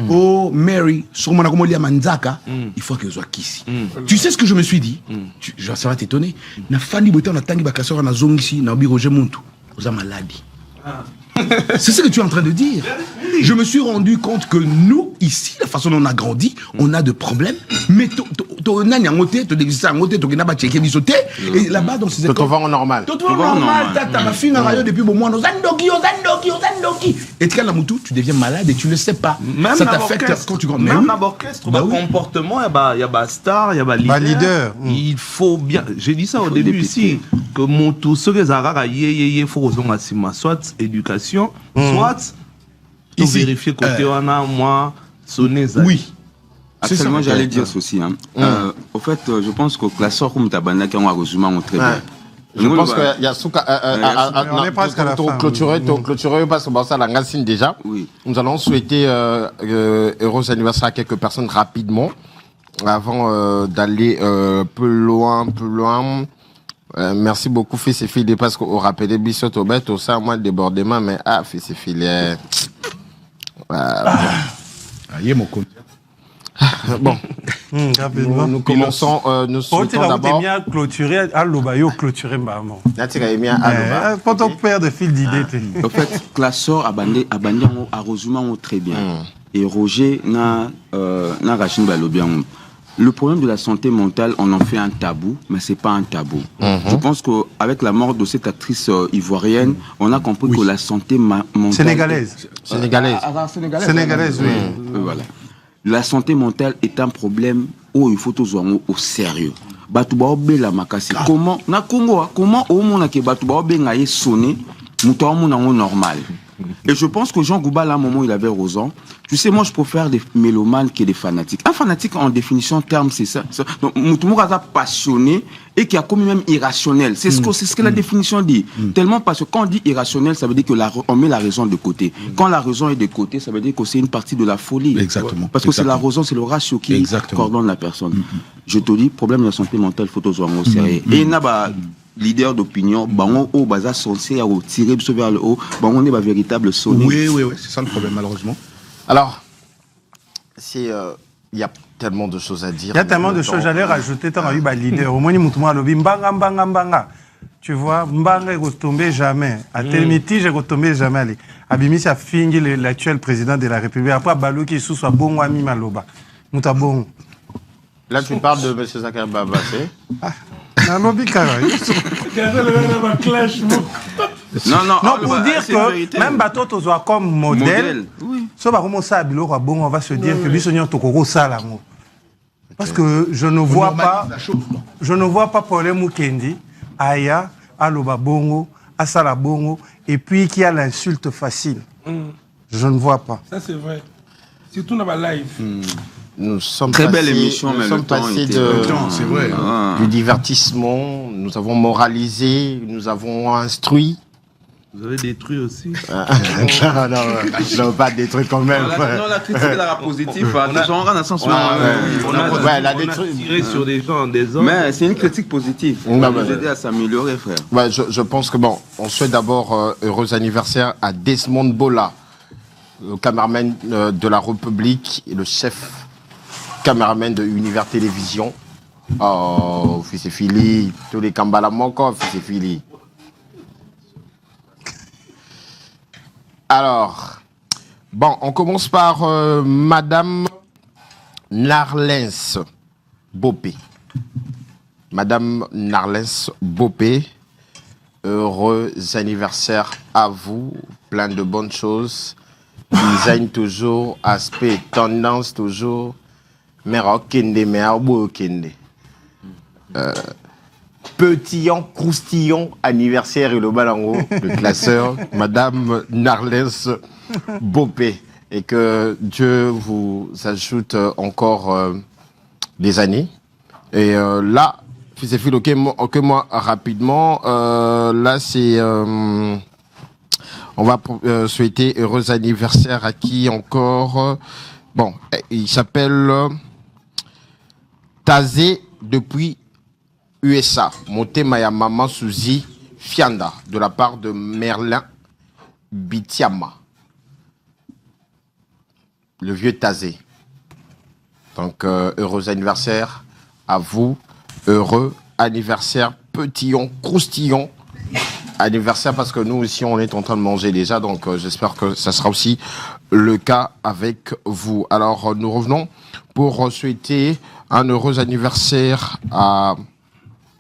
Oh Mary Soromona comme lia manzaka, il faut que soit kisi. Tu sais ce que je me suis dit? Ça va t'étonner. Na fandi boté na tangi ba classeur na zongisi na obi Roger Muntu. Vous êtes maladie. C'est ce que tu es en train de dire. Je me suis rendu compte que nous, ici, la façon dont on a grandi, on a de problèmes. Mais et là-bas, dans ces écoles... Tu te vas en normal. Tu te vas en normal. Ta fille n'a rien depuis bon mois. Et tu deviens malade et tu ne le sais pas. Même ça t'affecte quand tu grandis. Même dans l'orchestre, le comportement, il y a star, il y a leader. Il faut bien... J'ai dit ça au début ici, que mon tout, ce que il faut soit éducation, soit... Il faut vérifier côté moi, sonner. Oui. Actuellement, j'allais dire ceci. Au fait, je pense que classeur comme Tabana qui ont un résumé très bien. Je pense qu'il y a Souka. On est presque à la fin. Clôturer parce que ça, la racine déjà. Oui. Nous allons souhaiter heureux anniversaire à quelques personnes rapidement avant d'aller plus loin. Merci beaucoup, fils et filles, parce qu'on rappelle Bissot au bête, au sein, moi, débordement, mais fils et filles. Mon compte. Bon, nous commençons. Nous souhaitons d'abord. Clôturer à l'Obayo, clôturer maman. Quand on perd de fil d'idées. En fait, classeur a bandé à Rosemont très bien. Et Roger n'a Rachid Balobian. Le problème de la santé mentale, on en fait un tabou, mais c'est pas un tabou. Je pense qu'avec la mort de cette actrice ivoirienne, on a compris que la santé mentale... Sénégalaise, oui. Voilà. La santé mentale est un problème où il faut tous au sérieux. Batouba la makasi. Comment au monde que Batouba ngaye sonné, mouton normal. Et je pense que Jean Gouba, là, à un moment, il avait raison. Tu sais, moi, je préfère des mélomanes que des fanatiques. Un fanatique, en définition, terme, c'est ça. Donc, Moutoumou passionné et qui a comme même irrationnel. C'est ce que la définition dit. Tellement parce que quand on dit irrationnel, ça veut dire que on met la raison de côté. Quand la raison est de côté, ça veut dire que c'est une partie de la folie. Exactement. Parce que c'est la raison, c'est le ratio qui coordonne la personne. Je te dis, problème de la santé mentale, il faut tous voir au sérieux. Et leader d'opinion, bango au bazar censé à tirer vers le haut, bango n'est pas véritable sonné. Oui, c'est ça le problème malheureusement. Alors, il y a tellement de choses à dire. Il y a tellement de choses, j'allais rajouter, tant qu'il y a leader. Au moins, il y a mbanga. Tu vois, mbanga est retombé jamais. À Telmiti, j'ai retombé jamais. Abimi, ça finit l'actuel président de la République. Après, Balou qui sous soit bon, ami Maloba. Mouta bon. Là, tu parles de M. Zakaria Babassé. Non, pour dire que même bateau tu vois comme modèle, ça va commencer à bon, on va se dire que bisognon tokoko ça parce que je ne vois pas problème Mukendi, Aya, Aloba Bongo, Asala Bongo, et puis qu'il y a l'insulte facile. Je ne vois pas. Ça c'est vrai. Surtout dans ma live. Nous sommes très belle émission, nous sommes passés du divertissement, nous avons moralisé, nous avons instruit, Vous avez détruit aussi. non, pas détruit quand même. Non, la critique est la positive. On a tiré sur des gens, des hommes. Mais c'est une critique positive. On va nous aider à s'améliorer, frère. Ouais, je pense que bon, on souhaite d'abord heureux anniversaire à Desmond Bola, le caméraman de la République et le chef caméraman de Univers Télévision. Oh, fils et Philly, tous les Kambala Moko, fils et Philly. Alors, bon, on commence par Madame Narlens Bopé. Madame Narlens Bopé, heureux anniversaire à vous, plein de bonnes choses. Design toujours, aspect, tendance toujours. Mère Kende, mère Kende. Petillon, croustillon, anniversaire et le balango, le classeur, Madame Narlens Bopé. Et que Dieu vous ajoute encore des années. Et là, fils et filles, ok, moi rapidement, là c'est... on va souhaiter heureux anniversaire à qui encore bon, il s'appelle Tazé depuis USA. Monté Maya Maman Suzy Fianda, de la part de Merlin Bitiama. Le vieux Tazé. Donc, heureux anniversaire à vous. Heureux anniversaire, petillon, croustillon. Anniversaire parce que nous aussi, on est en train de manger déjà. Donc, j'espère que ça sera aussi le cas avec vous. Alors, nous revenons pour souhaiter un heureux anniversaire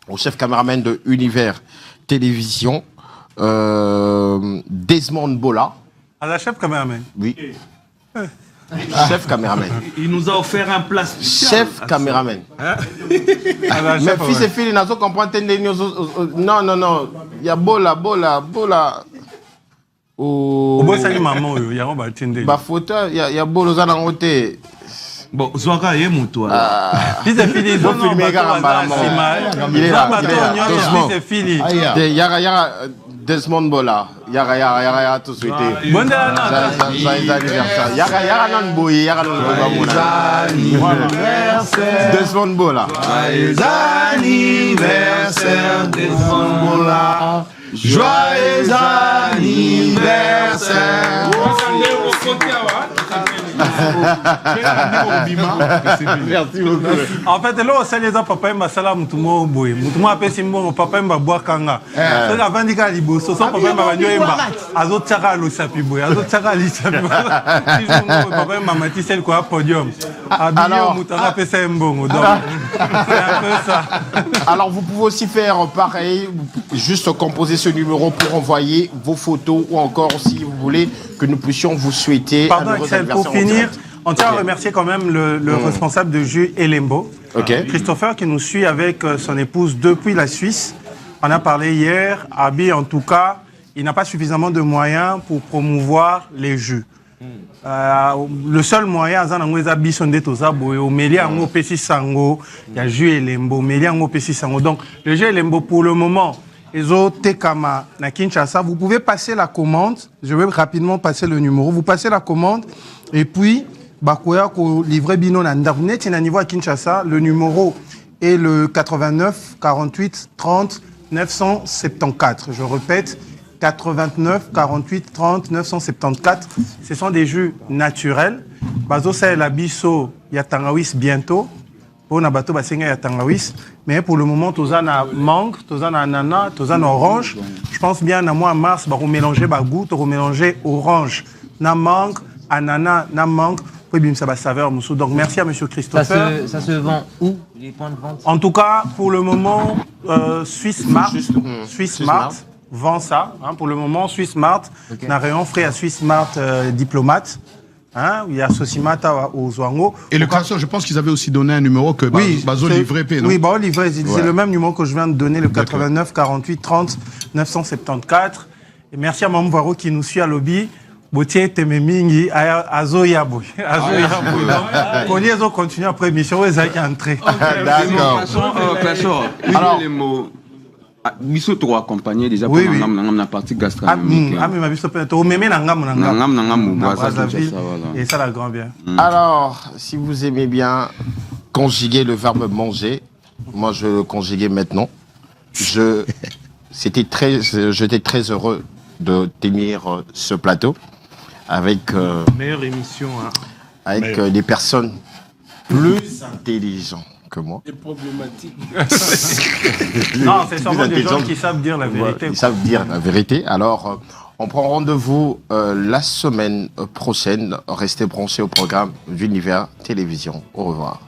au chef caméraman de Univers Télévision, Desmond Bola. À la chef caméraman. Oui. Chef caméraman. Il nous a offert un plat spécial. Chef caméraman. Mais fils et filles, ils comprennent. Non. Il y a Bola. Au bout de maman, il y a un bâtiment. Bah, photo, il y a Bola aux côté. Bon, Zouara est mon toit. Fils et filles, ils ont filmé Garamba. Il est là. Fils et filles. Il y a Desmond Bola. Yara tout de suite. Bon anniversaire. Yara non boy, Yara non anniversaire. Desmond Bola. Joyeux anniversaire, Desmond Bola. Joyeux anniversaire. Merci beaucoup. En fait, là, c'est les papa m'a salam tout mon boy. Tout mon appelle Simon, papa m'a boire kanga. C'est la vendika libo. So papa m'a venu emba. Azo tsaka lo sapi boy. Azo tsaka li sapi. Papa m'a mati celle quoi podium. Alors, mutanga appelle ça mbongo. Donc c'est un peu ça. Alors, vous pouvez aussi faire pareil, juste composer ce numéro pour envoyer vos photos ou encore si vous voulez que nous puissions vous souhaiter pardon, un heureux anniversaire. Pour finir, on tient à remercier quand même le responsable de jus Elembo, Christopher, qui nous suit avec son épouse depuis la Suisse. On a parlé hier, Abi en tout cas, il n'a pas suffisamment de moyens pour promouvoir les jus. Le seul moyen, c'est il y a jus Elembo, donc le jus Elembo pour le moment, Tekama na Kinshasa, vous pouvez passer la commande. Je vais rapidement passer le numéro. Vous passez la commande et puis bakoya ko livrer bino na internet na niveau à Kinshasa. Le numéro est le 89 48 30 974. Je répète, 89 48 30 974. Ce sont des jus naturels. Bazo sa la biso ya tangawis bientôt. On a bateau bassinga ya tangawis, mais pour le moment tous en a mangue, tous en a ananas, tous en orange. Je pense bien à mois mars, bah on mélanger bah goût, on mélanger orange, na mangue, ananas, na mangue. Oui, bien ça va saveur moussou. Donc merci à monsieur Christopher. Ça se vend où les points de vente? En tout cas, pour le moment, Swiss Mart vend ça. Hein, pour le moment, Swiss Mart n'a rien fait à Swiss Mart diplomate. Hein, il y a Sosimata au Zouango. Et le classeur, je pense qu'ils avaient aussi donné un numéro que Bazo livrait, non? Oui, Bazo livrait, c'est le même numéro que je viens de donner, le 89 48 30 974. Et merci à Mamou Varo qui nous suit à lobby. Boutier Tememingi, Azo Yaboui. On continue après l'émission, vous avez entré. D'accord. Classeur, alors, Biso to accompagner déjà Oui, pour oui. la partie gastronomique. Ah, mais ma biso peut être mémé nangam Brazzaville. Et ça la grand bien. Alors, si vous aimez bien conjuguer le verbe manger, moi je le conjuguais maintenant. J'étais très heureux de tenir ce plateau avec meilleure émission avec des personnes plus intelligentes que moi. Des problématiques. Non, c'est sûrement des gens qui savent dire la vérité. Ils savent dire la vérité. Alors, on prend rendez-vous la semaine prochaine. Restez branchés au programme d'Univers Télévision. Au revoir.